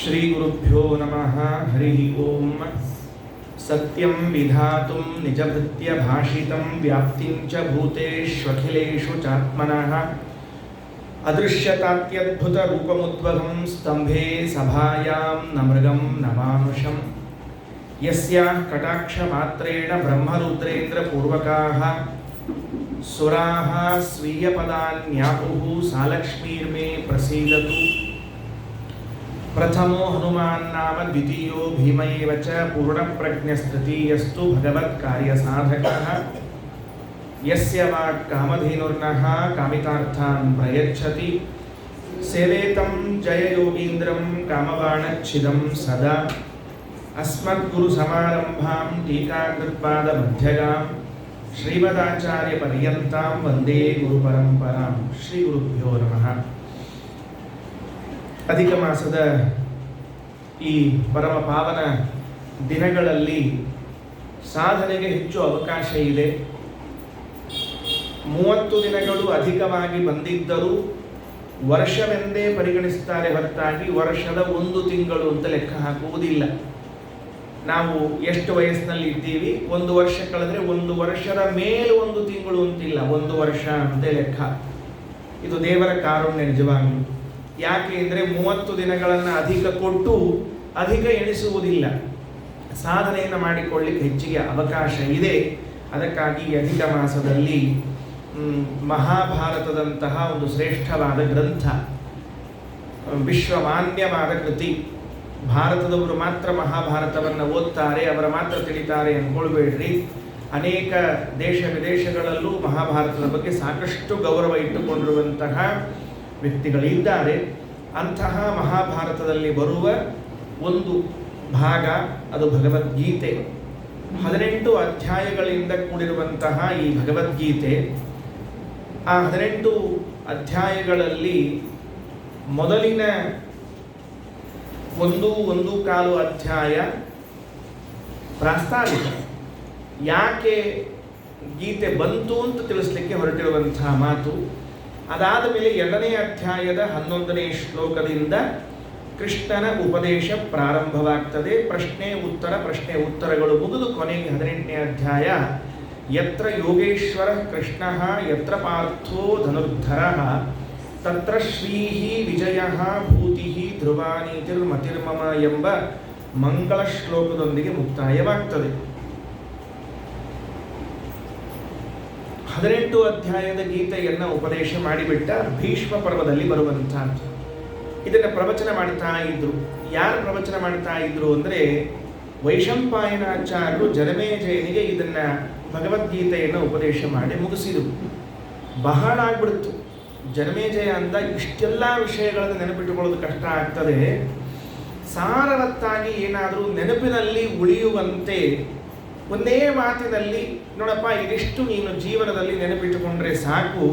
ಶ್ರೀ ಗುರುಭ್ಯೋ ನಮಃ. ಹರಿ ಓಂ. ಸತ್ಯಂ ವಿಧಾತುಂ ನಿಜಭೃತ್ಯ ಭಾಷಿತಂ ವ್ಯಾಪ್ತಿಂ ಚ ಭೂತೇಷ್ವಖಿಲೇಷು ಚಾತ್ಮನಃ ಅದೃಶ್ಯತಾತ್ಯದ್ಭುತ ರೂಪಮುದ್ವಹಂ ಸ್ತಂಭೆ ಸಭಾಯಾಂ ನ ಮೃಗಂ ನ ಮಾನುಷಂ ಯಸ್ಯಾಃ ಕಟಾಕ್ಷ ಮಾತ್ರೇಣ ಬ್ರಹ್ಮರುದ್ರೇಂದ್ರ ಪೂರ್ವಕಾಃ ಸುರಾಃ ಸ್ವೀಯಪದಾನ್ಯಾಹುಃ ಸಾ ಲಕ್ಷ್ಮೀರ್ಮೇ ಪ್ರಸೀದತು. ಪ್ರಥಮೋ ಹನುಮಾನ್ ನಾಮ ದ್ವಿತೀಯೋ ಭೀಮ ಏವ ಚ ಪೂರ್ಣಪ್ರಜ್ಞಸ್ತೃತೀಯಸ್ತು ಭಗವತ್ಕಾರ್ಯಸಾಧಕಃ ಯಸ್ಯ ವಾಕ್ ಕಾಮಧೇನುರ್ನಃ ಕಾಮಿತಾರ್ಥಾನ್ ಪ್ರಯಚ್ಛತಿ ಸೇವೇತಂ ಜಯಯೋಗೀಂದ್ರಂ ಕಾಮಬಾಣಚ್ಛಿದಂ ಸದಾ ಅಸ್ಮದ್ಗುರು ಸಮಾರಂಭಾಂ ಟೀಕಾಕೃತ್ಪಾದಮಧ್ಯಗಾಂ ಶ್ರೀಮದಾಚಾರ್ಯಪರ್ಯಂತಾಂ ವಂದೇ ಗುರುಪರಂಪರಾಂ. ಶ್ರೀ ಗುರುಭ್ಯೋ ನಮಃ. ಅಧಿಕ ಮಾಸದ ಈ ಪರಮ ಪಾವನ ದಿನಗಳಲ್ಲಿ ಸಾಧನೆಗೆ ಹೆಚ್ಚು ಅವಕಾಶ ಇದೆ. 30 ದಿನಗಳು ಅಧಿಕವಾಗಿ ಬಂದಿದ್ದರೂ ವರ್ಷವೆಂದೇ ಪರಿಗಣಿಸುತ್ತಾರೆ ಹೊರತಾಗಿ ವರ್ಷದ 1 ತಿಂಗಳು ಅಂತ ಲೆಕ್ಕ ಹಾಕುವುದಿಲ್ಲ. ನಾವು ಎಷ್ಟು ವಯಸ್ಸಿನಲ್ಲಿ ಇದ್ದೀವಿ, 1 ವರ್ಷ ಕಳೆದ್ರೆ 1 ವರ್ಷದ ಮೇಲೆ 1 ತಿಂಗಳು ಅಂತಿಲ್ಲ, 1 ವರ್ಷ ಅಂತ ಲೆಕ್ಕ. ಇದು ದೇವರ ಕಾರುಣ್ಯ ನಿಜವಾಗಲೂ. ಯಾಕೆ ಅಂದರೆ 30 ದಿನಗಳನ್ನು ಅಧಿಕ ಕೊಟ್ಟು ಅಧಿಕ ಎಣಿಸುವುದಿಲ್ಲ. ಸಾಧನೆಯನ್ನು ಮಾಡಿಕೊಳ್ಳಿಕ್ಕೆ ಹೆಚ್ಚಿಗೆ ಅವಕಾಶ ಇದೆ. ಅದಕ್ಕಾಗಿ ಅಧಿಕ ಮಾಸದಲ್ಲಿ ಮಹಾಭಾರತದಂತಹ ಒಂದು ಶ್ರೇಷ್ಠವಾದ ಗ್ರಂಥ, ವಿಶ್ವಮಾನ್ಯವಾದ ಕೃತಿ. ಭಾರತದವರು ಮಾತ್ರ ಮಹಾಭಾರತವನ್ನು ಓದ್ತಾರೆ, ಅವರ ಮಾತ್ರ ತಿಳಿತಾರೆ ಅಂದ್ಕೊಳ್ಬೇಡ್ರಿ. ಅನೇಕ ದೇಶ ವಿದೇಶಗಳಲ್ಲೂ ಮಹಾಭಾರತದ ಬಗ್ಗೆ ಸಾಕಷ್ಟು ಗೌರವ ಇಟ್ಟುಕೊಂಡಿರುವಂತಹ ವ್ಯಕ್ತಿಗಳಿದ್ದಾರೆ. ಅಂತಹ ಮಹಾಭಾರತದಲ್ಲಿ ಬರುವ ಒಂದು ಭಾಗ ಅದು ಭಗವದ್ಗೀತೆ. 18 ಅಧ್ಯಾಯಗಳಿಂದ ಕೂಡಿರುವಂತಹ ಈ ಭಗವದ್ಗೀತೆ, ಆ 18 ಅಧ್ಯಾಯಗಳಲ್ಲಿ ಮೊದಲಿನ 1.25 ಅಧ್ಯಾಯ ಪ್ರಾಸ್ತಾವಿಕ. ಯಾಕೆ ಗೀತೆ ಬಂತು ಅಂತ ತಿಳಿಸ್ಲಿಕ್ಕೆ ಹೊರಟಿರುವಂತಹ ಮಾತು. ಅದಾದ ಮೇಲೆ 2ನೇ ಅಧ್ಯಾಯದ 11ನೇ ಶ್ಲೋಕದಿಂದ ಕೃಷ್ಣನ ಉಪದೇಶ ಪ್ರಾರಂಭವಾಗ್ತದೆ. ಪ್ರಶ್ನೆ ಉತ್ತರಗಳು ಮುಗಿದು ಕೊನೆಗೆ 18ನೇ ಅಧ್ಯಾಯ ಯತ್ರ ಯೋಗೇಶ್ವರ ಕೃಷ್ಣ ಯತ್ರ ಪಾರ್ಥೋ ಧನುರ್ಧರ ತತ್ರ ಶ್ರೀಃ ವಿಜಯಃ ಭೂತಿಃ ಧ್ರುವಾನೀತಿರ್ಮತಿರ್ಮಮ ಎಂಬ ಮಂಗಳ ಶ್ಲೋಕದೊಂದಿಗೆ ಮುಕ್ತಾಯವಾಗ್ತದೆ. 18 ಅಧ್ಯಾಯದ ಗೀತೆಯನ್ನು ಉಪದೇಶ ಮಾಡಿಬಿಟ್ಟ ಭೀಷ್ಮ ಪರ್ವದಲ್ಲಿ ಬರುವಂತಹದ್ದು. ಇದನ್ನು ಪ್ರವಚನ ಮಾಡ್ತಾ ಇದ್ರು. ಯಾರು ಪ್ರವಚನ ಮಾಡ್ತಾ ಇದ್ರು ಅಂದರೆ ವೈಶಂಪಾಯನಾಚಾರ್ಯರು ಜನಮೇಜಯನಿಗೆ ಇದನ್ನ ಭಗವದ್ಗೀತೆಯನ್ನು ಉಪದೇಶ ಮಾಡಿ ಮುಗಿಸಿದರು. ಬಹಳ ಆಗ್ಬಿಡ್ತು. ಜನಮೇಜಯ ಅಂದ ಇಷ್ಟೆಲ್ಲ ವಿಷಯಗಳನ್ನು ನೆನಪಿಟ್ಟುಕೊಳ್ಳೋದು ಕಷ್ಟ ಆಗ್ತದೆ. ಸಾರವತ್ತಾಗಿ ಏನಾದರೂ ನೆನಪಿನಲ್ಲಿ ಉಳಿಯುವಂತೆ ಒಂದೇ ಮಾತಿನಲ್ಲಿ, ನೋಡಪ್ಪ ಇದಿಷ್ಟು ನೀನು ಜೀವನದಲ್ಲಿ ನೆನಪಿಟ್ಟುಕೊಂಡ್ರೆ ಸಾಕು,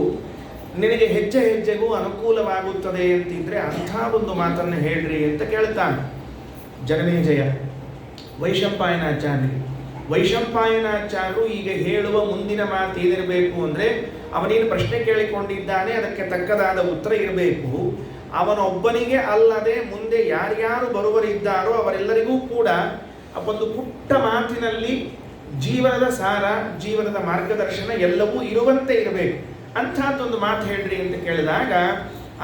ನಿನಗೆ ಹೆಜ್ಜೆ ಹೆಜ್ಜೆಗೂ ಅನುಕೂಲವಾಗುತ್ತದೆ ಅಂತಿದ್ರೆ ಅಂಥ ಒಂದು ಮಾತನ್ನು ಹೇಳ್ರಿ ಅಂತ ಕೇಳ್ತಾನೆ ಜನಮೇಜಯ ವೈಶಂಪಾಯನಾಚಾರ್ಯರು ಈಗ ಹೇಳುವ ಮುಂದಿನ ಮಾತು ಏನಿರಬೇಕು ಅಂದರೆ, ಅವನೇನು ಪ್ರಶ್ನೆ ಕೇಳಿಕೊಂಡಿದ್ದಾನೆ ಅದಕ್ಕೆ ತಕ್ಕದಾದ ಉತ್ತರ ಇರಬೇಕು. ಅವನೊಬ್ಬನಿಗೆ ಅಲ್ಲದೆ ಮುಂದೆ ಯಾರ್ಯಾರು ಬರುವರಿದ್ದಾರೋ ಅವರೆಲ್ಲರಿಗೂ ಕೂಡ ಒಂದು ಪುಟ್ಟ ಮಾತಿನಲ್ಲಿ ಜೀವನದ ಸಾರ, ಜೀವನದ ಮಾರ್ಗದರ್ಶನ ಎಲ್ಲವೂ ಇರುವಂತೆ ಇರಬೇಕು. ಅಂಥದ್ದೊಂದು ಮಾತು ಹೇಳ್ರಿ ಅಂತ ಕೇಳಿದಾಗ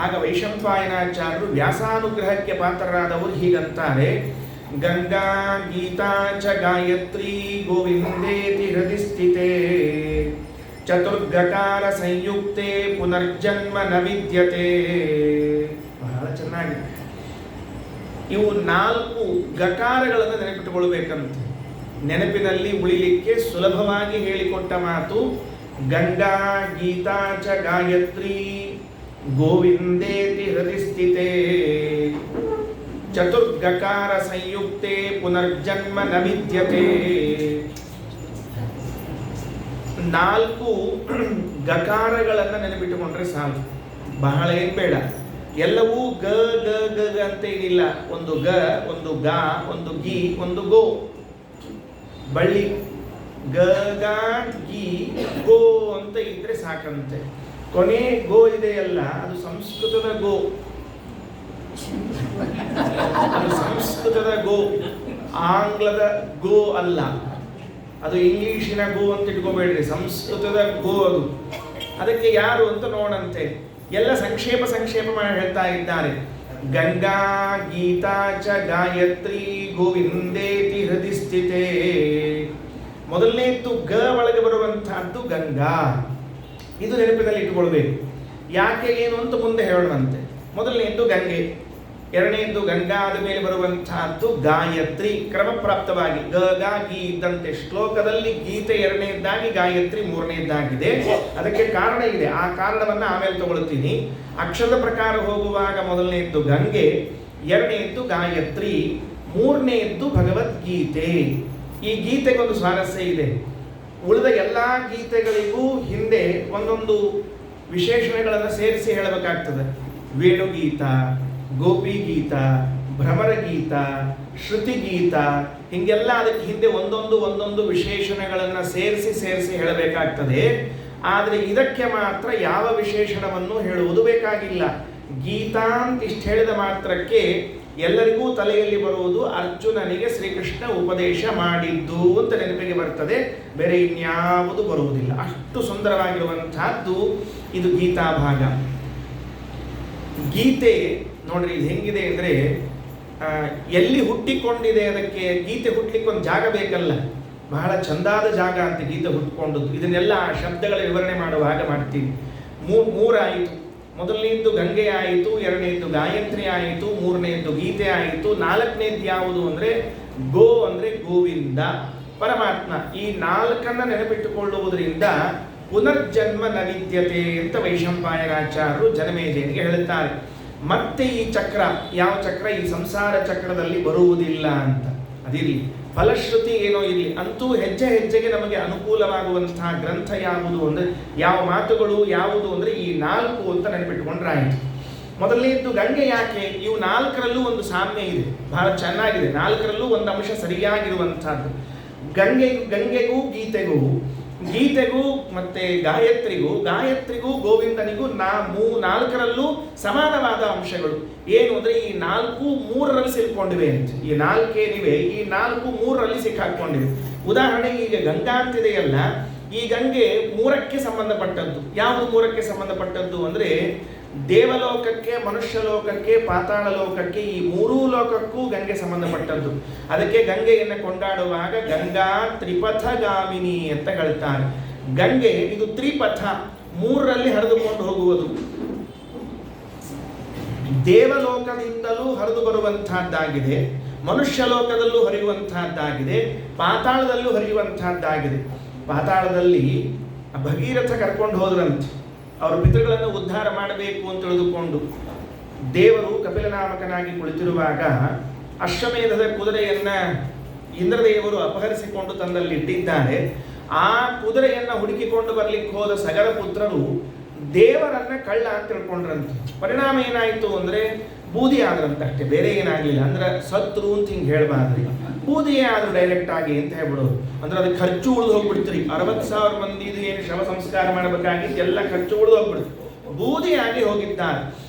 ಆಗ ವೈಶಂಪಾಯನಾಚಾರ್ಯರು ವ್ಯಾಸಾನುಗ್ರಹಕ್ಕೆ ಪಾತ್ರರಾದವರು ಹೀಗಂತಾರೆ. ಗಂಗಾ ಗೀತಾ ಚ ಗಾಯತ್ರಿ ಗೋವಿಂದೇತಿ ಹೃದಯ ಸ್ಥಿತೆ ಚತುರ್ಗಕಾರ ಸಂಯುಕ್ತೆ ಪುನರ್ಜನ್ಮ ನ ವಿದ್ಯತೆ. ಬಹಳ ಚೆನ್ನಾಗಿದೆ. ಇವು 4 ಗಕಾರಗಳನ್ನು ನೆನಪಿಟ್ಟುಕೊಳ್ಬೇಕಂತೆ. ನೆನಪಿನಲ್ಲಿ ಉಳಿಲಿಕ್ಕೆ ಸುಲಭವಾಗಿ ಹೇಳಿಕೊಟ್ಟ ಮಾತು ಗಂಗಾ ಗೀತಾ ಚ ಗಾಯತ್ರಿ ಗೋವಿಂದೇತಿ ಹೃದಯ ಸ್ಥಿತೆ ಚತುರ್ಗಕಾರ ಸಂಯುಕ್ತೆ ಪುನರ್ಜನ್ಮ ನ ವಿದ್ಯತೆ. 4 ಗಕಾರಗಳನ್ನು ನೆನಪಿಟ್ಟುಕೊಂಡ್ರೆ ಸಾಕು, ಬಹಳ ಏನ್ ಬೇಡ. ಎಲ್ಲವೂ ಗ ಗ ಗ ಅಂತ ಏನಿಲ್ಲ. ಒಂದು ಗ, ಒಂದು ಗ, ಒಂದು ಗಿ, ಒಂದು ಗೋ. ಬಳ್ಳಿ ಗ ಗ ಗಿ ಗೋ ಅಂತ ಇದ್ರೆ ಸಾಕಂತೆ. ಕೊನೆ ಗೋ ಇದೆಯಲ್ಲ ಅದು ಸಂಸ್ಕೃತದ ಗೋ, ಅದು ಸಂಸ್ಕೃತದ ಗೋ, ಆಂಗ್ಲದ ಗೋ ಅಲ್ಲ, ಅದು ಇಂಗ್ಲಿಶಿನ ಗೋ ಅಂತ ಇಟ್ಕೋಬೇಡ್ರಿ, ಸಂಸ್ಕೃತದ ಗೋ ಅದು. ಅದಕ್ಕೆ ಯಾರು ಅಂತ ನೋಡಂತೆ. ಎಲ್ಲ ಸಂಕ್ಷೇಪ ಮಾಡಿ ಹೇಳ್ತಾ ಇದ್ದಾರೆ. ಗಂಗಾ ಗೀತಾ ಚ ಗಾಯತ್ರಿ ಗೋವಿಂದೇತಿ ಹೃದಯ ಸ್ಥಿತೇ. ಮೊದಲನೇದ್ದು ಗ ಒಳಗೆ ಬರುವಂತಹದ್ದು ಗಂಗಾ, ಇದು ನೆನಪಿನಲ್ಲಿ ಇಟ್ಟುಕೊಳ್ಬೇಕು. ಯಾಕೆ ಏನು ಅಂತ ಮುಂದೆ ಹೇಳೋಣಂತೆ. ಮೊದಲನೇದ್ದು ಗಂಗೆ, ಎರಡನೇದ್ದು ಗಂಗಾ ಆದ ಮೇಲೆ ಬರುವಂತಹದ್ದು ಗಾಯತ್ರಿ. ಕ್ರಮಪ್ರಾಪ್ತವಾಗಿ ಗ ಗ ಗೀ ಇದ್ದಂತೆ ಶ್ಲೋಕದಲ್ಲಿ ಗೀತೆ ಎರಡನೇದ್ದಾಗಿ, ಗಾಯತ್ರಿ ಮೂರನೇದ್ದಾಗಿದೆ. ಅದಕ್ಕೆ ಕಾರಣ ಇದೆ, ಆ ಕಾರಣವನ್ನು ಆಮೇಲೆ ತಗೊಳ್ತೀನಿ. ಅಕ್ಷರದ ಪ್ರಕಾರ ಹೋಗುವಾಗ ಮೊದಲನೇದ್ದು ಗಂಗೆ, ಎರಡನೇದ್ದು ಗಾಯತ್ರಿ, ಮೂರನೇದ್ದು ಭಗವದ್ಗೀತೆ. ಈ ಗೀತೆಗೊಂದು ಸ್ವಾರಸ್ಯ ಇದೆ. ಉಳಿದ ಎಲ್ಲ ಗೀತೆಗಳಿಗೂ ಹಿಂದೆ ಒಂದೊಂದು ವಿಶೇಷಣಗಳನ್ನು ಸೇರಿಸಿ ಹೇಳಬೇಕಾಗ್ತದೆ. ವೇಣುಗೀತ, ಗೋಪಿಗೀತ, ಭ್ರಮರಗೀತ, ಶ್ರುತಿಗೀತ, ಹೀಗೆಲ್ಲ ಅದಕ್ಕೆ ಹಿಂದೆ ಒಂದೊಂದು ವಿಶೇಷಣಗಳನ್ನು ಸೇರಿಸಿ ಹೇಳಬೇಕಾಗ್ತದೆ. ಆದರೆ ಇದಕ್ಕೆ ಮಾತ್ರ ಯಾವ ವಿಶೇಷಣವನ್ನು ಹೇಳುವುದು ಬೇಕಾಗಿಲ್ಲ. ಗೀತಾ ಅಂತ ಇಷ್ಟು ಹೇಳಿದ ಮಾತ್ರಕ್ಕೆ ಎಲ್ಲರಿಗೂ ತಲೆಯಲ್ಲಿ ಬರುವುದು ಅರ್ಜುನನಿಗೆ ಶ್ರೀಕೃಷ್ಣ ಉಪದೇಶ ಮಾಡಿದ್ದು ಅಂತ ನೆನಪಿಗೆ ಬರ್ತದೆ, ಬೇರೆ ಇನ್ಯಾವುದು ಬರುವುದಿಲ್ಲ. ಅಷ್ಟು ಸುಂದರವಾಗಿರುವಂತಹದ್ದು ಇದು ಗೀತಾ ಭಾಗ. ಗೀತೆ ನೋಡ್ರಿ ಇದು ಹೆಂಗಿದೆ ಅಂದರೆ, ಎಲ್ಲಿ ಹುಟ್ಟಿಕೊಂಡಿದೆ, ಅದಕ್ಕೆ ಗೀತೆ ಹುಟ್ಟಲಿಕ್ಕೆ ಒಂದು ಜಾಗ ಬೇಕಲ್ಲ, ಬಹಳ ಚಂದಾದ ಜಾಗ ಅಂತ ಗೀತೆ ಹುಟ್ಟುಕೊಂಡದ್ದು. ಇದನ್ನೆಲ್ಲ ಶಬ್ದಗಳ ವಿವರಣೆ ಮಾಡುವಾಗ ಮಾಡ್ತೀವಿ. ಮೂರಾಯಿತು. ಮೊದಲನೇದ್ದು ಗಂಗೆ ಆಯಿತು, ಎರಡನೇದ್ದು ಗಾಯತ್ರಿ ಆಯಿತು, ಮೂರನೇದ್ದು ಗೀತೆ ಆಯಿತು, ನಾಲ್ಕನೇದ್ದು ಯಾವುದು ಅಂದರೆ ಗೋ ಅಂದರೆ ಗೋವಿಂದ ಪರಮಾತ್ಮ. ಈ ನಾಲ್ಕನ್ನ ನೆನಪಿಟ್ಟುಕೊಳ್ಳುವುದರಿಂದ ಪುನರ್ಜನ್ಮ ನ ವಿದ್ಯತೆ ಅಂತ ವೈಶಂಪಾಯನಾಚಾರ್ಯರು ಜನಮೇಜಯನಿಗೆ ಹೇಳುತ್ತಾರೆ. ಮತ್ತೆ ಈ ಚಕ್ರ, ಯಾವ ಚಕ್ರ, ಈ ಸಂಸಾರ ಚಕ್ರದಲ್ಲಿ ಬರುವುದಿಲ್ಲ ಅಂತ. ಅದಿರಲಿ, ಫಲಶ್ರುತಿ ಏನೋ ಇರಲಿ, ಅಂತೂ ಹೆಜ್ಜೆ ಹೆಜ್ಜೆಗೆ ನಮಗೆ ಅನುಕೂಲವಾಗುವಂತಹ ಗ್ರಂಥ ಯಾವುದು ಅಂದರೆ, ಯಾವ ಮಾತುಗಳು ಯಾವುದು ಅಂದರೆ ಈ 4 ಅಂತ ನೆನಪಿಟ್ಟುಕೊಂಡ್ರೆ ಆಯಿತು. ಮೊದಲನೇದ್ದು ಗಂಗೆ. ಯಾಕೆ? ಇವು 4ರಲ್ಲೂ ಒಂದು ಸಾಮ್ಯ ಇದೆ, ಬಹಳ ಚೆನ್ನಾಗಿದೆ. 4ರಲ್ಲೂ ಒಂದು ಅಂಶ ಸರಿಯಾಗಿರುವಂತಹದ್ದು. ಗಂಗೆಗೂ ಗೀತೆಗೂ ಮತ್ತೆ ಗಾಯತ್ರಿಗೂ ಗೋವಿಂದನಿಗೂ 4ರಲ್ಲೂ ಸಮಾನವಾದ ಅಂಶಗಳು. ಏನು ಅಂದರೆ ಈ 4 3ರಲ್ಲಿ ಸಿಕ್ಕೊಂಡಿವೆ ಅಂತ. ಈ 4 ಏನಿವೆ, ಈ 4 3ರಲ್ಲಿ ಸಿಕ್ಕಾಕೊಂಡಿವೆ. ಉದಾಹರಣೆ, ಈಗ ಗಂಗಾ ಅಂತಿದೆಯಲ್ಲ, ಈ ಗಂಗೆ 3ಕ್ಕೆ ಸಂಬಂಧಪಟ್ಟದ್ದು. ಯಾವುದು 3ಕ್ಕೆ ಸಂಬಂಧಪಟ್ಟದ್ದು ಅಂದರೆ ದೇವಲೋಕಕ್ಕೆ, ಮನುಷ್ಯ ಲೋಕಕ್ಕೆ, ಪಾತಾಳ ಲೋಕಕ್ಕೆ, ಈ 3 ಲೋಕಕ್ಕೂ ಗಂಗೆ ಸಂಬಂಧಪಟ್ಟದ್ದು. ಅದಕ್ಕೆ ಗಂಗೆಯನ್ನು ಕೊಂಡಾಡುವಾಗ ಗಂಗಾ ತ್ರಿಪಥಗಾಮಿನಿ ಅಂತ ಹೇಳ್ತಾರೆ. ಗಂಗೆ ಇದು ತ್ರಿಪಥ, 3ರಲ್ಲಿ ಹರಿದುಕೊಂಡು ಹೋಗುವುದು. ದೇವಲೋಕದಿಂದಲೂ ಹರಿದು ಬರುವಂತಹದ್ದಾಗಿದೆ, ಮನುಷ್ಯ ಲೋಕದಲ್ಲೂ ಹರಿಯುವಂತಹದ್ದಾಗಿದೆ, ಪಾತಾಳದಲ್ಲೂ ಹರಿಯುವಂತಹದ್ದಾಗಿದೆ. ಪಾತಾಳದಲ್ಲಿ ಭಗೀರಥ ಕರ್ಕೊಂಡು ಹೋದ್ರಂತೆ, ಅವರು ಪಿತೃಗಳನ್ನು ಉದ್ಧಾರ ಮಾಡಬೇಕು ಅಂತ ತಿಳಿದುಕೊಂಡು. ದೇವರು ಕಪಿಲನಾಮಕನಾಗಿ ಕುಳಿತಿರುವಾಗ ಅಶ್ವಮೇಧದ ಕುದುರೆಯನ್ನ ಇಂದ್ರದೇವರು ಅಪಹರಿಸಿಕೊಂಡು ತಂದಲ್ಲಿ ಇಟ್ಟಿದ್ದಾರೆ. ಆ ಕುದುರೆಯನ್ನ ಹುಡುಕಿಕೊಂಡು ಬರ್ಲಿಕ್ಕೆ ಹೋದ ಸಗರ ಪುತ್ರರು ದೇವರನ್ನ ಕಳ್ಳ ಅಂತ ತಿಳ್ಕೊಂಡ್ರಂತೆ. ಪರಿಣಾಮ ಏನಾಯಿತು ಅಂದ್ರೆ ಬೂದಿ ಆದ್ರಂತಷ್ಟೇ, ಬೇರೆ ಏನಾಗಲಿಲ್ಲ. ಅಂದ್ರೆ ಸತ್ರು ಅಂತ ಹಿಂಗೆ ಹೇಳ್ಬಾರ್ದ್ರಿ, ಬೂದಿಯೇ ಆದ್ರು ಡೈರೆಕ್ಟ್ ಆಗಿ ಅಂತ ಹೇಳ್ಬಿಡೋದು. ಅಂದ್ರೆ ಅದಕ್ಕೆ ಖರ್ಚು ಉಳಿದು ಹೋಗ್ಬಿಡ್ತೀರಿ. 60,000 ಮಂದಿದು ಏನು ಶವ ಸಂಸ್ಕಾರ ಮಾಡಬೇಕಾಗಿತ್ತು, ಎಲ್ಲ ಖರ್ಚು ಉಳಿದು ಹೋಗ್ಬಿಡ್ತು, ಬೂದಿಯಾಗಿ ಹೋಗಿದ್ದಾರೆ.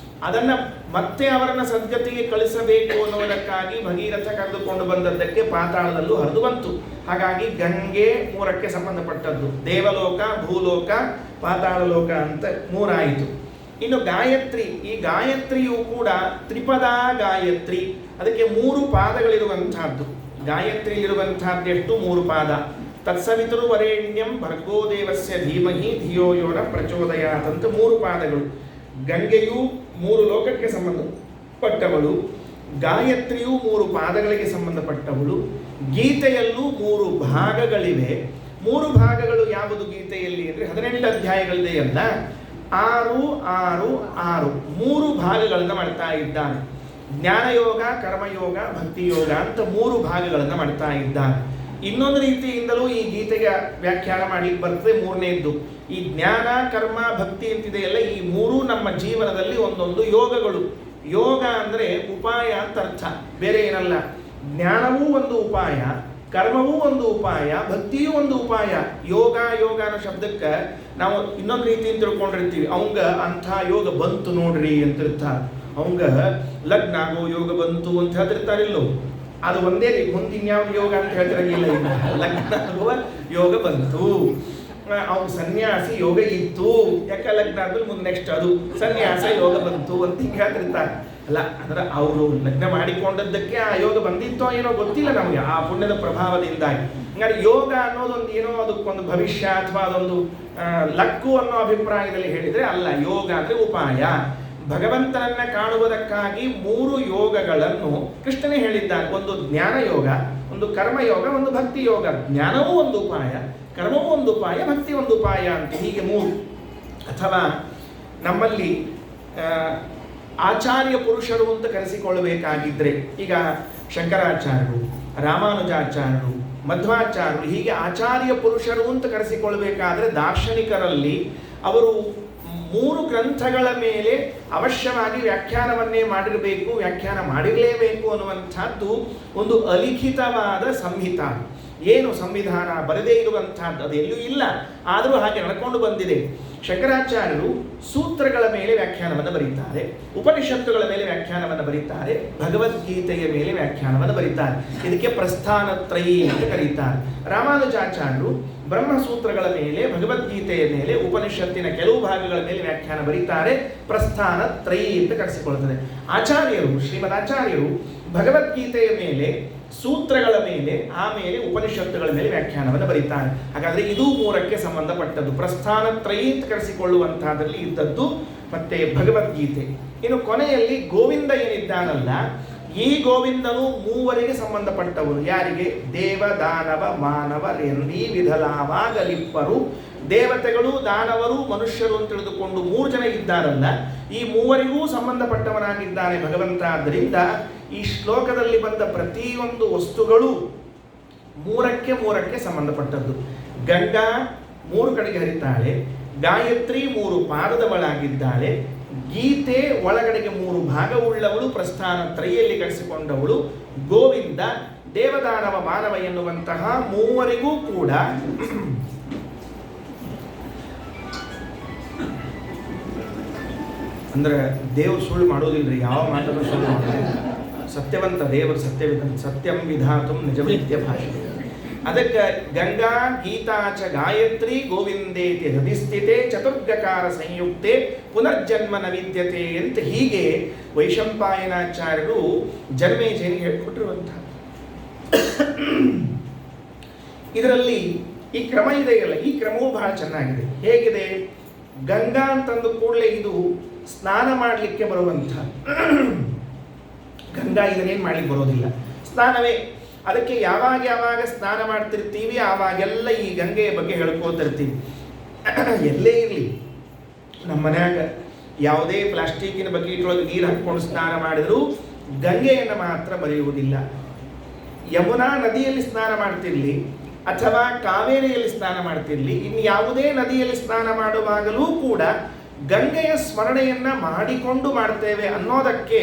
ಅದನ್ನ ಮತ್ತೆ ಅವರನ್ನ ಸದ್ಗತಿಗೆ ಕಳಿಸಬೇಕು ಅನ್ನುವುದಕ್ಕಾಗಿ ಭಗೀರಥ ಕರೆದುಕೊಂಡು ಬಂದದ್ದಕ್ಕೆ ಪಾತಾಳದಲ್ಲೂ ಹರಿದು ಬಂತು. ಹಾಗಾಗಿ ಗಂಗೆ 3ಕ್ಕೆ ಸಂಬಂಧಪಟ್ಟದ್ದು. ದೇವಲೋಕ, ಭೂಲೋಕ, ಪಾತಾಳ ಲೋಕ ಅಂತ 3 ಆಯಿತು. ಇನ್ನು ಗಾಯತ್ರಿ, ಈ ಗಾಯತ್ರಿಯು ಕೂಡ ತ್ರಿಪದ ಗಾಯತ್ರಿ, ಅದಕ್ಕೆ 3 ಪಾದಗಳಿರುವಂತಹದ್ದು. ಗಾಯತ್ರಿ ಇರುವಂತಹದ್ದು ಎಷ್ಟು? 3 ಪಾದ. ತತ್ಸವಿತರು ವರೇಣ್ಯಂ ಭರ್ಗೋ ದೇವಸ್ಯ ಧೀಮಹಿ ಧಿಯೋ ಯೋ ನ ಪ್ರಚೋದಯಾತ್ ಅಂತ 3 ಪಾದಗಳು. ಗಂಗೆಯು 3 ಲೋಕಕ್ಕೆ ಸಂಬಂಧಪಟ್ಟವಳು, ಗಾಯತ್ರಿಯು 3 ಪಾದಗಳಿಗೆ ಸಂಬಂಧಪಟ್ಟವಳು. ಗೀತೆಯಲ್ಲೂ 3 ಭಾಗಗಳಿವೆ. 3 ಭಾಗಗಳು ಯಾವುದು ಗೀತೆಯಲ್ಲಿ ಅಂದರೆ 18 ಅಧ್ಯಾಯಗಳಿದೆ ಅಲ್ಲ, 6, 6, 6 3 ಭಾಗಗಳನ್ನು ಮಾಡ್ತಾ ಇದ್ದಾನೆ. ಜ್ಞಾನಯೋಗ, ಕರ್ಮಯೋಗ, ಭಕ್ತಿಯೋಗ ಅಂತ 3 ಭಾಗಗಳನ್ನು ಮಾಡ್ತಾ ಇದ್ದಾನೆ. ಇನ್ನೊಂದು ರೀತಿಯಿಂದಲೂ ಈ ಗೀತೆಗೆ ವ್ಯಾಖ್ಯಾನ ಮಾಡಿ ಬರ್ತದೆ. 3ನೇದ್ದು ಈ ಜ್ಞಾನ, ಕರ್ಮ, ಭಕ್ತಿ ಅಂತಿದೆಯಲ್ಲ, ಈ 3 ನಮ್ಮ ಜೀವನದಲ್ಲಿ ಒಂದೊಂದು ಯೋಗಗಳು. ಯೋಗ ಅಂದರೆ ಉಪಾಯ ಅಂತ ಅರ್ಥ, ಬೇರೆ ಏನಲ್ಲ. ಜ್ಞಾನವೂ ಒಂದು ಉಪಾಯ, ಕರ್ಮವೂ ಒಂದು ಉಪಾಯ, ಭಕ್ತಿಯೂ ಒಂದು ಉಪಾಯ. ಯೋಗ ಅನ್ನೋ ಶಬ್ದಕ್ಕೆ ನಾವು ಇನ್ನೊಂದು ರೀತಿಯಿಂದ ತಿಳ್ಕೊಂಡಿರ್ತೀವಿ, ಅವಂಗ ಅಂಥ ಯೋಗ ಬಂತು ನೋಡ್ರಿ ಅಂತ ಇರ್ತಾರೆ. ಅವಂಗ ಲಗ್ನ ಆಗೋ ಯೋಗ ಬಂತು ಅಂತ ಹೇಳ್ತಿರ್ತಾರಿಲ್ಲೋ, ಅದು ಒಂದೇ ಮುಂದಿನ್ಯಾವ ಯೋಗ ಅಂತ ಹೇಳ್ತಿರಂಗಿಲ್ಲ. ಈಗ ಲಗ್ನ ಆಗುವ ಯೋಗ ಬಂತು, ಅವ್ನು ಸನ್ಯಾಸಿ ಯೋಗ ಇತ್ತು, ಯಾಕೆ ಲಗ್ನ ಆದ್ಮೇಲೆ ಮುಂದೆ ನೆಕ್ಸ್ಟ್ ಅದು ಸನ್ಯಾಸ ಯೋಗ ಬಂತು ಅಂತ ಹಿಂಗೆ ಹೇಳ್ತಿರ್ತಾರೆ. ಅಲ್ಲ, ಅಂದ್ರೆ ಅವರು ಲಗ್ನ ಮಾಡಿಕೊಂಡದ್ದಕ್ಕೆ ಆ ಯೋಗ ಬಂದಿತ್ತೋ ಏನೋ ಗೊತ್ತಿಲ್ಲ ನಮಗೆ, ಆ ಪುಣ್ಯದ ಪ್ರಭಾವದಿಂದಾಗಿ. ಹಂಗಾರೆ ಯೋಗ ಅನ್ನೋದೊಂದು ಏನೋ ಅದಕ್ಕೊಂದು ಭವಿಷ್ಯ ಅಥವಾ ಅದೊಂದು ಲಕ್ಕು ಅನ್ನೋ ಅಭಿಪ್ರಾಯದಲ್ಲಿ ಹೇಳಿದ್ರೆ ಅಲ್ಲ. ಯೋಗ ಅಂದ್ರೆ ಉಪಾಯ. ಭಗವಂತನನ್ನ ಕಾಣುವುದಕ್ಕಾಗಿ 3 ಯೋಗಗಳನ್ನು ಕೃಷ್ಣನೇ ಹೇಳಿದ್ದಾನೆ. ಒಂದು ಜ್ಞಾನ ಯೋಗ, ಒಂದು ಕರ್ಮಯೋಗ, ಒಂದು ಭಕ್ತಿ ಯೋಗ. ಜ್ಞಾನವೂ ಒಂದು ಉಪಾಯ, ಕರ್ಮವೂ ಒಂದು ಉಪಾಯ, ಭಕ್ತಿ ಒಂದು ಉಪಾಯ ಅಂತ ಹೀಗೆ 3. ಅಥವಾ ನಮ್ಮಲ್ಲಿ ಆಚಾರ್ಯ ಪುರುಷರು ಅಂತ ಕರೆಸಿಕೊಳ್ಳಬೇಕಾಗಿದ್ರೆ ಈಗ ಶಂಕರಾಚಾರ್ಯರು, ರಾಮಾನುಜಾಚಾರ್ಯರು, ಮಧ್ವಾಚಾರ್ಯರು, ಹೀಗೆ ಆಚಾರ್ಯ ಪುರುಷರು ಅಂತ ಕರೆಸಿಕೊಳ್ಳಬೇಕಾದ್ರೆ ದಾರ್ಶನಿಕರಲ್ಲಿ ಅವರು 3 ಗ್ರಂಥಗಳ ಮೇಲೆ ಅವಶ್ಯವಾಗಿ ವ್ಯಾಖ್ಯಾನವನ್ನೇ ಮಾಡಿರಬೇಕು, ವ್ಯಾಖ್ಯಾನ ಮಾಡಿರಲೇಬೇಕು ಅನ್ನುವಂಥದ್ದು ಒಂದು ಅಲಿಖಿತವಾದ ಸಂಹಿತ. ಏನು ಸಂವಿಧಾನ ಬರದೇ ಇರುವಂತಹದ್ದು ಅದು ಎಲ್ಲೂ ಇಲ್ಲ, ಆದರೂ ಹಾಗೆ ನಡ್ಕೊಂಡು ಬಂದಿದೆ. ಶಂಕರಾಚಾರ್ಯರು ಸೂತ್ರಗಳ ಮೇಲೆ ವ್ಯಾಖ್ಯಾನವನ್ನು ಬರೀತಾರೆ, ಉಪನಿಷತ್ತುಗಳ ಮೇಲೆ ವ್ಯಾಖ್ಯಾನವನ್ನು ಬರೀತಾರೆ, ಭಗವದ್ಗೀತೆಯ ಮೇಲೆ ವ್ಯಾಖ್ಯಾನವನ್ನು ಬರೀತಾರೆ. ಇದಕ್ಕೆ ಪ್ರಸ್ಥಾನತ್ರಯಿ ಅಂತ ಕರೀತಾರೆ. ರಾಮಾನುಜಾಚಾರ್ಯರು ಬ್ರಹ್ಮಸೂತ್ರಗಳ ಮೇಲೆ, ಭಗವದ್ಗೀತೆಯ ಮೇಲೆ, ಉಪನಿಷತ್ತಿನ ಕೆಲವು ಭಾಗಗಳ ಮೇಲೆ ವ್ಯಾಖ್ಯಾನ ಬರೀತಾರೆ. ಪ್ರಸ್ಥಾನತ್ರಯಿ ಅಂತ ಕರೆಸಿಕೊಳ್ಳುತ್ತದೆ. ಆಚಾರ್ಯರು, ಶ್ರೀಮದಾಚಾರ್ಯರು ಭಗವದ್ಗೀತೆಯ ಮೇಲೆ, ಸೂತ್ರಗಳ ಮೇಲೆ, ಆಮೇಲೆ ಉಪನಿಷತ್ತುಗಳ ಮೇಲೆ ವ್ಯಾಖ್ಯಾನವನ್ನು ಬರೀತಾರೆ. ಹಾಗಾದ್ರೆ ಇದು 3ಕ್ಕೆ ಸಂಬಂಧಪಟ್ಟದ್ದು. ಪ್ರಸ್ಥಾನತ್ರಯಿ ಅಂತ ಕರೆಸಿಕೊಳ್ಳುವಂತಹದ್ರಲ್ಲಿ ಇದ್ದದ್ದು ಮತ್ತೆ ಭಗವದ್ಗೀತೆ. ಇನ್ನು ಕೊನೆಯಲ್ಲಿ ಗೋವಿಂದ ಏನಿದ್ದಾನಲ್ಲ, ಈ ಗೋವಿಂದನು 3ರಿಗೆ ಸಂಬಂಧಪಟ್ಟವರು. ಯಾರಿಗೆ? ದೇವ ದಾನವ ಮಾನವರೆಂದೀ ವಿಧಲಾವಾಗಲಿಪ್ಪರು. ದೇವತೆಗಳು, ದಾನವರು, ಮನುಷ್ಯರು ಅಂತ ತಿಳಿದುಕೊಂಡು 3 ಜನ ಇದ್ದಾರಲ್ಲ, ಈ 3ರಿಗೂ ಸಂಬಂಧಪಟ್ಟವನಾಗಿದ್ದಾನೆ ಭಗವಂತ. ಆದ್ದರಿಂದ ಈ ಶ್ಲೋಕದಲ್ಲಿ ಬಂದ ಪ್ರತಿಯೊಂದು ವಸ್ತುಗಳು 3ಕ್ಕೆ ಸಂಬಂಧಪಟ್ಟದ್ದು. ಗಂಗಾ 3 ಕಡೆಗೆ ಹರಿತಾಳೆ, ಗಾಯತ್ರಿ 3 ಪಾದದವಳಾಗಿದ್ದಾಳೆ, ಗೀತೆ ಒಳಗಡೆಗೆ 3 ಭಾಗವುಳ್ಳವಳು, ಪ್ರಸ್ಥಾನ ತ್ರಯಿಯಲ್ಲಿ ಕರೆಸಿಕೊಂಡವಳು, ಗೋವಿಂದ, ದೇವದಾನವ ಮಾನವ ಎನ್ನುವಂತಹ 3ರಿಗೂ ಕೂಡ ಅಂದ್ರೆ ದೇವರು ಸುಳ್ಳು ಮಾಡೋದಿಲ್ರಿ, ಯಾವ ಮಾತನ್ನು ಸುಳ್ಳು ಮಾಡೋದಿಲ್ಲ. ಸತ್ಯವಂತ ದೇವರು, ಸತ್ಯಂ ವಿಧಾತು ನಿಜವಿತ್ಯ ಭಾಷೆ. ಅದಕ್ಕೆ ಗಂಗಾ ಗೀತಾಚ ಗಾಯತ್ರಿ ಗೋವಿಂದೇತಿ ಹೃದಿಸ್ಥಿತೆ ಚತುರ್ಗಕಾರ ಸಂಯುಕ್ತೆ ಪುನರ್ಜನ್ಮ ನ ವಿದ್ಯತೆ ಅಂತ ಹೀಗೆ ವೈಶಂಪಾಯನಾಚಾರ್ಯರು ಜನ್ಮೇಜಯನಿಗೆ ಹೇಳ್ಕೊಟ್ಟಿರುವಂತಹ. ಇದರಲ್ಲಿ ಈ ಕ್ರಮ ಇದೆಯಲ್ಲ, ಈ ಕ್ರಮವೂ ಬಹಳ ಚೆನ್ನಾಗಿದೆ. ಹೇಗಿದೆ? ಗಂಗಾ ಅಂತಂದು ಕೂಡಲೇ ಇದು ಸ್ನಾನ ಮಾಡಲಿಕ್ಕೆ ಬರುವಂಥ ಗಂಗಾ. ಇದನ್ನೇನು ಮಾಡ್ಲಿಕ್ಕೆ ಬರೋದಿಲ್ಲ, ಸ್ನಾನವೇ. ಅದಕ್ಕೆ ಯಾವಾಗ ಸ್ನಾನ ಮಾಡ್ತಿರ್ತೀವಿ ಆವಾಗೆಲ್ಲ ಈ ಗಂಗೆಯ ಬಗ್ಗೆ ಹೇಳ್ಕೋತಿರ್ತೀವಿ. ಎಲ್ಲೇ ಇರಲಿ, ನಮ್ಮ ಮನ್ಯಾಗ ಯಾವುದೇ ಪ್ಲಾಸ್ಟಿಕ್ಕಿನ ಬಕೆಟ್ರೊಳಗೆ ನೀರು ಹಾಕ್ಕೊಂಡು ಸ್ನಾನ ಮಾಡಿದರೂ ಗಂಗೆಯನ್ನು ಮಾತ್ರ ಬರೆಯುವುದಿಲ್ಲ. ಯಮುನಾ ನದಿಯಲ್ಲಿ ಸ್ನಾನ ಮಾಡ್ತಿರ್ಲಿ ಅಥವಾ ಕಾವೇರಿಯಲ್ಲಿ ಸ್ನಾನ ಮಾಡ್ತಿರ್ಲಿ, ಇನ್ನು ಯಾವುದೇ ನದಿಯಲ್ಲಿ ಸ್ನಾನ ಮಾಡುವಾಗಲೂ ಕೂಡ ಗಂಗೆಯ ಸ್ಮರಣೆಯನ್ನ ಮಾಡಿಕೊಂಡು ಮಾಡ್ತೇವೆ ಅನ್ನೋದಕ್ಕೆ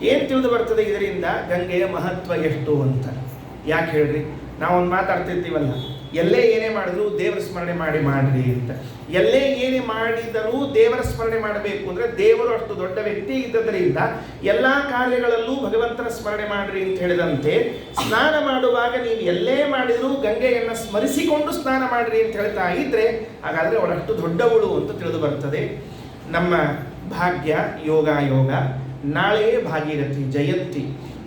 ಏನು ತಿಳಿದು ಬರ್ತದೆ ಇದರಿಂದ? ಗಂಗೆಯ ಮಹತ್ವ ಎಷ್ಟು ಅಂತ. ಯಾಕೆ ಹೇಳ್ರಿ? ನಾವೊಂದು ಮಾತಾಡ್ತಿರ್ತೀವಲ್ಲ, ಎಲ್ಲೇ ಏನೇ ಮಾಡಿದ್ರು ದೇವರ ಸ್ಮರಣೆ ಮಾಡ್ರಿ ಅಂತ. ಎಲ್ಲೇ ಏನೇ ಮಾಡಿದರೂ ದೇವರ ಸ್ಮರಣೆ ಮಾಡಬೇಕು ಅಂದರೆ ದೇವರು ಅಷ್ಟು ದೊಡ್ಡ ವ್ಯಕ್ತಿ ಇದ್ದದರಿಂದ ಎಲ್ಲ ಕಾರ್ಯಗಳಲ್ಲೂ ಭಗವಂತನ ಸ್ಮರಣೆ ಮಾಡ್ರಿ ಅಂತ ಹೇಳಿದಂತೆ, ಸ್ನಾನ ಮಾಡುವಾಗ ನೀವು ಎಲ್ಲೇ ಮಾಡಿದರೂ ಗಂಗೆಯನ್ನು ಸ್ಮರಿಸಿಕೊಂಡು ಸ್ನಾನ ಮಾಡ್ರಿ ಅಂತ ಹೇಳ್ತಾ ಇದ್ರೆ ಹಾಗಾದರೆ ಅವಳಷ್ಟು ದೊಡ್ಡವಳು ಅಂತ ತಿಳಿದು ಬರ್ತದೆ. ನಮ್ಮ ಭಾಗ್ಯ ಯೋಗ ನಾಳೆಯೇ ಭಾಗೀರಥಿ ಜಯಂತಿ,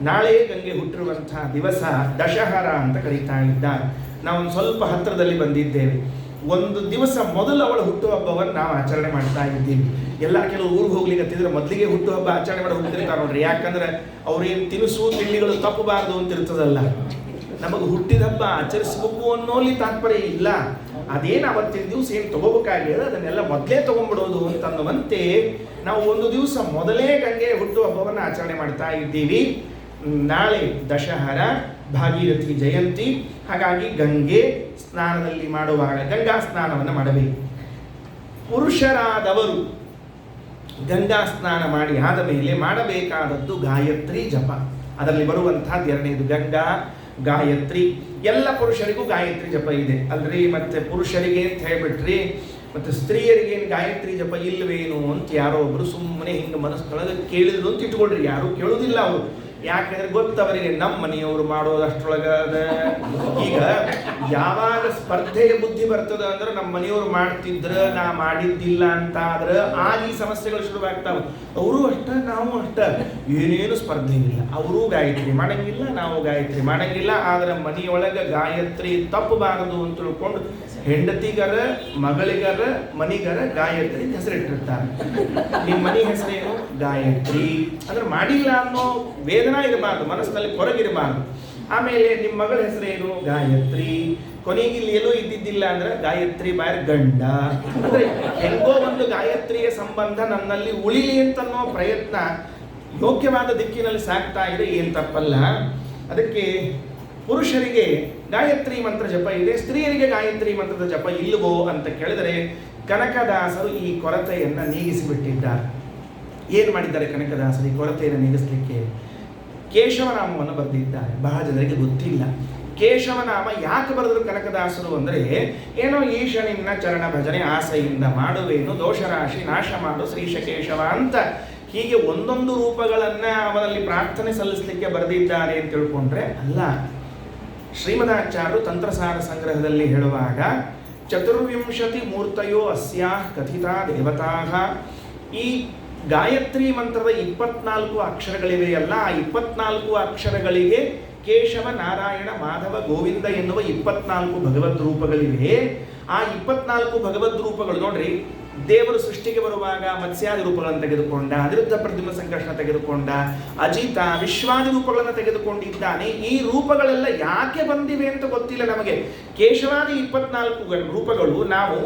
ನಾಳೆ ಗಂಗೆ ಹುಟ್ಟಿರುವಂತಹ ದಿವಸ ದಶಹರ ಅಂತ ಕರೀತಾ ಇದ್ದಾರೆ. ನಾವೊಂದು ಸ್ವಲ್ಪ ಹತ್ತಿರದಲ್ಲಿ ಬಂದಿದ್ದೇವೆ. ಒಂದು ದಿವಸ ಮೊದಲು ಅವಳ ಹುಟ್ಟುಹಬ್ಬವನ್ನು ನಾವು ಆಚರಣೆ ಮಾಡ್ತಾ ಇದ್ದೀವಿ. ಎಲ್ಲ ಕೆಲವು ಊರಿಗೆ ಹೋಗ್ಲಿಕ್ಕೆ ಮೊದಲಿಗೆ ಹುಟ್ಟುಹಬ್ಬ ಆಚರಣೆ ಮಾಡಿ ಹೋಗ್ತಿರ್ತಾರೆ ನೋಡ್ರಿ. ಯಾಕಂದ್ರೆ ಅವ್ರೇನು ತಿನಿಸು ತಿಂಡಿಗಳು ತಪ್ಪಬಾರ್ದು ಅಂತ ಇರ್ತದಲ್ಲ. ನಮಗೆ ಹುಟ್ಟಿದ ಹಬ್ಬ ಆಚರಿಸಬೇಕು ಅನ್ನೋಲ್ಲಿ ತಾತ್ಪರ್ಯ ಇಲ್ಲ. ಅದೇನು ಅವತ್ತಿನ ದಿವಸ ಏನು ತಗೋಬೇಕಾಗಿದೆ ಅದನ್ನೆಲ್ಲ ಮೊದಲೇ ತಗೊಂಡ್ಬಿಡೋದು ಅಂತನ್ನುವಂತೆ ನಾವು ಒಂದು ದಿವಸ ಮೊದಲೇ ಗಂಗೆ ಹುಟ್ಟುಹಬ್ಬವನ್ನು ಆಚರಣೆ ಮಾಡ್ತಾ ಇದ್ದೀವಿ. ನಾಳೆ ದಶಹರ, ಭಾಗೀರಥಿ ಜಯಂತಿ. ಹಾಗಾಗಿ ಗಂಗೆ ಸ್ನಾನದಲ್ಲಿ ಮಾಡುವಾಗ ಗಂಗಾ ಸ್ನಾನವನ್ನು ಮಾಡಬೇಕು. ಪುರುಷರಾದವರು ಗಂಗಾ ಸ್ನಾನ ಮಾಡಿ ಆದ ಮೇಲೆ ಮಾಡಬೇಕಾದದ್ದು ಗಾಯತ್ರಿ ಜಪ. ಅದರಲ್ಲಿ ಬರುವಂತಹದ್ದು ಎರಡನೇದು ಗಂಗಾ ಗಾಯತ್ರಿ. ಎಲ್ಲ ಪುರುಷರಿಗೂ ಗಾಯತ್ರಿ ಜಪ ಇದೆ ಅಲ್ರಿ. ಮತ್ತೆ ಪುರುಷರಿಗೆ ಅಂತ ಹೇಳ್ಬಿಟ್ರಿ ಮತ್ತು ಸ್ತ್ರೀಯರಿಗೇನು ಗಾಯತ್ರಿ ಜಪ ಇಲ್ಲವೇನು ಅಂತ ಯಾರೋ ಒಬ್ಬರು ಸುಮ್ಮನೆ ಹಿಂಗೆ ಮನಸ್ಸೊಳಗೆ ಕೇಳಿದ್ರು ಅಂತ ಇಟ್ಕೊಳ್ರಿ. ಯಾರು ಕೇಳೋದಿಲ್ಲ ಅವರು, ಯಾಕೆಂದ್ರೆ ಗೊತ್ತವರಿಗೆ ನಮ್ಮ ಮನೆಯವರು ಮಾಡೋದು ಅಷ್ಟರೊಳಗದ. ಈಗ ಯಾವಾಗ ಸ್ಪರ್ಧೆಯ ಬುದ್ಧಿ ಬರ್ತದ ಅಂದ್ರೆ ನಮ್ಮ ಮನೆಯವರು ಮಾಡ್ತಿದ್ರ ನಾ ಮಾಡಿದ್ದಿಲ್ಲ ಅಂತ ಆದ್ರೆ ಆಗ ಈ ಸಮಸ್ಯೆಗಳು ಶುರುವಾಗ್ತಾವ. ಅವರು ಅಷ್ಟ ನಾವು ಅಷ್ಟ, ಏನೇನು ಸ್ಪರ್ಧೆ ಇಲ್ಲ. ಅವರು ಗಾಯತ್ರಿ ಮಾಡಂಗಿಲ್ಲ, ನಾವು ಗಾಯತ್ರಿ ಮಾಡಂಗಿಲ್ಲ. ಆದ್ರೆ ಮನೆಯೊಳಗೆ ಗಾಯತ್ರಿ ತಪ್ಪಬಾರದು ಅಂತ ತಿಳ್ಕೊಂಡು ಹೆಂಡತಿಗರ ಮಗಳಿಗರ ಮನಿಗರ ಗಾಯತ್ರಿ ಹೆಸರಿಟ್ಟಿರ್ತಾರೆ. ನಿಮ್ಮ ಮನೆ ಹೆಸರೇನು? ಗಾಯತ್ರಿ. ಅಂದ್ರೆ ಮಾಡಿಲ್ಲ ಅನ್ನೋ ವೇದನಾ ಇರಬಾರ್ದು, ಮನಸ್ಸಿನಲ್ಲಿ ಹೊರಗಿರಬಾರ್ದು. ಆಮೇಲೆ ನಿಮ್ಮ ಮಗಳ ಹೆಸರೇನು? ಗಾಯತ್ರಿ. ಕೊನೆಗೆ ಇಲ್ಲಿ ಎಲ್ಲೂ ಇದ್ದಿದ್ದಿಲ್ಲ ಅಂದ್ರೆ ಗಾಯತ್ರಿ ಬಾಯರ್ ಗಂಡ. ಅಂದ್ರೆ ಹೆಂಗೋ ಒಂದು ಗಾಯತ್ರಿಯ ಸಂಬಂಧ ನನ್ನಲ್ಲಿ ಉಳಿಲಿ ಅಂತನ್ನೋ ಪ್ರಯತ್ನ ಯೋಗ್ಯವಾದ ದಿಕ್ಕಿನಲ್ಲಿ ಸಾಗ್ತಾ ಇದೆ, ಏನ್ ತಪ್ಪಲ್ಲ. ಅದಕ್ಕೆ ಪುರುಷರಿಗೆ ಗಾಯತ್ರಿ ಮಂತ್ರ ಜಪ ಇದೆ, ಸ್ತ್ರೀಯರಿಗೆ ಗಾಯತ್ರಿ ಮಂತ್ರದ ಜಪ ಇಲ್ಲವೋ ಅಂತ ಕೇಳಿದರೆ ಕನಕದಾಸರು ಈ ಕೊರತೆಯನ್ನು ನೀಗಿಸಿಬಿಟ್ಟಿದ್ದಾರೆ. ಏನು ಮಾಡಿದ್ದಾರೆ ಕನಕದಾಸರು ಈ ಕೊರತೆಯನ್ನು ನೀಗಿಸಲಿಕ್ಕೆ? ಕೇಶವನಾಮವನ್ನು ಬರೆದಿದ್ದಾರೆ. ಬಹಳ ಜನರಿಗೆ ಗೊತ್ತಿಲ್ಲ. ಕೇಶವನಾಮ ಯಾಕೆ ಬರೆದರು ಕನಕದಾಸರು ಅಂದರೆ, ಏನೋ ಈಶನಿನ್ನ ಚರಣ ಭಜನೆ ಆಸೆಯಿಂದ ಮಾಡುವೇನು, ದೋಷರಾಶಿ ನಾಶ ಮಾಡು ಶ್ರೀಶ ಕೇಶವ ಅಂತ ಹೀಗೆ ಒಂದೊಂದು ರೂಪಗಳನ್ನು ಅವನಲ್ಲಿ ಪ್ರಾರ್ಥನೆ ಸಲ್ಲಿಸಲಿಕ್ಕೆ ಬರೆದಿದ್ದಾರೆ ಅಂತ ತಿಳ್ಕೊಂಡ್ರೆ ಅಲ್ಲ. ಶ್ರೀಮದಾಚಾರ್ಯರು ತಂತ್ರಸಾರ ಸಂಗ್ರಹದಲ್ಲಿ ಹೇಳುವಾಗ ಚತುರ್ವಿಂಶತಿ ಮೂರ್ತಯೋ ಅಸ್ಯಾಃ ಕಥಿತಾ ದೇವತಾಃ, ಈ ಗಾಯತ್ರಿ ಮಂತ್ರದ 24 ಅಕ್ಷರಗಳಿವೆಯಲ್ಲ, ಆ 24 ಅಕ್ಷರಗಳಿಗೆ ಕೇಶವ ನಾರಾಯಣ ಮಾಧವ ಗೋವಿಂದ ಎನ್ನುವ 24 ಭಗವದ್ ರೂಪಗಳಿವೆ. ಆ 24 ಭಗವದ್ ರೂಪಗಳು ನೋಡ್ರಿ, ದೇವರು ಸೃಷ್ಟಿಗೆ ಬರುವಾಗ ಮತ್ಸ್ಯಾದಿ ರೂಪಗಳನ್ನು ತೆಗೆದುಕೊಂಡ, ಅನಿರುದ್ಧ ಪ್ರದ್ಯುಮ್ನ ಸಂಕರ್ಷಣ ತೆಗೆದುಕೊಂಡ, ಅಜಿತ ವಿಶ್ವಾದಿ ರೂಪಗಳನ್ನು ತೆಗೆದುಕೊಂಡಿದ್ದಾನೆ. ಈ ರೂಪಗಳೆಲ್ಲ ಯಾಕೆ ಬಂದಿವೆ ಅಂತ ಗೊತ್ತಿಲ್ಲ ನಮಗೆ. ಕೇಶವಾದಿ 24 ರೂಪಗಳು ನಾವು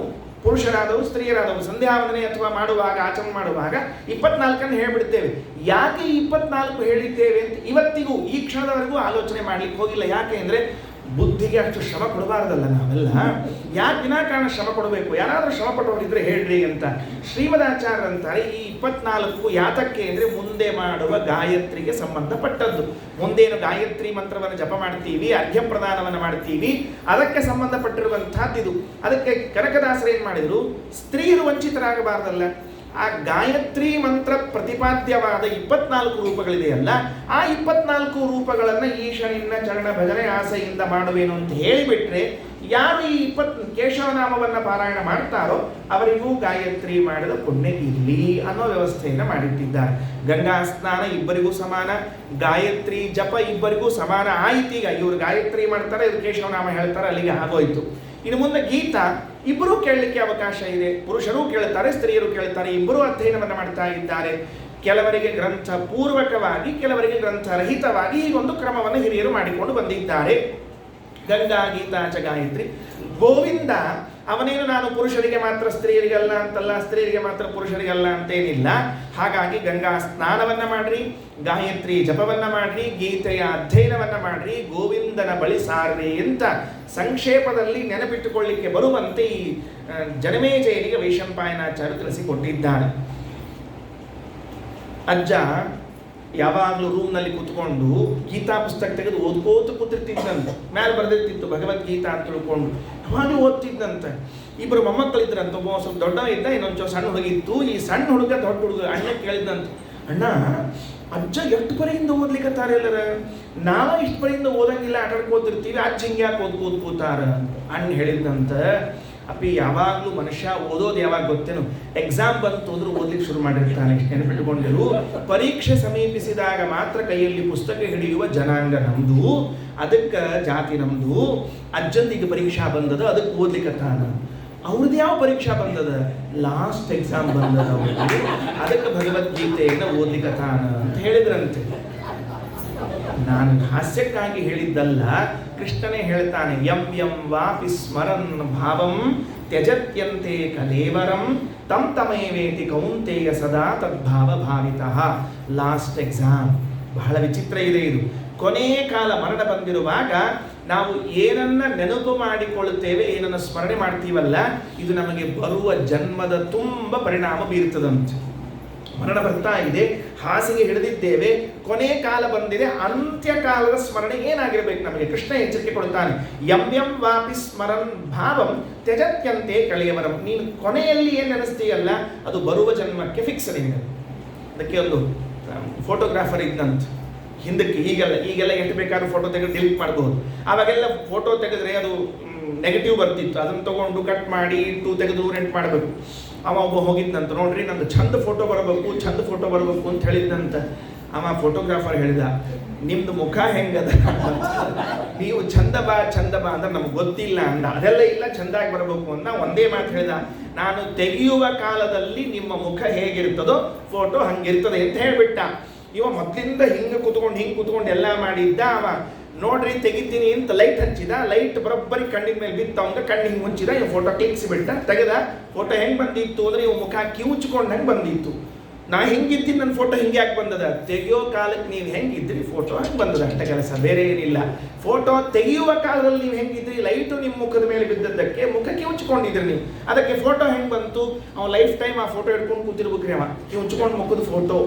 ಪುರುಷರಾದವು ಸ್ತ್ರೀಯರಾದವು ಸಂಧ್ಯಾವಂದನೆ ಅಥವಾ ಮಾಡುವಾಗ ಆಚರಣೆ ಮಾಡುವಾಗ 24 ಹೇಳ್ಬಿಡ್ತೇವೆ. ಯಾಕೆ 24 ಹೇಳಿದ್ದೇವೆ ಅಂತ ಇವತ್ತಿಗೂ ಈ ಕ್ಷಣದವರೆಗೂ ಆಲೋಚನೆ ಮಾಡ್ಲಿಕ್ಕೆ ಹೋಗಿಲ್ಲ. ಯಾಕೆ ಅಂದರೆ ಬುದ್ಧಿಗೆ ಅಷ್ಟು ಶ್ರಮ ಕೊಡಬಾರ್ದಲ್ಲ ನಾವೆಲ್ಲ. ಯಾಕೆ ವಿನಾಕಾರಣ ಶ್ರಮ ಕೊಡಬೇಕು? ಯಾರಾದರೂ ಶ್ರಮ ಪಟ್ಟವರಿದ್ರೆ ಹೇಳ್ರಿ ಅಂತ ಶ್ರೀಮದಾಚಾರ್ಯ ಅಂತಾರೆ. ಈ 24 ಯಾತಕ್ಕೆ ಅಂದರೆ ಮುಂದೆ ಮಾಡುವ ಗಾಯತ್ರಿಗೆ ಸಂಬಂಧಪಟ್ಟದ್ದು. ಮುಂದೇನು ಗಾಯತ್ರಿ ಮಂತ್ರವನ್ನು ಜಪ ಮಾಡ್ತೀವಿ, ಅರ್ಘ್ಯ ಪ್ರದಾನವನ್ನು ಮಾಡ್ತೀವಿ, ಅದಕ್ಕೆ ಸಂಬಂಧಪಟ್ಟಿರುವಂತಹದ್ದು ಇದು. ಅದಕ್ಕೆ ಕನಕದಾಸರು ಏನು ಮಾಡಿದರು? ಸ್ತ್ರೀಯರು ವಂಚಿತರಾಗಬಾರ್ದಲ್ಲ. ಆ ಗಾಯತ್ರಿ ಮಂತ್ರ ಪ್ರತಿಪಾದ್ಯವಾದ 24 ರೂಪಗಳಿದೆಯಲ್ಲ, ಆ 24 ರೂಪಗಳನ್ನು ಈಶನಿನ್ನ ಚರಣ ಭಜನೆ ಆಸೆಯಿಂದ ಮಾಡುವೇನು ಅಂತ ಹೇಳಿಬಿಟ್ರೆ ಯಾರು ಈ ಕೇಶವನಾಮವನ್ನು ಪಾರಾಯಣ ಮಾಡ್ತಾರೋ ಅವರಿಗೂ ಗಾಯತ್ರಿ ಮಾಡಿದ ಪುಣ್ಯ ಇರಲಿ ಅನ್ನೋ ವ್ಯವಸ್ಥೆಯನ್ನು ಮಾಡಿಟ್ಟಿದ್ದಾರೆ. ಗಂಗಾ ಸ್ನಾನ ಇಬ್ಬರಿಗೂ ಸಮಾನ, ಗಾಯತ್ರಿ ಜಪ ಇಬ್ಬರಿಗೂ ಸಮಾನ ಆಯ್ತು. ಈಗ ಇವರು ಗಾಯತ್ರಿ ಮಾಡ್ತಾರೆ, ಇವರು ಕೇಶವನಾಮ ಹೇಳ್ತಾರೆ, ಅಲ್ಲಿಗೆ ಆಗೋಯ್ತು. ಇನ್ನು ಮುಂದೆ ಗೀತಾ ಇಬ್ಬರೂ ಕೇಳಲಿಕ್ಕೆ ಅವಕಾಶ ಇದೆ. ಪುರುಷರು ಕೇಳ್ತಾರೆ, ಸ್ತ್ರೀಯರು ಕೇಳ್ತಾರೆ, ಇಬ್ಬರೂ ಅಧ್ಯಯನವನ್ನು ಮಾಡ್ತಾ ಇದ್ದಾರೆ. ಕೆಲವರಿಗೆ ಗ್ರಂಥ ಪೂರ್ವಕವಾಗಿ, ಕೆಲವರಿಗೆ ಗ್ರಂಥ ರಹಿತವಾಗಿ ಈ ಒಂದು ಕ್ರಮವನ್ನು ಹಿರಿಯರು ಮಾಡಿಕೊಂಡು ಬಂದಿದ್ದಾರೆ. ಗಂಗಾ ಗೀತಾ ಚ ಗಾಯತ್ರಿ. ಗೋವಿಂದ ಅವನೇನು ನಾನು ಪುರುಷರಿಗೆ ಮಾತ್ರ ಸ್ತ್ರೀಯರಿಗಲ್ಲ ಅಂತಲ್ಲ, ಸ್ತ್ರೀಯರಿಗೆ ಮಾತ್ರ ಪುರುಷರಿಗಲ್ಲ ಅಂತೇನಿಲ್ಲ. ಹಾಗಾಗಿ ಗಂಗಾ ಸ್ನಾನವನ್ನ ಮಾಡ್ರಿ, ಗಾಯತ್ರಿ ಜಪವನ್ನ ಮಾಡ್ರಿ, ಗೀತೆಯ ಅಧ್ಯಯನವನ್ನ ಮಾಡ್ರಿ, ಗೋವಿಂದನ ಬಳಿ ಸಾರ್ರಿ ಅಂತ ಸಂಕ್ಷೇಪದಲ್ಲಿ ನೆನಪಿಟ್ಟುಕೊಳ್ಳಿಕ್ಕೆ ಬರುವಂತೆ ಈ ಜನಮೇಜಯನಿಗೆ ವೈಶಂಪಾಯನಾಚಾರ್ಯ ತಿಳಿಸಿಕೊಟ್ಟಿದ್ದಾನೆ. ಅಜ್ಜ ಯಾವಾಗಲೂ ರೂಮ್ನಲ್ಲಿ ಕೂತ್ಕೊಂಡು ಗೀತಾ ಪುಸ್ತಕ ತೆಗೆದು ಓದ್ಕೋತ ಕೂತಿರ್ತಿದ್ದಂತೆ. ಮೇಲೆ ಬರೆದಿರ್ತಿತ್ತು ಭಗವದ್ಗೀತಾ ಅಂತ ತಿಳ್ಕೊಂಡು ಅವಾಗ ಓದ್ತಿದ್ದಂತೆ. ಇಬ್ಬರು ಮೊಮ್ಮಕ್ಕಳಿದ್ರಂತ, ಒಬ್ಬ ಸ್ವಲ್ಪ ದೊಡ್ಡವ ಇದ್ದ, ಇನ್ನೊಂದು ಸಣ್ಣ ಹುಡುಗ ಇತ್ತು. ಈ ಸಣ್ಣ ಹುಡುಗ ದೊಡ್ಡ ಹುಡುಗ ಅಣ್ಣ ಕೇಳಿದಂತೆ, ಅಣ್ಣ ಅಜ್ಜ ಎಷ್ಟು ಪರೆಯಿಂದ ಓದ್ಲಿಕ್ಕತ್ತಾರೆ ಎಲ್ಲರ, ನಾವು ಇಷ್ಟು ಪರೆಯಿಂದ ಓದಂಗಿಲ್ಲ, ಆಟಾಡ್ಕೋತಿರ್ತೀವಿ, ಅಜ್ಜ ಹಿಂಗೆ ಯಾಕೆ ಓದ್ಕೋತಾರ ಅಂತ ಅಣ್ಣ ಹೇಳಿದಂತ. ಅಪ್ಪಿ ಯಾವಾಗಲೂ ಮನುಷ್ಯ ಓದೋದು ಯಾವಾಗ ಗೊತ್ತೇನು? ಎಕ್ಸಾಮ್ ಬಂತು ಅಂದ್ರೆ ಓದ್ಲಿಕ್ಕೆ ಶುರು ಮಾಡಿರ್ತಾನೆ. ಇಷ್ಟು ನೆನಪಿಟ್ಟುಕೊಂಡಿರು. ಪರೀಕ್ಷೆ ಸಮೀಪಿಸಿದಾಗ ಮಾತ್ರ ಕೈಯಲ್ಲಿ ಪುಸ್ತಕ ಹಿಡಿಯುವ ಜನಾಂಗ ನಮ್ದು, ಅದಕ್ಕೆ ಜಾತಿ ನಮ್ದು. ಅಜ್ಜಂದಿಗೆ ಪರೀಕ್ಷಾ ಬಂದದ, ಅದಕ್ಕೆ ಓದ್ಲಿಕ್ಕತ್ತಾನ. ಅವ್ರದ್ದು ಯಾವ ಪರೀಕ್ಷಾ ಬಂದದ? ಲಾಸ್ಟ್ ಎಕ್ಸಾಮ್ ಬಂದದ ಅವ್ರಿಗೆ, ಅದಕ್ಕೆ ಭಗವದ್ಗೀತೆಯನ್ನು ಓದ್ಲಿಕ್ಕತ್ತಾನ ಅಂತ ಹೇಳಿದ್ರಂತೆ. ನಾನು ಹಾಸ್ಯಕ್ಕಾಗಿ ಹೇಳಿದ್ದಲ್ಲ, ಕೃಷ್ಣನೇ ಹೇಳ್ತಾನೆ, ಯಂ ಯಂ ವಾಪಿ ಸ್ಮರನ್ ಭಾವಂ ತ್ಯಜತ್ಯಂತೆ ಕಲೇವರಂ ತಂ ತಮೇವೇತಿ ಕೌಂತೆಯ ಸದಾ ತದ್ಭಾವ ಭಾವಿತಃ. ಲಾಸ್ಟ್ ಎಕ್ಸಾಮ್ ಬಹಳ ವಿಚಿತ್ರ ಇದೆ ಇದು. ಕೊನೆಯ ಕಾಲ ಮರಣ ಬಂದಿರುವಾಗ ನಾವು ಏನನ್ನ ನೆನಪು ಮಾಡಿಕೊಳ್ಳುತ್ತೇವೆ, ಏನನ್ನ ಸ್ಮರಣೆ ಮಾಡ್ತೀವಲ್ಲ, ಇದು ನಮಗೆ ಬರುವ ಜನ್ಮದ ತುಂಬ ಪರಿಣಾಮ ಬೀರ್ತದಂತೆ. ಮರಣ ಬರ್ತಾ ಇದೆ, ಹಾಸಿಗೆ ಹಿಡಿದಿದ್ದೇವೆ, ಕೊನೆ ಕಾಲ ಬಂದಿದೆ, ಅಂತ್ಯಕಾಲದ ಸ್ಮರಣೆ ಏನಾಗಿರ್ಬೇಕು ನಮಗೆ? ಕೃಷ್ಣ ಎಚ್ಚರಿಕೆ ಕೊಡ್ತಾನೆ, ಯಂ ಯಂ ವಾಪಿ ಸ್ಮರನ್ ಭಾವಂ ತ್ಯಜತ್ಯಂತೆ ಕಳೆಯವರಂ. ನೀನು ಕೊನೆಯಲ್ಲಿ ಏನು ನೆನೆಸ್ತೀಯಲ್ಲ ಅದು ಬರುವ ಜನ್ಮಕ್ಕೆ ಫಿಕ್ಸ್ ನಿಮಗೆ. ಅದಕ್ಕೆ ಒಂದು ಫೋಟೋಗ್ರಾಫರ್ ಇದ್ದಂತ ಹಿಂದಕ್ಕೆ, ಈಗೆಲ್ಲ ಎಷ್ಟು ಬೇಕಾದ್ರೂ ಫೋಟೋ ತೆಗೆದು ಡಿಲೀಟ್ ಮಾಡ್ಬೋದು. ಆವಾಗೆಲ್ಲ ಫೋಟೋ ತೆಗೆದ್ರೆ ಅದು ನೆಗೆಟಿವ್ ಬರ್ತಿತ್ತು, ಅದನ್ನು ತಗೊಂಡು ಕಟ್ ಮಾಡಿ ಇಟ್ಟು ತೆಗೆದು ನೆಂಟು ಮಾಡಬೇಕು. ಅವ ಒಬ್ಬ ಹೋಗಿದ್ದಂತ, ನೋಡ್ರಿ ನಂದು ಚಂದ ಫೋಟೋ ಬರಬೇಕು ಅಂತ ಹೇಳಿದ್ದಂತ. ಅವ ಫೋಟೋಗ್ರಾಫರ್ ಹೇಳಿದ, ನಿಮ್ದು ಮುಖ ಹೆಂಗದ, ನೀವು ಚಂದ ಬಾ ಅಂದ್ರೆ ನಮ್ಗೆ ಗೊತ್ತಿಲ್ಲ ಅಂದ. ಅದೆಲ್ಲ ಇಲ್ಲ, ಚಂದಾಗಿ ಬರಬೇಕು ಅಂತ ಒಂದೇ ಮಾತು ಹೇಳಿದ, ನಾನು ತೆಗೆಯುವ ಕಾಲದಲ್ಲಿ ನಿಮ್ಮ ಮುಖ ಹೇಗಿರ್ತದೋ ಫೋಟೋ ಹಂಗಿರ್ತದೆ ಅಂತ ಹೇಳ್ಬಿಟ್ಟ. ಇವ ಮೊದಲಿಂದ ಹಿಂಗೆ ಕೂತ್ಕೊಂಡು ಎಲ್ಲ ಮಾಡಿದ್ದ. ಅವ ನೋಡ್ರಿ ತೆಗಿತೀನಿ ಅಂತ ಲೈಟ್ ಹಚ್ಚಿದ, ಲೈಟ್ ಬರೋಬ್ಬರಿ ಕಣ್ಣಿನ ಮೇಲೆ ಬಿತ್ತು, ಅವಂಗ ಕಣ್ಣಿಗೆ ಮುಂಚಿದ, ಇವ್ ಫೋಟೋ ಕ್ಲಿಕ್ಸಿಬಿಟ್ಟ, ತೆಗೆದ. ಫೋಟೋ ಹೆಂಗೆ ಬಂದಿತ್ತು ಅಂದ್ರೆ ಇವ್ ಮುಖ ಕಿವುಚ್ಕೊಂಡಂಗೆ ಬಂದಿತ್ತು. ನಾ ಹೆಂಗಿದ್ದೀನಿ, ನನ್ನ ಫೋಟೋ ಹಿಂಗೆ ಯಾಕೆ ಬಂದದ? ತೆಗೆಯೋ ಕಾಲಕ್ಕೆ ನೀವು ಹೆಂಗಿದ್ರಿ ಫೋಟೋ ಹಂಗೆ ಬಂದದ ಅಷ್ಟ ಕೆಲಸ, ಬೇರೆ ಏನಿಲ್ಲ. ಫೋಟೋ ತೆಗೆಯುವ ಕಾಲದಲ್ಲಿ ನೀವು ಹೆಂಗಿದ್ರಿ, ಲೈಟು ನಿಮ್ಮ ಮುಖದ ಮೇಲೆ ಬಿದ್ದದ್ದಕ್ಕೆ ಮುಖ ಕಿವುಚ್ಕೊಂಡಿದ್ರಿ ನೀವು, ಅದಕ್ಕೆ ಫೋಟೋ ಹೆಂಗೆ ಬಂತು? ಅವ್ನು ಲೈಫ್ ಟೈಮ್ ಆ ಫೋಟೋ ಹಿಡ್ಕೊಂಡು ಕೂತಿರ್ಬೇಕ್ರಿ. ಅವ ಕಿವುಚ್ಕೊಂಡು ಮುಖದ ಫೋಟೋ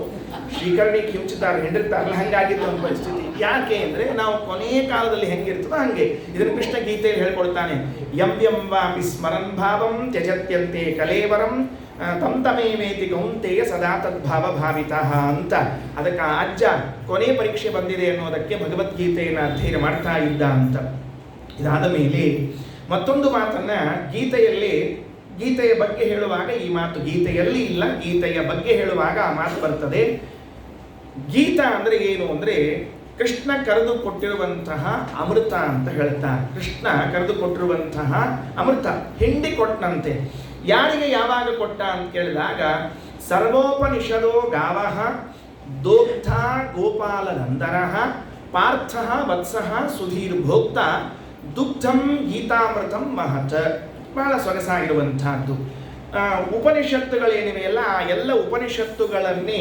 ಶ್ರೀಕರ್ಣಿ ಕಿವುಚುತ್ತಾರೆ, ಹೆಂಡಿರ್ತಾರಲ್ಲ, ಹಂಗಾಗಿತ್ತು ಒಂದು ಪರಿಸ್ಥಿತಿ. ಯಾಕೆ ಅಂದರೆ ನಾವು ಕೊನೆಯ ಕಾಲದಲ್ಲಿ ಹೆಂಗಿರ್ತದೋ ಹಂಗೆ. ಇದನ್ನು ಕೃಷ್ಣ ಗೀತೆಯಲ್ಲಿ ಹೇಳ್ಕೊಡ್ತಾನೆ, ಯಂ ಯಂ ವಾಪಿ ಸ್ಮರನ್ ಭಾವಂ ತ್ಯಜತ್ಯಂತೆ ಕಲೇವರಂ ತಂ ತಮೇವೇತಿ ಕೌಂತೆಯ ಸದಾ ತದ್ಭಾವ ಭಾವಿತಃ ಅಂತ. ಅದಕ್ಕೆ ಅಜ್ಜ ಕೊನೆ ಪರೀಕ್ಷೆ ಬಂದಿದೆ ಅನ್ನೋದಕ್ಕೆ ಭಗವದ್ಗೀತೆಯನ್ನು ಅಧ್ಯಯನ ಮಾಡ್ತಾ ಇದ್ದ ಅಂತ. ಇದಾದ ಮೇಲೆ ಮತ್ತೊಂದು ಮಾತನ್ನ ಗೀತೆಯ ಬಗ್ಗೆ ಹೇಳುವಾಗ ಈ ಮಾತು ಗೀತೆಯಲ್ಲಿ ಇಲ್ಲ, ಗೀತೆಯ ಬಗ್ಗೆ ಹೇಳುವಾಗ ಆ ಮಾತು ಬರ್ತದೆ. ಗೀತಾ ಅಂದ್ರೆ ಏನು ಅಂದ್ರೆ ಕೃಷ್ಣ ಕರೆದು ಕೊಟ್ಟಿರುವಂತಹ ಅಮೃತ ಅಂತ ಹೇಳ್ತಾರೆ. ಕೃಷ್ಣ ಕರೆದು ಕೊಟ್ಟಿರುವಂತಹ ಅಮೃತ ಹಿಂಡಿ ಕೊಟ್ಟಂತೆ. ಯಾರಿಗೆ ಯಾವಾಗ ಕೊಟ್ಟ ಅಂತ ಕೇಳಿದಾಗ, ಸರ್ವೋಪನಿಷದೋ ಗಾವಃ ದೋಗ್ಧ ಗೋಪಾಲ ನಂದನಃ ಪಾರ್ಥಃ ವತ್ಸಃ ಸುಧೀರ್ ಭೋಕ್ತ ದುಗ್ಧಂ ಗೀತಾಮೃತಂ ಮಹತ್. ಬಹಳ ಸೊಗಸಾಗಿರುವಂತಹದ್ದು. ಉಪನಿಷತ್ತುಗಳೇನಿವೆಯಲ್ಲ, ಆ ಎಲ್ಲ ಉಪನಿಷತ್ತುಗಳನ್ನೇ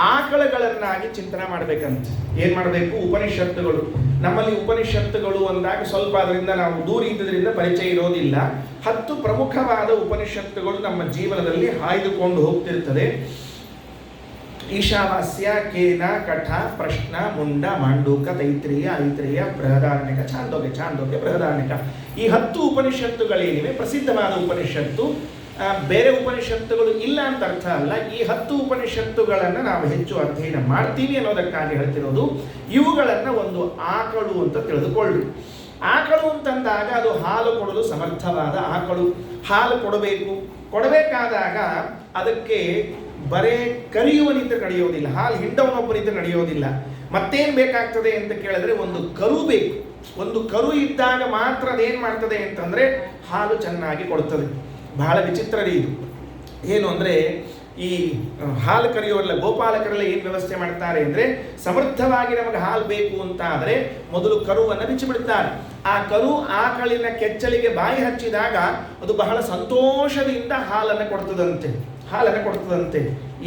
ಆಕಳಗಳನ್ನಾಗಿ ಚಿಂತನೆ ಮಾಡಬೇಕಂತ. ಏನ್ ಮಾಡಬೇಕು? ಉಪನಿಷತ್ತುಗಳು. ನಮ್ಮಲ್ಲಿ ಉಪನಿಷತ್ತುಗಳು ಅಂದಾಗ ಸ್ವಲ್ಪ ಅದರಿಂದ ನಾವು ದೂರ ಇದ್ದದ್ರಿಂದ ಪರಿಚಯ ಇರೋದಿಲ್ಲ. 10 ಪ್ರಮುಖವಾದ ಉಪನಿಷತ್ತುಗಳು ನಮ್ಮ ಜೀವನದಲ್ಲಿ ಹಾಯ್ದುಕೊಂಡು ಹೋಗ್ತಿರ್ತದೆ. ಈಶಾವಾಸ್ಯ, ಕೇನ, ಕಠ, ಪ್ರಶ್ನ, ಮುಂಡ, ಮಾಂಡೂಕ, ತೈತ್ರೇಯ, ಐತ್ರೇಯ, ಬೃಹದಾರಣ್ಯಕ, ಛಾಂದೋಗ್ಯ, ಬೃಹದಾರಣ್ಯಕ. ಈ 10 ಉಪನಿಷತ್ತುಗಳೇನಿವೆ ಪ್ರಸಿದ್ಧವಾದ ಉಪನಿಷತ್ತು. ಬೇರೆ ಉಪನಿಷತ್ತುಗಳು ಇಲ್ಲ ಅಂತ ಅರ್ಥ ಅಲ್ಲ. ಈ 10 ಉಪನಿಷತ್ತುಗಳನ್ನು ನಾವು ಹೆಚ್ಚು ಅಧ್ಯಯನ ಮಾಡ್ತೀವಿ ಅನ್ನೋದಕ್ಕಾಗಿ ಹೇಳ್ತಿರೋದು. ಇವುಗಳನ್ನು ಒಂದು ಆಕಳು ಅಂತ ತಿಳಿದುಕೊಳ್ಳಿ. ಆಕಳು ಅಂತಂದಾಗ ಅದು ಹಾಲು ಕೊಡಲು ಸಮರ್ಥವಾದ ಆಕಳು. ಹಾಲು ಕೊಡಬೇಕಾದಾಗ ಅದಕ್ಕೆ ಬರೇ ಕರಿಯುವನಿಂದ ನಡೆಯೋದಿಲ್ಲ, ಹಾಲು ಹಿಂಡವನೊಬ್ಬನಿಂದ ನಡೆಯೋದಿಲ್ಲ. ಮತ್ತೇನು ಬೇಕಾಗ್ತದೆ ಅಂತ ಕೇಳಿದ್ರೆ ಒಂದು ಕರು ಬೇಕು. ಒಂದು ಕರು ಇದ್ದಾಗ ಮಾತ್ರ ಅದೇನು ಮಾಡ್ತದೆ ಅಂತಂದರೆ ಹಾಲು ಚೆನ್ನಾಗಿ ಕೊಡ್ತದೆ. ಬಹಳ ವಿಚಿತ್ರ ಇದು. ಏನು ಅಂದರೆ ಈ ಹಾಲು ಕರೆಯೋರೆಲ್ಲ, ಗೋಪಾಲಕರೆಲ್ಲ ಏನು ವ್ಯವಸ್ಥೆ ಮಾಡ್ತಾರೆ ಅಂದರೆ, ಸಮೃದ್ಧವಾಗಿ ನಮಗೆ ಹಾಲು ಬೇಕು ಅಂತ ಆದರೆ ಮೊದಲು ಕರುವನ್ನು ಬಿಚ್ಚಿಬಿಡ್ತಾರೆ. ಆ ಕರು ಆಕಳಿನ ಕೆಚ್ಚಲಿಗೆ ಬಾಯಿ ಹಚ್ಚಿದಾಗ ಅದು ಬಹಳ ಸಂತೋಷದಿಂದ ಹಾಲನ್ನು ಕೊಡ್ತದಂತೆ.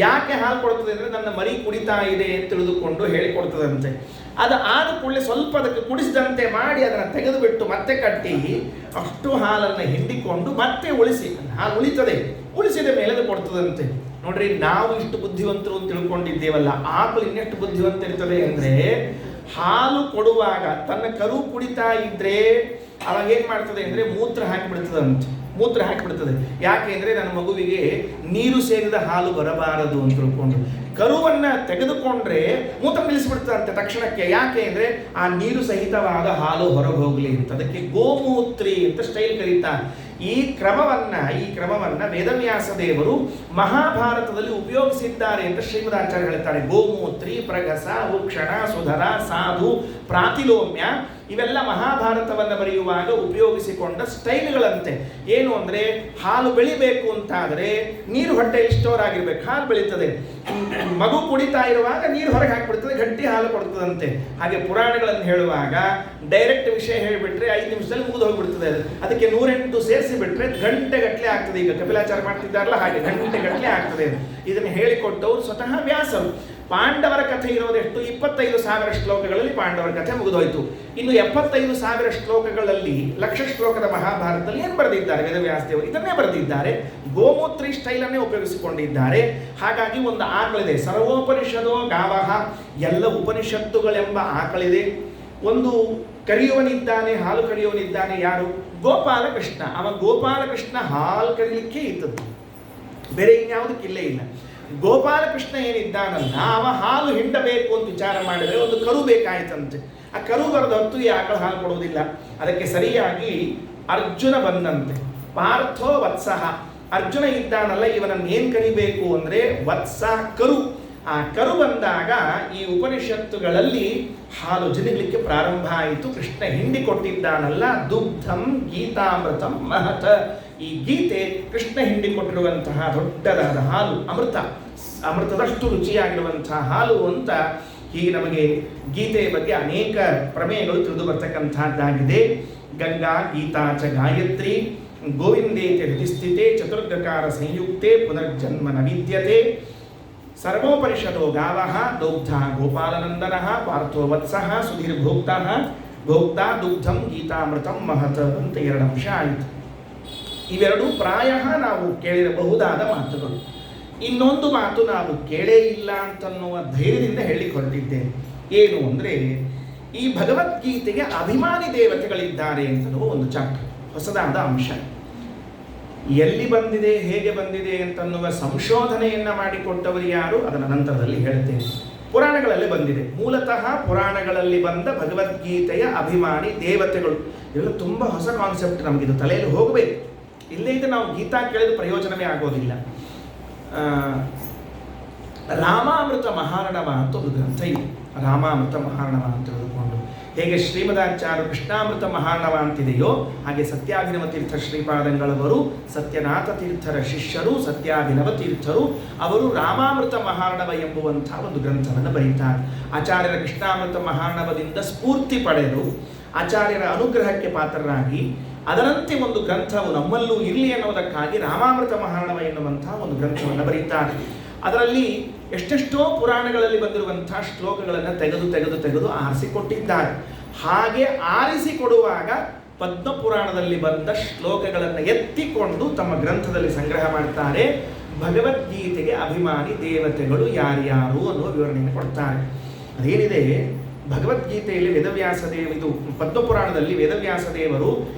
ಯಾಕೆ ಹಾಲು ಕೊಡ್ತದೆ ಅಂದರೆ ನನ್ನ ಮರಿ ಕುಡಿತಾ ಇದೆ ಅಂತ ತಿಳಿದುಕೊಂಡು ಹೇಳಿಕೊಡ್ತದಂತೆ. ಅದು ಆದ ಕೂಡಲೇ ಸ್ವಲ್ಪ ಅದಕ್ಕೆ ಕುಡಿಸಿದಂತೆ ಮಾಡಿ ಅದನ್ನು ತೆಗೆದುಬಿಟ್ಟು ಮತ್ತೆ ಕಟ್ಟಿ ಅಷ್ಟು ಹಾಲನ್ನು ಹಿಂಡಿಕೊಂಡು ಮತ್ತೆ ಹಾಲು ಉಳಿಸಿದ ಮೇಲೆ ಅದು ಕೊಡ್ತದಂತೆ. ನೋಡ್ರಿ, ನಾವು ಇಷ್ಟು ಬುದ್ಧಿವಂತರು ಅಂತ ತಿಳ್ಕೊಂಡಿದ್ದೇವಲ್ಲ, ಆಕಳು ಇನ್ನೆಷ್ಟು ಬುದ್ಧಿವಂತ ಇರ್ತದೆ ಅಂದರೆ, ಹಾಲು ಕೊಡುವಾಗ ತನ್ನ ಕರು ಕುಡಿತಾ ಇದ್ರೆ ಅವಾಗ ಏನು ಮಾಡ್ತದೆ ಅಂದರೆ ಮೂತ್ರ ಹಾಕಿಬಿಡ್ತದೆ. ಯಾಕೆ ಅಂದರೆ ನನ್ನ ಮಗುವಿಗೆ ನೀರು ಸೇರಿದ ಹಾಲು ಬರಬಾರದು ಅಂತ ತಿಳ್ಕೊಂಡು ಕರುವನ್ನು ತೆಗೆದುಕೊಂಡ್ರೆ ಮೂತ್ರ ನಿಲ್ಲಿಸ್ಬಿಡ್ತದಂತೆ ತಕ್ಷಣಕ್ಕೆ. ಯಾಕೆ ಅಂದರೆ ಆ ನೀರು ಸಹಿತವಾದ ಹಾಲು ಹೊರಗೆ ಹೋಗಲಿ ಅಂತ. ಅದಕ್ಕೆ ಗೋಮೂತ್ರಿ ಅಂತ ಸ್ಟೈಲ್ ಕರೀತಾರೆ. ಈ ಕ್ರಮವನ್ನ ವೇದವ್ಯಾಸ ದೇವರು ಮಹಾಭಾರತದಲ್ಲಿ ಉಪಯೋಗಿಸಿದ್ದಾರೆ ಅಂತ ಶ್ರೀಮದಾಚಾರ್ಯ ಹೇಳ್ತಾರೆ. ಗೋಮೂತ್ರಿ, ಪ್ರಗಸ, ಭೂಕ್ಷಣ, ಸುಧರ, ಸಾಧು, ಪ್ರಾತಿಲೋಮ್ಯ ಇವೆಲ್ಲ ಮಹಾಭಾರತವನ್ನು ಬರೆಯುವಾಗ ಉಪಯೋಗಿಸಿಕೊಂಡ ಸ್ಟೈಲ್ಗಳಂತೆ. ಏನು ಅಂದರೆ, ಹಾಲು ಬೆಳಿಬೇಕು ಅಂತಾದರೆ ನೀರು ಹೊಟ್ಟೆಯಲ್ಲಿ ಸ್ಟೋರ್ ಆಗಿರ್ಬೇಕು, ಹಾಲು ಬೆಳೀತದೆ. ಮಗು ಕುಡಿತಾ ಇರುವಾಗ ನೀರು ಹೊರಗೆ ಹಾಕಿಬಿಡ್ತದೆ, ಗಟ್ಟಿ ಹಾಲು ಕೊಡ್ತದಂತೆ. ಹಾಗೆ ಪುರಾಣಗಳನ್ನು ಹೇಳುವಾಗ ಡೈರೆಕ್ಟ್ ವಿಷಯ ಹೇಳಿಬಿಟ್ರೆ 5 ನಿಮಿಷದಲ್ಲಿ ಮುಗಿದು ಹೋಗಿಬಿಡ್ತದೆ. ಅದಕ್ಕೆ 108 ಸೇರಿಸಿ ಬಿಟ್ರೆ ಗಂಟೆಗಟ್ಟಲೆ ಆಗ್ತದೆ. ಈಗ ಕಪಿಲಾಚಾರ ಮಾಡ್ತಿದ್ದಾರಲ್ಲ ಹಾಗೆ ಗಂಟೆಗಟ್ಟಲೆ ಆಗ್ತದೆ. ಇದನ್ನು ಹೇಳಿಕೊಟ್ಟವರು ಸ್ವತಃ ವ್ಯಾಸರು. ಪಾಂಡವರ ಕಥೆ ಇರೋದೆಷ್ಟು? 25,000 ಶ್ಲೋಕಗಳಲ್ಲಿ ಪಾಂಡವರ ಕಥೆ ಮುಗಿದೋಯ್ತು. ಇನ್ನು 75,000 ಶ್ಲೋಕಗಳಲ್ಲಿ, ಲಕ್ಷ ಶ್ಲೋಕದ ಮಹಾಭಾರತದಲ್ಲಿ ಏನು ಬರೆದಿದ್ದಾರೆ? ವೇದವ್ಯಾಸದೇವರು ಇದನ್ನೇ ಬರೆದಿದ್ದಾರೆ. ಗೋಮೂತ್ರಿ ಸ್ಟೈಲನ್ನೇ ಉಪಯೋಗಿಸಿಕೊಂಡಿದ್ದಾರೆ. ಹಾಗಾಗಿ ಒಂದು ಆಕಳಿದೆ, ಸರ್ವೋಪನಿಷದೋ ಗಾವಹ, ಎಲ್ಲ ಉಪನಿಷತ್ತುಗಳೆಂಬ ಆಕಳಿದೆ. ಒಂದು ಕರೆಯುವನಿದ್ದಾನೆ, ಹಾಲು ಕರೆಯುವನಿದ್ದಾನೆ. ಯಾರು? ಗೋಪಾಲಕೃಷ್ಣ. ಅವ ಗೋಪಾಲಕೃಷ್ಣ ಹಾಲು ಕರೀಲಿಕ್ಕೆ ಇದ್ದದ್ದು, ಬೇರೆ ಇನ್ಯಾವುದಕ್ಕಿಲ್ಲೇ ಇಲ್ಲ. ಗೋಪಾಲಕೃಷ್ಣ ಏನಿದ್ದಾನಲ್ಲ, ಅವ ಹಾಲು ಹಿಂಡಬೇಕು ಅಂತ ವಿಚಾರ ಮಾಡಿದರೆ ಒಂದು ಕರು ಬೇಕಾಯ್ತಂತೆ. ಆ ಕರು ಬರೆದ ಹೊತ್ತು ಈ ಆಕಳು ಹಾಲು ಕೊಡುವುದಿಲ್ಲ. ಅದಕ್ಕೆ ಸರಿಯಾಗಿ ಅರ್ಜುನ ಬಂದಂತೆ. ಪಾರ್ಥೋ ವತ್ಸಃ, ಅರ್ಜುನ ಇದ್ದಾನಲ್ಲ, ಇವನನ್ನು ಏನು ಕರಿಬೇಕು ಅಂದರೆ ವತ್ಸ, ಕರು. ಆ ಕರು ಬಂದಾಗ ಈ ಉಪನಿಷತ್ತುಗಳಲ್ಲಿ ಹಾಲು ಜಿನಿಗಲಿಕ್ಕೆ ಪ್ರಾರಂಭ ಆಯಿತು. ಕೃಷ್ಣ ಹಿಂಡಿ ಕೊಟ್ಟಿದ್ದಾನಲ್ಲ, ದುಗ್ಧಂ ಗೀತಾಮೃತಂ ಮಹತ. ಈ ಗೀತೆ ಕೃಷ್ಣ ಹಿಂಡಿ ಕೊಟ್ಟಿರುವಂತಹ ದೊಡ್ಡದಾದ ಹಾಲು, ಅಮೃತದಷ್ಟು ರುಚಿಯಾಗಿರುವಂತಹ ಹಾಲು ಅಂತ ಹೀಗೆ ನಮಗೆ ಗೀತೆಯ ಬಗ್ಗೆ ಅನೇಕ ಪ್ರಮೇಯಗಳು ತಿಳಿದು ಬರ್ತಕ್ಕಂಥದ್ದಾಗಿದೆ. ಗಂಗಾ ಗೀತಾ ಚ ಗಾಯತ್ರಿ ಗೋವಿಂದೇತೆ ಹೃದಿಸ್ಥಿತೆ ಚತುರ್ಗಕಾರ ಸಂಯುಕ್ತೆ ಪುನರ್ಜನ್ಮ ನ ವಿದ್ಯತೆ. ಸರ್ವೋಪನಿಷದೋ ಗಾವಃ ದೌಗ್ಧ ಗೋಪಾಲನಂದನಃ ಪಾರ್ಥೋ ವತ್ಸಃ ಸುಧೀರ್ ಭೋಕ್ತಾ ದುಗ್ಧಂ ಗೀತಾಮೃತಂ ಮಹತ್ ಅಂತ 2 ಅಂಶ ಆಯಿತು. ಇವೆರಡು ಪ್ರಾಯ ನಾವು ಕೇಳಿರಬಹುದಾದ ಮಾತುಗಳು. ಇನ್ನೊಂದು ಮಾತು ನಾವು ಕೇಳೇ ಇಲ್ಲ ಅಂತನ್ನುವ ಧೈರ್ಯದಿಂದ ಹೇಳಿ ಹೊರಟಿದ್ದೇನೆ. ಏನು ಅಂದರೆ, ಈ ಭಗವದ್ಗೀತೆಗೆ ಅಭಿಮಾನಿ ದೇವತೆಗಳಿದ್ದಾರೆ ಅಂತನ್ನುವ ಒಂದು ಚಾಪ್ಟರ್, ಹೊಸದಾದ ಅಂಶ. ಎಲ್ಲಿ ಬಂದಿದೆ, ಹೇಗೆ ಬಂದಿದೆ ಅಂತನ್ನುವ ಸಂಶೋಧನೆಯನ್ನು ಮಾಡಿಕೊಟ್ಟವರು ಯಾರು, ಅದರ ನಂತರದಲ್ಲಿ ಹೇಳ್ತೇನೆ. ಪುರಾಣಗಳಲ್ಲಿ ಬಂದಿದೆ. ಮೂಲತಃ ಪುರಾಣಗಳಲ್ಲಿ ಬಂದ ಭಗವದ್ಗೀತೆಯ ಅಭಿಮಾನಿ ದೇವತೆಗಳು. ಇವೆಲ್ಲ ತುಂಬ ಹೊಸ ಕಾನ್ಸೆಪ್ಟ್, ನಮಗಿದು ತಲೆಯಲ್ಲಿ ಹೋಗಬೇಕು. ಇಲ್ಲೇ ಇದ್ದರೆ ನಾವು ಗೀತಾ ಕೇಳಿದ ಪ್ರಯೋಜನವೇ ಆಗೋದಿಲ್ಲ. ರಾಮಾಮೃತ ಮಹಾರ್ಣವ ಅಂತ ಒಂದು ಗ್ರಂಥ ಇದೆ. ರಾಮಾಮೃತ ಮಹಾರ್ಣವ ಅಂತ ಹೇಳಿದುಕೊಂಡು, ಹೇಗೆ ಶ್ರೀಮದಾಚಾರ್ಯ ಕೃಷ್ಣಾಮೃತ ಮಹಾರ್ಣವ ಅಂತಿದೆಯೋ ಹಾಗೆ ಸತ್ಯಾಭಿನವ ತೀರ್ಥ ಶ್ರೀಪಾದಂಗಳವರು ಸತ್ಯನಾಥ ತೀರ್ಥರ ಶಿಷ್ಯರು, ಸತ್ಯಾಭಿನವ ತೀರ್ಥರು, ಅವರು ರಾಮಾಮೃತ ಮಹಾರ್ಣವ ಎಂಬುವಂತಹ ಒಂದು ಗ್ರಂಥವನ್ನು ಬರೀತಾರೆ. ಆಚಾರ್ಯರ ಕೃಷ್ಣಾಮೃತ ಮಹಾರ್ಣವದಿಂದ ಸ್ಫೂರ್ತಿ ಪಡೆದು ಆಚಾರ್ಯರ ಅನುಗ್ರಹಕ್ಕೆ ಪಾತ್ರರಾಗಿ ಅದರಂತೆ ಒಂದು ಗ್ರಂಥವು ನಮ್ಮಲ್ಲೂ ಇರಲಿ ಅನ್ನೋದಕ್ಕಾಗಿ ರಾಮಾಮೃತ ಮಹಾರ್ಣವ ಎನ್ನುವಂತಹ ಒಂದು ಗ್ರಂಥವನ್ನು ಬರೀತಾರೆ. ಅದರಲ್ಲಿ ಎಷ್ಟೆಷ್ಟೋ ಪುರಾಣಗಳಲ್ಲಿ ಬಂದಿರುವಂತಹ ಶ್ಲೋಕಗಳನ್ನು ತೆಗೆದು ಆರಿಸಿಕೊಟ್ಟಿದ್ದಾರೆ. ಹಾಗೆ ಆರಿಸಿಕೊಡುವಾಗ ಪದ್ಮಪುರಾಣದಲ್ಲಿ ಬಂದ ಶ್ಲೋಕಗಳನ್ನು ಎತ್ತಿಕೊಂಡು ತಮ್ಮ ಗ್ರಂಥದಲ್ಲಿ ಸಂಗ್ರಹ ಮಾಡ್ತಾರೆ. ಭಗವದ್ಗೀತೆಗೆ ಅಭಿಮಾನಿ ದೇವತೆಗಳು ಯಾರ್ಯಾರು ಅನ್ನುವ ವಿವರಣೆಯನ್ನು ಕೊಡ್ತಾರೆ. ಅದೇನಿದೆ, ಭಗವದ್ಗೀತೆಯಲ್ಲಿ ಇದು ಪದ್ಮಪುರಾಣದಲ್ಲಿ ವೇದವ್ಯಾಸದೇವರು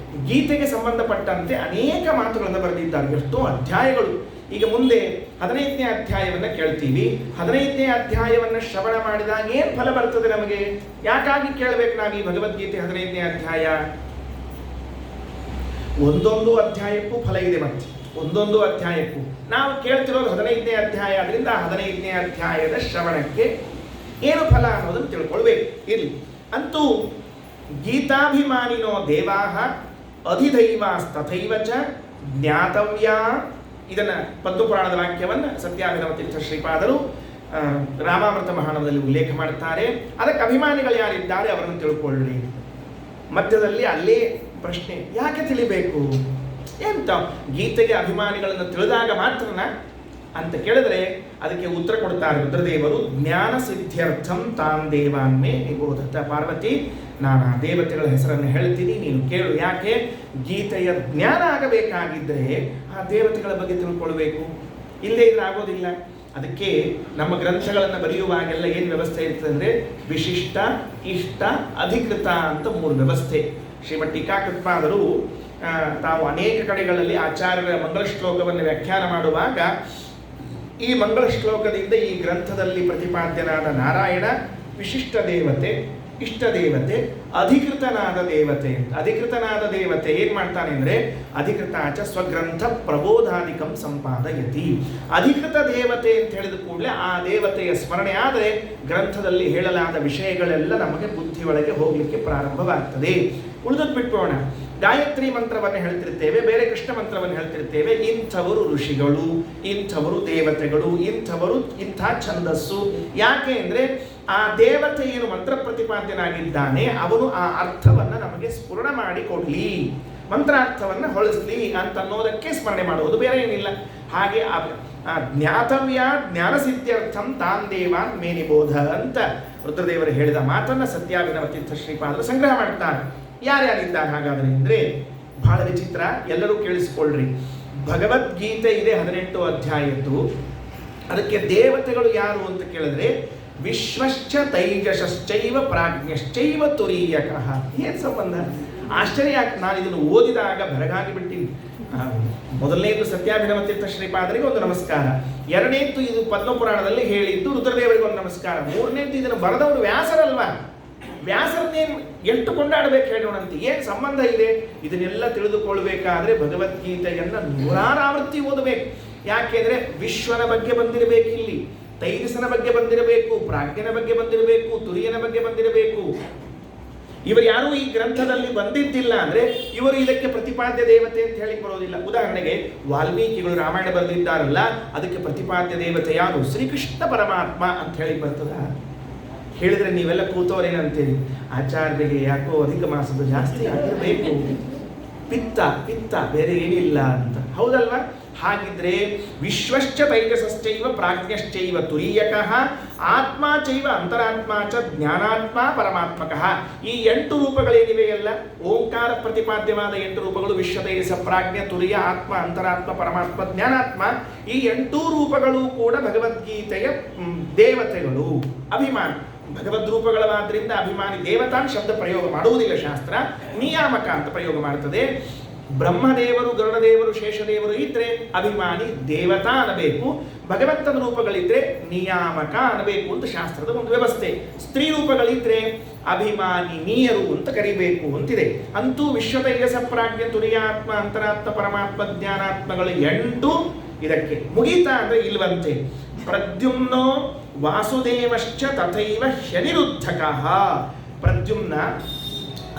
ಗೀತೆಗೆ ಸಂಬಂಧಪಟ್ಟಂತೆ ಅನೇಕ ಮಾತುಗಳನ್ನು ಬರೆದಿದ್ದಾರೆ. ಎಷ್ಟೋ ಅಧ್ಯಾಯಗಳು. ಈಗ ಮುಂದೆ 15ನೇ ಅಧ್ಯಾಯವನ್ನು ಕೇಳ್ತೀವಿ. 15ನೇ ಅಧ್ಯಾಯವನ್ನು ಶ್ರವಣ ಮಾಡಿದಾಗ ಏನು ಫಲ ಬರ್ತದೆ ನಮಗೆ? ಯಾಕಾಗಿ ಕೇಳಬೇಕು ನಾವು ಈ ಭಗವದ್ಗೀತೆ 15ನೇ ಅಧ್ಯಾಯ? ಒಂದೊಂದು ಅಧ್ಯಾಯಕ್ಕೂ ಫಲ ಇದೆ. ಮತ್ತೆ ಒಂದೊಂದು ಅಧ್ಯಾಯಕ್ಕೂ ನಾವು ಕೇಳ್ತಿರೋದು 15ನೇ ಅಧ್ಯಾಯ. ಅದರಿಂದ 15ನೇ ಅಧ್ಯಾಯದ ಶ್ರವಣಕ್ಕೆ ಏನು ಫಲ ಅನ್ನೋದನ್ನು ತಿಳ್ಕೊಳ್ಬೇಕು. ಇರಲಿ, ಅಂತೂ ಗೀತಾಭಿಮಾನಿನೋ ದೇವಾಹ ಅಧಿದೈವಾಸ್ತಥೈವ ಚ ಜ್ಞಾತವ್ಯ. ಇದನ್ನು ಪದ್ಮಪುರಾಣದ ವಾಕ್ಯವನ್ನು ಸತ್ಯಾಭಿನವ ತೀರ್ಥ ಶ್ರೀಪಾದರು ರಾಮಾಮೃತ ಮಹಾರ್ಣವದಲ್ಲಿ ಉಲ್ಲೇಖ ಮಾಡುತ್ತಾರೆ. ಅದಕ್ಕೆ ಅಭಿಮಾನಿಗಳು ಯಾರಿದ್ದಾರೆ ಅವರನ್ನು ತಿಳ್ಕೊಳ್ಳಿ. ಮಧ್ಯದಲ್ಲಿ ಅಲ್ಲೇ ಪ್ರಶ್ನೆ, ಯಾಕೆ ತಿಳಿಬೇಕು ಎಂತ? ಗೀತೆಗೆ ಅಭಿಮಾನಿಗಳನ್ನು ತಿಳಿದಾಗ ಮಾತ್ರನ ಅಂತ ಕೇಳಿದ್ರೆ ಅದಕ್ಕೆ ಉತ್ತರ ಕೊಡ್ತಾರೆ ರುದ್ರದೇವರು. ಜ್ಞಾನ ಸಿದ್ಧ್ಯರ್ಥಂ ತಾನ್ ದೇವಾನ್ಮೇ ನಿಬೋಧತ. ಪಾರ್ವತಿ, ನಾನು ಆ ದೇವತೆಗಳ ಹೆಸರನ್ನು ಹೇಳ್ತೀನಿ, ನೀನು ಕೇಳು. ಯಾಕೆ? ಗೀತೆಯ ಜ್ಞಾನ ಆಗಬೇಕಾಗಿದ್ದರೆ ಆ ದೇವತೆಗಳ ಬಗ್ಗೆ ತಿಳ್ಕೊಳ್ಬೇಕು. ಇಲ್ಲೇ ಇದ್ರೆ ಆಗೋದಿಲ್ಲ. ಅದಕ್ಕೆ ನಮ್ಮ ಗ್ರಂಥಗಳನ್ನು ಬರೆಯುವಾಗೆಲ್ಲ ಏನು ವ್ಯವಸ್ಥೆ ಇರ್ತದೆ ಅಂದರೆ ವಿಶಿಷ್ಟ, ಇಷ್ಟ, ಅಧಿಕೃತ ಅಂತ 3 ವ್ಯವಸ್ಥೆ. ಶ್ರೀಮಠ್ ಟೀಕಾಕೃತ್ಪಾದರು ತಾವು ಅನೇಕ ಕಡೆಗಳಲ್ಲಿ ಆಚಾರ್ಯರ ಮಂಗಲ ಶ್ಲೋಕವನ್ನು ವ್ಯಾಖ್ಯಾನ ಮಾಡುವಾಗ ಈ ಮಂಗಳ ಶ್ಲೋಕದಿಂದ ಈ ಗ್ರಂಥದಲ್ಲಿ ಪ್ರತಿಪಾದ್ಯನಾದ ನಾರಾಯಣ ವಿಶಿಷ್ಟ ದೇವತೆ, ಇಷ್ಟ ದೇವತೆ, ಅಧಿಕೃತನಾದ ದೇವತೆ. ಅಧಿಕೃತನಾದ ದೇವತೆ ಏನು ಮಾಡ್ತಾನೆ ಅಂದರೆ ಅಧಿಕೃತಾಚ ಸ್ವಗ್ರಂಥ ಪ್ರಬೋಧಾಧಿಕಂ ಸಂಪಾದಯತಿ. ಅಧಿಕೃತ ದೇವತೆ ಅಂತ ಹೇಳಿದ ಕೂಡಲೇ ಆ ದೇವತೆಯ ಸ್ಮರಣೆ ಆದರೆ ಗ್ರಂಥದಲ್ಲಿ ಹೇಳಲಾದ ವಿಷಯಗಳೆಲ್ಲ ನಮಗೆ ಬುದ್ಧಿ ಒಳಗೆ ಹೋಗಲಿಕ್ಕೆ ಪ್ರಾರಂಭವಾಗ್ತದೆ. ಉಳಿದದ್ದು ಬಿಟ್ಕೋಣ. ಗಾಯತ್ರಿ ಮಂತ್ರವನ್ನು ಹೇಳ್ತಿರ್ತೇವೆ, ಬೇರೆ ಕೃಷ್ಣ ಮಂತ್ರವನ್ನು ಹೇಳ್ತಿರ್ತೇವೆ. ಇಂಥವರು ಋಷಿಗಳು, ಇಂಥವರು ದೇವತೆಗಳು, ಇಂಥವರು ಇಂಥ ಛಂದಸ್ಸು. ಯಾಕೆ ಅಂದರೆ ಆ ದೇವತೆ ಏನು ಮಂತ್ರ ಪ್ರತಿಪಾದ್ಯನಾಗಿದ್ದಾನೆ ಅವನು ಆ ಅರ್ಥವನ್ನು ನಮಗೆ ಸ್ಫುರಣ ಮಾಡಿ ಕೊಡಲಿ, ಮಂತ್ರಾರ್ಥವನ್ನು ಹೊಳಿಸ್ಲಿ ಅಂತ ಅನ್ನೋದಕ್ಕೆ ಸ್ಮರಣೆ ಮಾಡುವುದು, ಬೇರೆ ಏನಿಲ್ಲ. ಹಾಗೆ ಜ್ಞಾತವ್ಯ ಜ್ಞಾನಸಿದ್ಧ್ಯರ್ಥಂ ತಾನ್ ದೇವಾನ್ ಮೇ ನಿಬೋಧ ಅಂತ ರುದ್ರದೇವರು ಹೇಳಿದ ಮಾತನ್ನು ಸತ್ಯಾಭಿನವ ತೀರ್ಥ ಶ್ರೀಪಾದರು ಸಂಗ್ರಹ ಮಾಡ್ತಾರೆ. ಯಾರ್ಯಾರಿದ್ದಾರೆ ಹಾಗಾದರೆ ಅಂದರೆ ಬಹಳ ವಿಚಿತ್ರ, ಎಲ್ಲರೂ ಕೇಳಿಸ್ಕೊಳ್ರಿ. ಭಗವದ್ಗೀತೆ ಇದೆ 18 ಅಧ್ಯಾಯದ್ದು. ಅದಕ್ಕೆ ದೇವತೆಗಳು ಯಾರು ಅಂತ ಕೇಳಿದ್ರೆ ವಿಶ್ವಶ್ಚ ತೈಜಶ್ಚೈವ ಪ್ರಾಜ್ಞಶ್ಚೈವ ತುರೀಯಕಃ. ಏನು ಸಂಬಂಧ? ಆಶ್ಚರ್ಯ ಯಾಕೆ? ನಾನು ಇದನ್ನು ಓದಿದಾಗ ಬೆರಗಾಗಿ ಬಿಟ್ಟಿನಿ. ಮೊದಲನೇದು ಸತ್ಯಾಭಿನವ ತೀರ್ಥ ಶ್ರೀಪಾದರಿಗೆ ಒಂದು ನಮಸ್ಕಾರ, ಎರಡನೇದ್ದು ಇದು ಪದ್ಮಪುರಾಣದಲ್ಲಿ ಹೇಳಿದ್ದು ರುದ್ರದೇವರಿಗೆ ಒಂದು ನಮಸ್ಕಾರ, ಮೂರನೇದ್ದು ಇದನ್ನು ಬರೆದವರು ವ್ಯಾಸರಲ್ವಾ? ವ್ಯಾಸರನ್ನೇನು ಎಷ್ಟು ಕೊಂಡಾಡಬೇಕು ಹೇಳೋಣಂತೆ, ಏನು ಸಂಬಂಧ ಇದೆ? ಇದನ್ನೆಲ್ಲ ತಿಳಿದುಕೊಳ್ಬೇಕಾದ್ರೆ ಭಗವದ್ಗೀತೆಯನ್ನು 106 ಆವೃತ್ತಿ ಓದಬೇಕು. ಯಾಕೆಂದ್ರೆ ವಿಶ್ವನ ಬಗ್ಗೆ ಬಂದಿರಬೇಕು, ಇಲ್ಲಿ ತೈಜಸನ ಬಗ್ಗೆ ಬಂದಿರಬೇಕು, ಪ್ರಾಜ್ಞನ ಬಗ್ಗೆ ಬಂದಿರಬೇಕು, ತುರಿಯನ ಬಗ್ಗೆ ಬಂದಿರಬೇಕು. ಇವರು ಯಾರೂ ಈ ಗ್ರಂಥದಲ್ಲಿ ಬಂದಿದ್ದಿಲ್ಲ ಅಂದ್ರೆ ಇವರು ಇದಕ್ಕೆ ಪ್ರತಿಪಾದ್ಯ ದೇವತೆ ಅಂತ ಹೇಳಿ ಬರೋದಿಲ್ಲ. ಉದಾಹರಣೆಗೆ ವಾಲ್ಮೀಕಿಗಳು ರಾಮಾಯಣ ಬರೆದಿದ್ದಾರಲ್ಲ, ಅದಕ್ಕೆ ಪ್ರತಿಪಾದ್ಯ ದೇವತೆ ಯಾರು? ಶ್ರೀಕೃಷ್ಣ ಪರಮಾತ್ಮ ಅಂತ ಹೇಳಿ ಬರ್ತದ? ಹೇಳಿದ್ರೆ ನೀವೆಲ್ಲ ಕೂತವರೇನಂತೀರಿ, ಆಚಾರ್ಯರಿಗೆ ಯಾಕೋ ಅಧಿಕ ಮಾಸದ ಜಾಸ್ತಿ ಆಗಿರಬೇಕು, ಪಿತ್ತ ಬೇರೆ ಏನಿಲ್ಲ ಅಂತ. ಹೌದಲ್ವಾ? ಹಾಗಿದ್ರೆ ವಿಶ್ವಶ್ಚ ತೈಜಸಶ್ಚೈವ ಪ್ರಾಜ್ಞಶ್ಚೈವ ತುರೀಯಕಃ ಆತ್ಮ ಚೈವ ಅಂತರಾತ್ಮ ಚ ಜ್ಞಾನಾತ್ಮ ಪರಮಾತ್ಮಕಃ. ಈ 8 ರೂಪಗಳೇನಿವೆಯಲ್ಲ, ಓಂಕಾರ ಪ್ರತಿಪಾದ್ಯವಾದ 8 ರೂಪಗಳು, ವಿಶ್ವ ತೈಜಸ ಪ್ರಾಜ್ಞ ತುರಿಯ ಆತ್ಮ ಅಂತರಾತ್ಮ ಪರಮಾತ್ಮ ಜ್ಞಾನಾತ್ಮ, ಈ 8 ರೂಪಗಳು ಕೂಡ ಭಗವದ್ಗೀತೆಯ ದೇವತೆಗಳು. ಅಭಿಮಾನಿ ಭಗವದ್ ರೂಪಗಳಾದ್ರಿಂದ ಅಭಿಮಾನಿ ದೇವತಾ ಶಬ್ದ ಪ್ರಯೋಗ ಮಾಡುವುದಿಲ್ಲ ಶಾಸ್ತ್ರ, ನಿಯಾಮಕ ಅಂತ ಪ್ರಯೋಗ ಮಾಡುತ್ತದೆ. ಬ್ರಹ್ಮದೇವರು, ಗರುಡದೇವರು, ಶೇಷದೇವರು ಇದ್ರೆ ಅಭಿಮಾನಿ ದೇವತಾ ಅನ್ನಬೇಕು, ಭಗವಂತನ ರೂಪಗಳಿದ್ರೆ ನಿಯಾಮಕ ಅನ್ನಬೇಕು ಅಂತ ಶಾಸ್ತ್ರದ ಒಂದು ವ್ಯವಸ್ಥೆ. ಸ್ತ್ರೀ ರೂಪಗಳಿದ್ರೆ ಅಭಿಮಾನಿ ನೀಯರು ಅಂತ ಕರಿಬೇಕು ಅಂತಿದೆ. ಅಂತೂ ವಿಶ್ವ ತೈಜಸ ಪ್ರಾಜ್ಞ ತುರಿಯಾತ್ಮ ಅಂತರಾತ್ಮ ಪರಮಾತ್ಮ ಜ್ಞಾನಾತ್ಮಗಳು 8 ಇದಕ್ಕೆ ಮುಗೀತಾ ಅಂದ್ರೆ ಇಲ್ವಂತೆ. ಪ್ರದ್ಯುಮ್ನೋ ವಾಸುದೇವಶ್ಚ ತಥೈವ ಹ್ಯನಿರುದ್ಧಕಃ. ಪ್ರದ್ಯುಮ್ನ,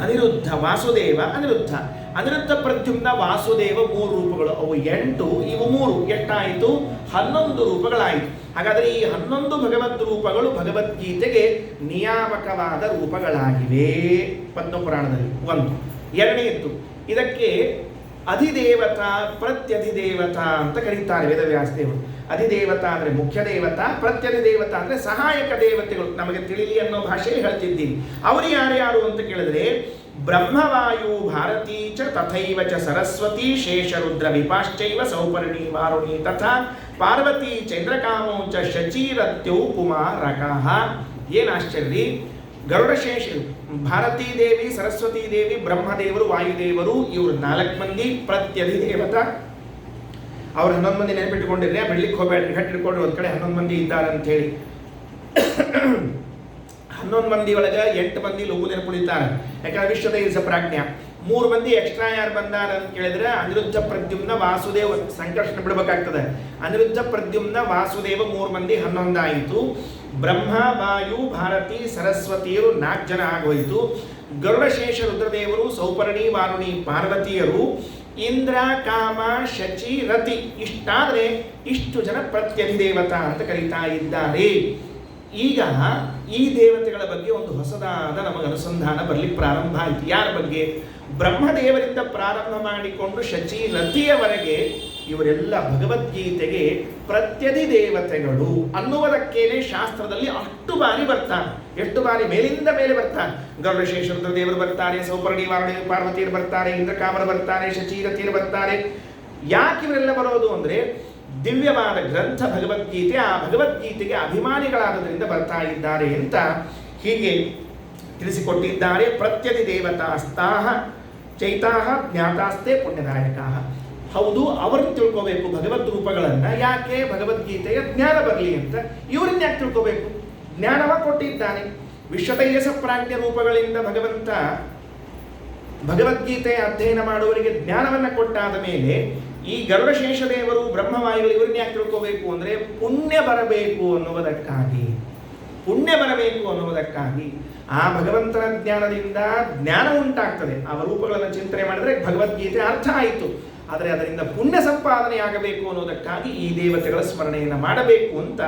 ಅನಿರುದ್ಧ, ವಾಸುದೇವ, ಅನಿರುದ್ಧ. ಅನಿರುದ್ಧ, ಪ್ರದ್ಯುಮ್ನ, ವಾಸುದೇವ 3 ರೂಪಗಳು. ಅವು 8, ಇವು 3 ಎಷ್ಟಾಯಿತು? 11 ರೂಪಗಳಾಯಿತು. ಹಾಗಾದರೆ ಈ 11 ಭಗವದ್ ರೂಪಗಳು ಭಗವದ್ಗೀತೆಗೆ ನಿಯಾಮಕವಾದ ರೂಪಗಳಾಗಿವೆ ಪದ್ಮಪುರಾಣದಲ್ಲಿ. ಒಂದು. ಎರಡನೆಯದ್ದು, ಇದಕ್ಕೆ ಅಧಿದೇವತಾ ಪ್ರತ್ಯಧಿದೇವತಾ ಅಂತ ಕರೀತಾರೆ ವೇದವ್ಯಾಸದೇವರು. ಅಧಿದೇವತಾ ಅಂದರೆ ಮುಖ್ಯ ದೇವತಾ, ಪ್ರತ್ಯಧಿದೇವತಾ ಅಂದರೆ ಸಹಾಯಕ ದೇವತೆಗಳು. ನಮಗೆ ತಿಳಿಲಿ ಅನ್ನೋ ಭಾಷೆಯಲ್ಲಿ ಹೇಳ್ತಿದ್ದೀನಿ. ಅವರು ಯಾರ್ಯಾರು ಅಂತ ಕೇಳಿದ್ರೆ ಬ್ರಹ್ಮವಾಯು ಭಾರತೀ ಚ ತಥೈವ ಚ ಸರಸ್ವತಿ ಶೇಷರುದ್ರ ವಿಪಾಶ್ಚೈವ ಸೌಪರ್ಣಿ ವಾರುಣಿ ತಥಾ ಪಾರ್ವತಿ ಚಂದ್ರಕಾಮೋ ಚ ಶಚೀರತ್ಯೌ ಕುಮಾರಕಃ. ಏನು ಆಶ್ಚರ್ಯ! ಗರುಡಶೇಷ, ಭಾರತೀ ದೇವಿ, ಸರಸ್ವತಿ ದೇವಿ, ಬ್ರಹ್ಮದೇವರು, ವಾಯುದೇವರು, ಇವರು 4 ಮಂದಿ. ಪ್ರತ್ಯಧಿದೇವತಾ ಅವ್ರು 11 ಮಂದಿ ನೆನಪಿಟ್ಟುಕೊಂಡಿದ್ರೆ ಬಿಡ್ಲಿಕ್ಕೆ ಹೋಗಬೇಡ್ರಿ, ಗಟ್ಟಿಟ್ಕೊಂಡ್ರೆ ಒಂದು ಕಡೆ 11 ಮಂದಿ ಇದ್ದಾರೆ ಅಂತ ಹೇಳಿ. 11 ಮಂದಿ ಒಳಗೆ 8 ಮಂದಿ ಲಘು ನೆನಪುಳಿತಾರೆ. ಯಾಕಂದ್ರೆ ವಿಶ್ವ ತೈಜಸ ಪ್ರಾಜ್ಞ. 3 ಮಂದಿ ಎಕ್ಸ್ಟ್ರಾ ಯಾರು ಬಂದಾರ ಅಂತ ಕೇಳಿದ್ರೆ ಅನಿರುದ್ಧ, ಪ್ರದ್ಯುಮ್ನ, ವಾಸುದೇವ. ಸಂಕರ್ಷಣ ಬಿಡಬೇಕಾಗ್ತದೆ. ಅನಿರುದ್ಧ, ಪ್ರದ್ಯುಮ್ನ, ವಾಸುದೇವ 3 ಮಂದಿ 11 ಆಯಿತು. ಬ್ರಹ್ಮ, ವಾಯು, ಭಾರತಿ, ಸರಸ್ವತಿಯರು 4 ಜನ ಆಗೋಯ್ತು. ಗರುಡಶೇಷ ರುದ್ರದೇವರು, ಸೌಪರ್ಣಿ, ವಾರುಣಿ, ಪಾರ್ವತಿಯರು, ಇಂದ್ರ, ಕಾಮ, ಶಚಿ, ರತಿ. ಇಷ್ಟಾದರೆ ಇಷ್ಟು ಜನ ಪ್ರತ್ಯಧಿದೇವತಾ ಅಂತ ಕರೀತಾ ಇದ್ದಾರೆ. ಈಗ ಈ ದೇವತೆಗಳ ಬಗ್ಗೆ ಒಂದು ಹೊಸದಾದ ನಮಗೆ ಅನುಸಂಧಾನ ಬರಲಿಕ್ಕೆ ಪ್ರಾರಂಭ ಆಯಿತು. ಯಾರ ಬಗ್ಗೆ? ಬ್ರಹ್ಮದೇವರಿಂದ ಪ್ರಾರಂಭ ಮಾಡಿಕೊಂಡು ಶಚಿ ರತಿಯವರೆಗೆ ಇವರೆಲ್ಲ ಭಗವದ್ಗೀತೆಗೆ ಪ್ರತ್ಯಧಿದೇವತೆಗಳು ಅನ್ನುವುದಕ್ಕೇನೆ ಶಾಸ್ತ್ರದಲ್ಲಿ ಅಷ್ಟು ಬಾರಿ ಬರ್ತಾರೆ. ಎಷ್ಟು ಬಾರಿ? ಮೇಲಿಂದ ಮೇಲೆ ಬರ್ತಾರೆ. ಗರುಡಶೇಷ ರುದ್ರದೇವರು ಬರ್ತಾರೆ, ಸೌಪರ್ಣಿ, ವಾರುಣಿ, ಪಾರ್ವತಿಯರು ಬರ್ತಾರೆ, ಇಂದ್ರಕಾಮರು ಬರ್ತಾರೆ, ಶಚೀರತಿಯರು ಬರ್ತಾರೆ. ಯಾಕೆ ಇವರೆಲ್ಲ ಬರೋದು ಅಂದರೆ ದಿವ್ಯವಾದ ಗ್ರಂಥ ಭಗವದ್ಗೀತೆ, ಆ ಭಗವದ್ಗೀತೆಗೆ ಅಭಿಮಾನಿಗಳಾದದರಿಂದ ಬರ್ತಾ ಇದ್ದಾರೆ ಅಂತ ಹೀಗೆ ತಿಳಿಸಿಕೊಟ್ಟಿದ್ದಾರೆ. ಪ್ರತ್ಯಧಿದೇವತಾಸ್ತಾಹ ಚೈತಾಹ ಜ್ಞಾತಾಸ್ತೆ ಪುಣ್ಯದಾಯಕಾಹ. ಹೌದು, ಅವರನ್ನು ತಿಳ್ಕೋಬೇಕು ಭಗವದ್ ರೂಪಗಳನ್ನು. ಯಾಕೆ? ಭಗವದ್ಗೀತೆಯ ಜ್ಞಾನ ಬರಲಿ ಅಂತ. ಇವರನ್ನ ಯಾಕೆ ತಿಳ್ಕೋಬೇಕು? ಜ್ಞಾನವ ಕೊಟ್ಟಿದ್ದಾನೆ. ವಿಶ್ವತೈಜಸ ಪ್ರಾಜ್ಞ ರೂಪಗಳಿಂದ ಭಗವಂತ ಭಗವದ್ಗೀತೆಯ ಅಧ್ಯಯನ ಮಾಡುವವರಿಗೆ ಜ್ಞಾನವನ್ನು ಕೊಟ್ಟಾದ ಮೇಲೆ ಈ ಗರುಡಶೇಷದೇವರು, ಬ್ರಹ್ಮವಾಯುಗಳು ಇವರನ್ನ ಯಾಕೆ ತಿಳ್ಕೋಬೇಕು ಅಂದರೆ ಪುಣ್ಯ ಬರಬೇಕು ಅನ್ನುವುದಕ್ಕಾಗಿ. ಪುಣ್ಯ ಬರಬೇಕು ಅನ್ನುವುದಕ್ಕಾಗಿ ಆ ಭಗವಂತನ ಜ್ಞಾನದಿಂದ ಜ್ಞಾನ ಉಂಟಾಗ್ತದೆ. ಆ ರೂಪಗಳನ್ನು ಚಿಂತನೆ ಮಾಡಿದ್ರೆ ಭಗವದ್ಗೀತೆ ಅರ್ಥ ಆಯಿತು. ಆದರೆ ಅದರಿಂದ ಪುಣ್ಯ ಸಂಪಾದನೆ ಆಗಬೇಕು ಅನ್ನೋದಕ್ಕಾಗಿ ಈ ದೇವತೆಗಳ ಸ್ಮರಣೆಯನ್ನು ಮಾಡಬೇಕು ಅಂತ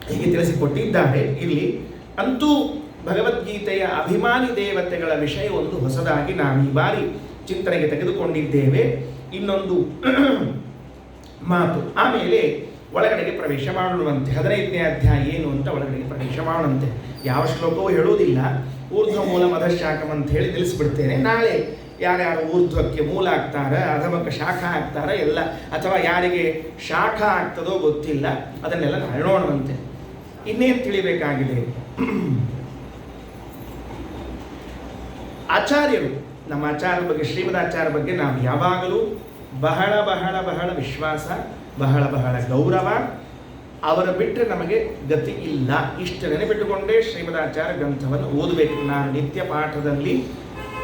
ಹೀಗೆ ತಿಳಿಸಿಕೊಟ್ಟಿದ್ದಾರೆ ಇಲ್ಲಿ. ಅಂತೂ ಭಗವದ್ಗೀತೆಯ ಅಭಿಮಾನಿ ದೇವತೆಗಳ ವಿಷಯ ಒಂದು ಹೊಸದಾಗಿ ನಾವು ಈ ಬಾರಿ ಚಿಂತನೆಗೆ ತೆಗೆದುಕೊಂಡಿದ್ದೇವೆ. ಇನ್ನೊಂದು ಮಾತು. ಆಮೇಲೆ ಒಳಗಡೆಗೆ ಪ್ರವೇಶ ಮಾಡೋಣಂತೆ. 15ನೇ ಅಧ್ಯಾಯ ಏನು ಅಂತ ಒಳಗಡೆಗೆ ಪ್ರವೇಶ ಮಾಡೋಣಂತೆ. ಯಾವ ಶ್ಲೋಕವೂ ಹೇಳುವುದಿಲ್ಲ. ಊರ್ಧ್ವ ಮೂಲ ಮಧಶಾಖಂ ಅಂತ ಹೇಳಿ ತಿಳಿಸ್ಬಿಡ್ತೇನೆ. ನಾಳೆ ಯಾರ್ಯಾರು ಊರ್ಧ್ವಕ್ಕೆ ಮೂಲ ಆಗ್ತಾರ, ಅಧಮಕ್ಕೆ ಶಾಖ ಆಗ್ತಾರ ಎಲ್ಲ, ಅಥವಾ ಯಾರಿಗೆ ಶಾಖ ಆಗ್ತದೋ ಗೊತ್ತಿಲ್ಲ, ಅದನ್ನೆಲ್ಲ ನಾಳೆ ನೋಡುವಂತೆ. ಇನ್ನೇನು ತಿಳಿಬೇಕಾಗಿದೆ? ಆಚಾರ್ಯರು, ನಮ್ಮ ಆಚಾರ್ಯರ ಬಗ್ಗೆ, ಶ್ರೀಮದಾಚಾರ್ಯರ ಬಗ್ಗೆ ನಾವು ಯಾವಾಗಲೂ ಬಹಳ ಬಹಳ ಬಹಳ ವಿಶ್ವಾಸ, ಬಹಳ ಬಹಳ ಗೌರವ. ಅವರ ಬಿಟ್ಟರೆ ನಮಗೆ ಗತಿ ಇಲ್ಲ. ಇಷ್ಟು ನೆನಪಿಟ್ಟುಕೊಂಡೇ ಶ್ರೀಮದಾಚಾರ್ಯ ಗ್ರಂಥವನ್ನು ಓದಬೇಕು. ನಾನು ನಿತ್ಯ ಪಾಠದಲ್ಲಿ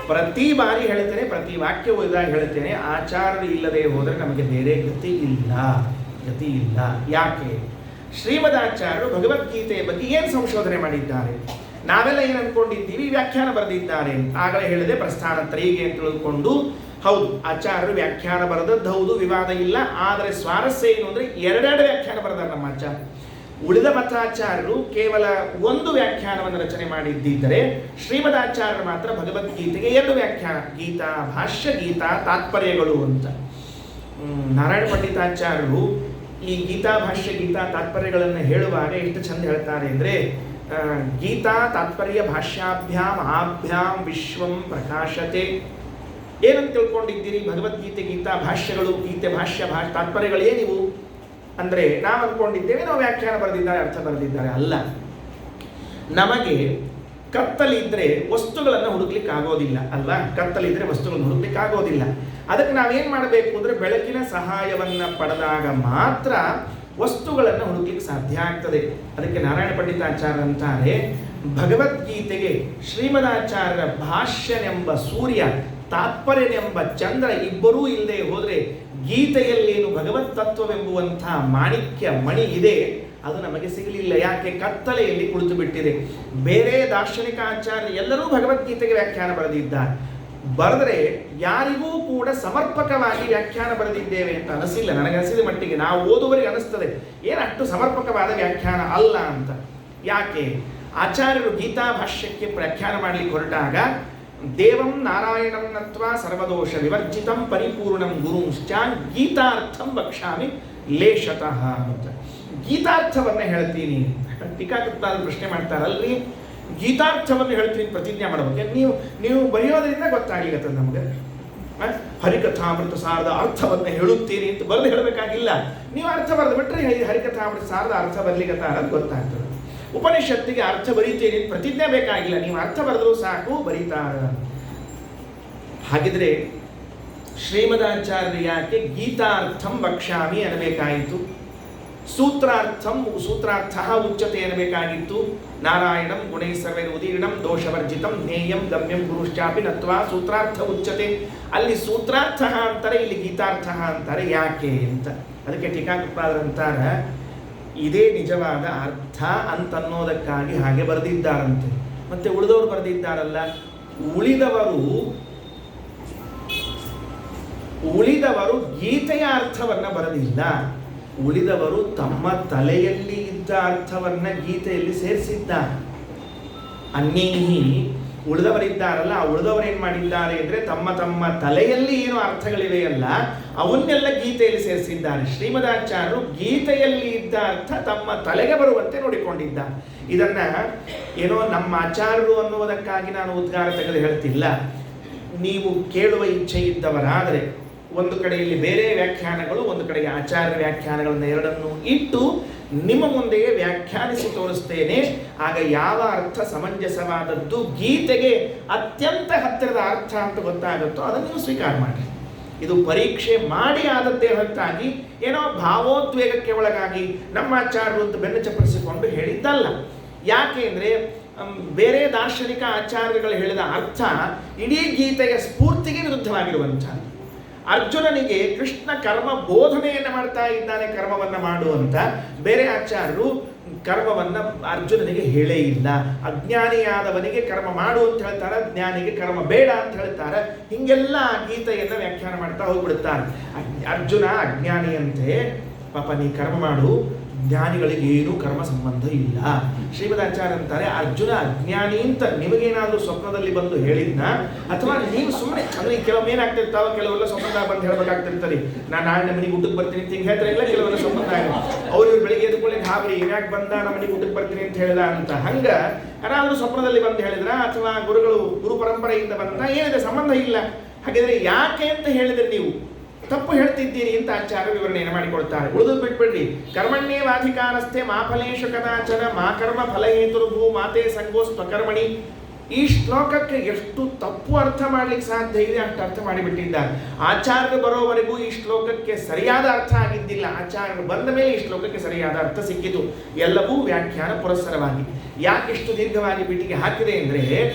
ಪ್ರತಿ ಬಾರಿ ಹೇಳ್ತೇನೆ, ಪ್ರತಿ ವಾಕ್ಯ ಓದಿದಾಗ ಹೇಳ್ತೇನೆ, ಆಚಾರ್ಯರು ಇಲ್ಲದೆ ಹೋದರೆ ನಮಗೆ ಬೇರೆ ಗತಿ ಇಲ್ಲ, ಗತಿ ಇಲ್ಲ. ಯಾಕೆ? ಶ್ರೀಮದಾಚಾರ್ಯರು ಭಗವದ್ಗೀತೆಯ ಬಗ್ಗೆ ಏನು ಸಂಶೋಧನೆ ಮಾಡಿದ್ದಾರೆ? ನಾವೆಲ್ಲ ಏನು ಅಂದ್ಕೊಂಡಿದ್ದೀವಿ? ವ್ಯಾಖ್ಯಾನ ಬರೆದಿದ್ದಾರೆ. ಆಗಲೇ ಹೇಳಿದೆ ಪ್ರಸ್ಥಾನ ತ್ರಯಿಗೆ ಅಂತ ತಿಳಿದುಕೊಂಡು, ಹೌದು ಆಚಾರ್ಯರು ವ್ಯಾಖ್ಯಾನ ಬರೆದದ್ದು ಹೌದು, ವಿವಾದ ಇಲ್ಲ. ಆದರೆ ಸ್ವಾರಸ್ಯ ಏನು ಅಂದರೆ ಎರಡೆರಡು ವ್ಯಾಖ್ಯಾನ ಬರೆದಾರೆ ನಮ್ಮ ಆಚಾರ್ಯ. ಉಳಿದ ಮತಾಚಾರ್ಯರು ಕೇವಲ ಒಂದು ವ್ಯಾಖ್ಯಾನವನ್ನು ರಚನೆ ಮಾಡಿದ್ದಿದ್ದರೆ, ಶ್ರೀಮದಾಚಾರ್ಯರು ಮಾತ್ರ ಭಗವದ್ಗೀತೆಗೆ 2 ವ್ಯಾಖ್ಯಾನ, ಗೀತಾ ಭಾಷ್ಯ, ಗೀತಾ ತಾತ್ಪರ್ಯಗಳು ಅಂತ. ನಾರಾಯಣ ಪಂಡಿತಾಚಾರ್ಯರು ಈ ಗೀತಾ ಭಾಷ್ಯ, ಗೀತಾ ತಾತ್ಪರ್ಯಗಳನ್ನು ಹೇಳುವಾಗ ಎಷ್ಟು ಚಂದ ಹೇಳ್ತಾರೆ ಅಂದರೆ, ಗೀತಾ ತಾತ್ಪರ್ಯ ಭಾಷ್ಯಾಭ್ಯಾಮ್ ಆಭ್ಯಾಂ ವಿಶ್ವಂ ಪ್ರಕಾಶತೆ. ಏನಂತ ತಿಳ್ಕೊಂಡಿದ್ದೀರಿ? ಭಗವದ್ಗೀತೆ ಗೀತಾ ಭಾಷ್ಯಗಳು, ಗೀತೆ ಭಾಷ್ಯ ತಾತ್ಪರ್ಯಗಳೇನಿವು ಅಂದರೆ ನಾವು ಅಂದ್ಕೊಂಡಿದ್ದೇವೆ ನಾವು ವ್ಯಾಖ್ಯಾನ ಬರೆದಿದ್ದಾರೆ, ಅರ್ಥ ಬರೆದಿದ್ದಾರೆ. ಅಲ್ಲ, ನಮಗೆ ಕತ್ತಲಿದ್ರೆ ವಸ್ತುಗಳನ್ನು ಹುಡುಕ್ಲಿಕ್ಕೆ ಆಗೋದಿಲ್ಲ ಅಲ್ವಾ? ಕತ್ತಲಿದ್ರೆ ವಸ್ತುಗಳನ್ನು ಹುಡುಕ್ಲಿಕ್ಕೆ ಆಗೋದಿಲ್ಲ. ಅದಕ್ಕೆ ನಾವೇನು ಮಾಡಬೇಕು ಅಂದರೆ ಬೆಳಕಿನ ಸಹಾಯವನ್ನು ಪಡೆದಾಗ ಮಾತ್ರ ವಸ್ತುಗಳನ್ನು ಹುಡುಕ್ಲಿಕ್ಕೆ ಸಾಧ್ಯ ಆಗ್ತದೆ. ಅದಕ್ಕೆ ನಾರಾಯಣ ಪಂಡಿತಾಚಾರ್ಯ ಅಂತಾರೆ, ಭಗವದ್ಗೀತೆಗೆ ಶ್ರೀಮದಾಚಾರ್ಯರ ಭಾಷ್ಯನೆಂಬ ಸೂರ್ಯ, ತಾತ್ಪರ್ಯನೆಂಬ ಚಂದ್ರ ಇಬ್ಬರೂ ಇಲ್ಲದೆ ಹೋದರೆ ಗೀತೆಯಲ್ಲೇನು ಭಗವತ್ ತತ್ವವೆಂಬುವಂಥ ಮಾಣಿಕ್ಯ ಮಣಿ ಇದೆ ಅದು ನಮಗೆ ಸಿಗಲಿಲ್ಲ. ಯಾಕೆ? ಕತ್ತಲೆಯಲ್ಲಿ ಕುಳಿತು ಬಿಟ್ಟಿದೆ. ಬೇರೆ ದಾರ್ಶನಿಕ ಆಚಾರ್ಯ ಎಲ್ಲರೂ ಭಗವದ್ಗೀತೆಗೆ ವ್ಯಾಖ್ಯಾನ ಬರೆದಿದ್ದಾರೆ. ಬರೆದರೆ ಯಾರಿಗೂ ಕೂಡ ಸಮರ್ಪಕವಾಗಿ ವ್ಯಾಖ್ಯಾನ ಬರೆದಿದ್ದೇವೆ ಅಂತ ಅನಿಸಿಲ್ಲ. ನನಗನಿಸಿದ ಮಟ್ಟಿಗೆ ನಾವು ಓದುವರಿಗೆ ಅನಿಸ್ತದೆ ಏನು ಅಷ್ಟು ಸಮರ್ಪಕವಾದ ವ್ಯಾಖ್ಯಾನ ಅಲ್ಲ ಅಂತ. ಯಾಕೆ? ಆಚಾರ್ಯರು ಗೀತಾ ಭಾಷ್ಯಕ್ಕೆ ವ್ಯಾಖ್ಯಾನ ಮಾಡಲಿಕ್ಕೆ ಹೊರಟಾಗ ದೇವಂ ನಾರಾಯಣಂ ನತ್ವಾ ಸರ್ವದೋಷ ವಿವರ್ಜಿತಂ ಪರಿಪೂರ್ಣಂ ಗುರುಂಶ್ಚ ಗೀತಾರ್ಥಂ ವಕ್ಷಾಮಿ ಲೇಷತಃ ಅಂತ. ಗೀತಾರ್ಥವನ್ನ ಹೇಳ್ತೀನಿ. ಟೀಕಾಕೃತ್ಪಾದ ಪ್ರಶ್ನೆ ಮಾಡ್ತಾರಲ್ರಿ, ಗೀತಾರ್ಥವನ್ನು ಹೇಳ್ತೀನಿ ಪ್ರತಿಜ್ಞೆ ಮಾಡಬೇಕು. ನೀವು ಬರೆಯೋದ್ರಿಂದ ಗೊತ್ತಾಗ್ಲಿಕ್ಕೆ ನಮಗೆ. ಹರಿಕಥಾಮೃತ ಸಾರದ ಅರ್ಥವನ್ನು ಹೇಳುತ್ತೀನಿ ಅಂತ ಬರೆದು ಹೇಳಬೇಕಾಗಿಲ್ಲ. ನೀವು ಅರ್ಥ ಬರೆದು ಬಿಟ್ಟರೆ ಹರಿಕಥಾಮೃತ ಸಾರದ ಅರ್ಥ ಬರ್ಲಿಕ್ಕೆ ಅಂತ ಗೊತ್ತಾಗ್ತದೆ. ಉಪನಿಷತ್ತಿಗೆ ಅರ್ಥ ಬರೀತೀನಿ ಪ್ರತಿಜ್ಞೆ ಬೇಕಾಗಿಲ್ಲ, ನೀವು ಅರ್ಥ ಬರೆದರೂ ಸಾಕು, ಬರೀತಾರ. ಹಾಗಿದ್ರೆ ಶ್ರೀಮದಾಚಾರ್ಯ ಯಾಕೆ ಗೀತಾರ್ಥಂ ವಕ್ಷ್ಯಾಮಿ ಅನ್ನಬೇಕಾಯಿತು? ಸೂತ್ರಾರ್ಥ ಉಚ್ಯತೆ ಅನ್ನಬೇಕಾಗಿತ್ತು. ನಾರಾಯಣಂ ಗುಣೈ ಸರ್ವೈರ್ ಉದೀರ್ಣಂ ದೋಷವರ್ಜಿತಂ ಜ್ಞೇಯಂ ಗಮ್ಯಂ ಗುರುಶ್ಚಾಪಿ ನತ್ವಾ ಸೂತ್ರಾರ್ಥ ಉಚ್ಯತೆ. ಅಲ್ಲಿ ಸೂತ್ರಾರ್ಥ ಅಂತಾರೆ, ಇಲ್ಲಿ ಗೀತಾರ್ಥ ಅಂತಾರೆ. ಯಾಕೆ ಅಂತ ಅದಕ್ಕೆ ಟೀಕಾಕೃತ್ಪಾದರಂತಾರ, ಇದೇ ನಿಜವಾದ ಅರ್ಥ ಅಂತನ್ನೋದಕ್ಕಾಗಿ ಹಾಗೆ ಬರೆದಿದ್ದಾರಂತೆ. ಮತ್ತೆ ಉಳಿದವರು ಬರೆದಿದ್ದಾರಲ್ಲ, ಉಳಿದವರು ಗೀತೆಯ ಅರ್ಥವನ್ನ ಬರೆದಿಲ್ಲ. ಉಳಿದವರು ತಮ್ಮ ತಲೆಯಲ್ಲಿ ಇದ್ದ ಅರ್ಥವನ್ನ ಗೀತೆಯಲ್ಲಿ ಸೇರಿಸಿದ್ದಾರೆ. ಅನ್ಯೈಹಿ ಉಳಿದವರಿದ್ದಾರಲ್ಲ, ಆ ಉಳಿದವರು ಏನ್ ಮಾಡಿದ್ದಾರೆ ಅಂದ್ರೆ ತಮ್ಮ ತಲೆಯಲ್ಲಿ ಏನು ಅರ್ಥಗಳಿವೆಯಲ್ಲ ಅವನ್ನೆಲ್ಲ ಗೀತೆಯಲ್ಲಿ ಸೇರಿಸಿದ್ದಾರೆ. ಶ್ರೀಮದಾಚಾರ್ಯರು ಗೀತೆಯಲ್ಲಿ ಇದ್ದ ಅರ್ಥ ತಮ್ಮ ತಲೆಗೆ ಬರುವಂತೆ ನೋಡಿಕೊಂಡಿದ್ದಾರೆ. ಇದನ್ನ ಏನೋ ನಮ್ಮ ಆಚಾರ್ಯರು ಅನ್ನುವುದಕ್ಕಾಗಿ ನಾನು ಉದ್ಗಾರ ತೆಗೆದು ಹೇಳ್ತಿಲ್ಲ. ನೀವು ಕೇಳುವ ಇಚ್ಛೆ ಇದ್ದವರಾದರೆ ಒಂದು ಕಡೆಯಲ್ಲಿ ಬೇರೆ ವ್ಯಾಖ್ಯಾನಗಳು, ಒಂದು ಕಡೆಗೆ ಆಚಾರ್ಯ ವ್ಯಾಖ್ಯಾನಗಳನ್ನ ಎರಡನ್ನು ಇಟ್ಟು ನಿಮ್ಮ ಮುಂದೆಯೇ ವ್ಯಾಖ್ಯಾನಿಸಿ ತೋರಿಸ್ತೇನೆ. ಆಗ ಯಾವ ಅರ್ಥ ಸಮಂಜಸವಾದದ್ದು, ಗೀತೆಗೆ ಅತ್ಯಂತ ಹತ್ತಿರದ ಅರ್ಥ ಅಂತ ಗೊತ್ತಾಗುತ್ತೋ ಅದನ್ನು ನೀವು ಸ್ವೀಕಾರ ಮಾಡಿ. ಇದು ಪರೀಕ್ಷೆ ಮಾಡಿ ಆದದ್ದೇ ಹೊರತಾಗಿ ಏನೋ ಭಾವೋದ್ವೇಗಕ್ಕೆ ಒಳಗಾಗಿ ನಮ್ಮ ಆಚಾರ್ಯರು ಅಂತ ಬೆನ್ನು ಚಪ್ಪರಿಸಿಕೊಂಡು ಹೇಳಿದ್ದಲ್ಲ. ಯಾಕೆ ಅಂದರೆ ಬೇರೆ ದಾರ್ಶನಿಕ ಆಚಾರ್ಯಗಳು ಹೇಳಿದ ಅರ್ಥ ಇಡೀ ಗೀತೆಯ ಸ್ಫೂರ್ತಿಗೆ ವಿರುದ್ಧವಾಗಿರುವಂಥದ್ದು. ಅರ್ಜುನನಿಗೆ ಕೃಷ್ಣ ಕರ್ಮ ಬೋಧನೆಯನ್ನು ಮಾಡ್ತಾ ಇದ್ದಾನೆ, ಕರ್ಮವನ್ನು ಮಾಡುವಂತ. ಬೇರೆ ಆಚಾರ್ಯರು ಕರ್ಮವನ್ನು ಅರ್ಜುನನಿಗೆ ಹೇಳೇ ಇಲ್ಲ. ಅಜ್ಞಾನಿಯಾದವನಿಗೆ ಕರ್ಮ ಮಾಡು ಅಂತ ಹೇಳ್ತಾರೆ, ಜ್ಞಾನಿಗೆ ಕರ್ಮ ಬೇಡ ಅಂತ ಹೇಳ್ತಾರೆ. ಹಿಂಗೆಲ್ಲ ಗೀತೆಯನ್ನು ವ್ಯಾಖ್ಯಾನ ಮಾಡ್ತಾ ಹೋಗ್ಬಿಡುತ್ತಾರೆ. ಅರ್ಜುನ ಅಜ್ಞಾನಿಯಂತೆ ಪಾಪ ನೀ ಕರ್ಮ ಮಾಡು, ಜ್ಞಾನಿಗಳಿಗೆ ಏನೂ ಕರ್ಮ ಸಂಬಂಧ ಇಲ್ಲ. ಶ್ರೀಮದಾಚಾರ್ಯ ಅಂತಾರೆ, ಅರ್ಜುನ ಅಜ್ಞಾನಿ ಅಂತ ನಿಮಗೇನಾದ್ರೂ ಸ್ವಪ್ನದಲ್ಲಿ ಬಂದು ಹೇಳಿದ್ನ, ಅಥವಾ ನೀವು ಸುಮ್ಮನೆ ಅಂದ್ರೆ ಕೆಲವೊಮ್ಮೆ ಏನಾಗ್ತಿರ್ತಾವ, ಕೆಲವೆಲ್ಲ ಸ್ವಪ್ನದಾಗ ಬಂದು ಹೇಳ್ಬೇಕಾಗ್ತಿರ್ತಾರೆ, ನಾನು ನಾಳೆ ಮನೆಗೆ ಊಟಕ್ಕೆ ಬರ್ತೀನಿ ಅಂತ ಹಿಂಗೆ ಹೇಳ್ತಾರೆ. ಇಲ್ಲ, ಕೆಲವೆಲ್ಲ ಸ್ವಪ್ನದಾಗ ಅವ್ರು ಬೆಳಿಗ್ಗೆ ಎದ್ಕೊಳ್ಳಿ ಹಾಬಿ ಯಾಕೆ ಬಂದ, ನಮ್ಮ ಮನೆಗೆ ಊಟಕ್ಕೆ ಬರ್ತೀನಿ ಅಂತ ಹೇಳ್ದ ಅಂತ. ಹಂಗ ಯಾರಾದ್ರೂ ಸ್ವಪ್ನದಲ್ಲಿ ಬಂದು ಹೇಳಿದ್ರ, ಅಥವಾ ಗುರು ಪರಂಪರೆಯಿಂದ ಬಂದ, ಏನಿದೆ ಸಂಬಂಧ ಇಲ್ಲ. ಹಾಗಿದ್ರೆ ಯಾಕೆ ಅಂತ ಹೇಳಿದ್ರೆ ನೀವು ತಪ್ಪು ಹೇಳ್ತಿದ್ದೀರಿ ಅಂತ ಆಚಾರ್ಯ ವಿವರಣೆಯನ್ನು ಮಾಡಿಕೊಡ್ತಾರೆ. ಉಳಿದು ಬಿಟ್ಬಿಡ್ರಿ. ಕರ್ಮಣ್ಯೇವಾಧಿಕಾರಸ್ಥೆ ಮಾ ಫಲೇಶು ಕದಾಚನ ಮಾ ಕರ್ಮ ಫಲಹೇತುರ್ಭೂ ಮಾತೆ ಸಂಗೋಸ್ತ್ವಕರ್ಮಣಿ. ಈ ಶ್ಲೋಕಕ್ಕೆ ಎಷ್ಟು ತಪ್ಪು ಅರ್ಥ ಮಾಡ್ಲಿಕ್ಕೆ ಸಾಧ್ಯ ಇದೆ ಅಷ್ಟು ಅರ್ಥ ಮಾಡಿಬಿಟ್ಟಿದ್ದಾರೆ. ಆಚಾರ್ಯರು ಬರೋವರೆಗೂ ಈ ಶ್ಲೋಕಕ್ಕೆ ಸರಿಯಾದ ಅರ್ಥ ಆಗಿದ್ದಿಲ್ಲ. ಆಚಾರ್ಯರು ಬಂದ ಮೇಲೆ ಈ ಶ್ಲೋಕಕ್ಕೆ ಸರಿಯಾದ ಅರ್ಥ ಸಿಕ್ಕಿತು. ಎಲ್ಲವೂ ವ್ಯಾಖ್ಯಾನ ಪುರಸ್ಸರವಾಗಿ. ಯಾಕೆಷ್ಟು ದೀರ್ಘವಾಗಿ ಬಿಟ್ಟಿಗೆ ಹಾಕಿದೆ ಅಂದರೆ,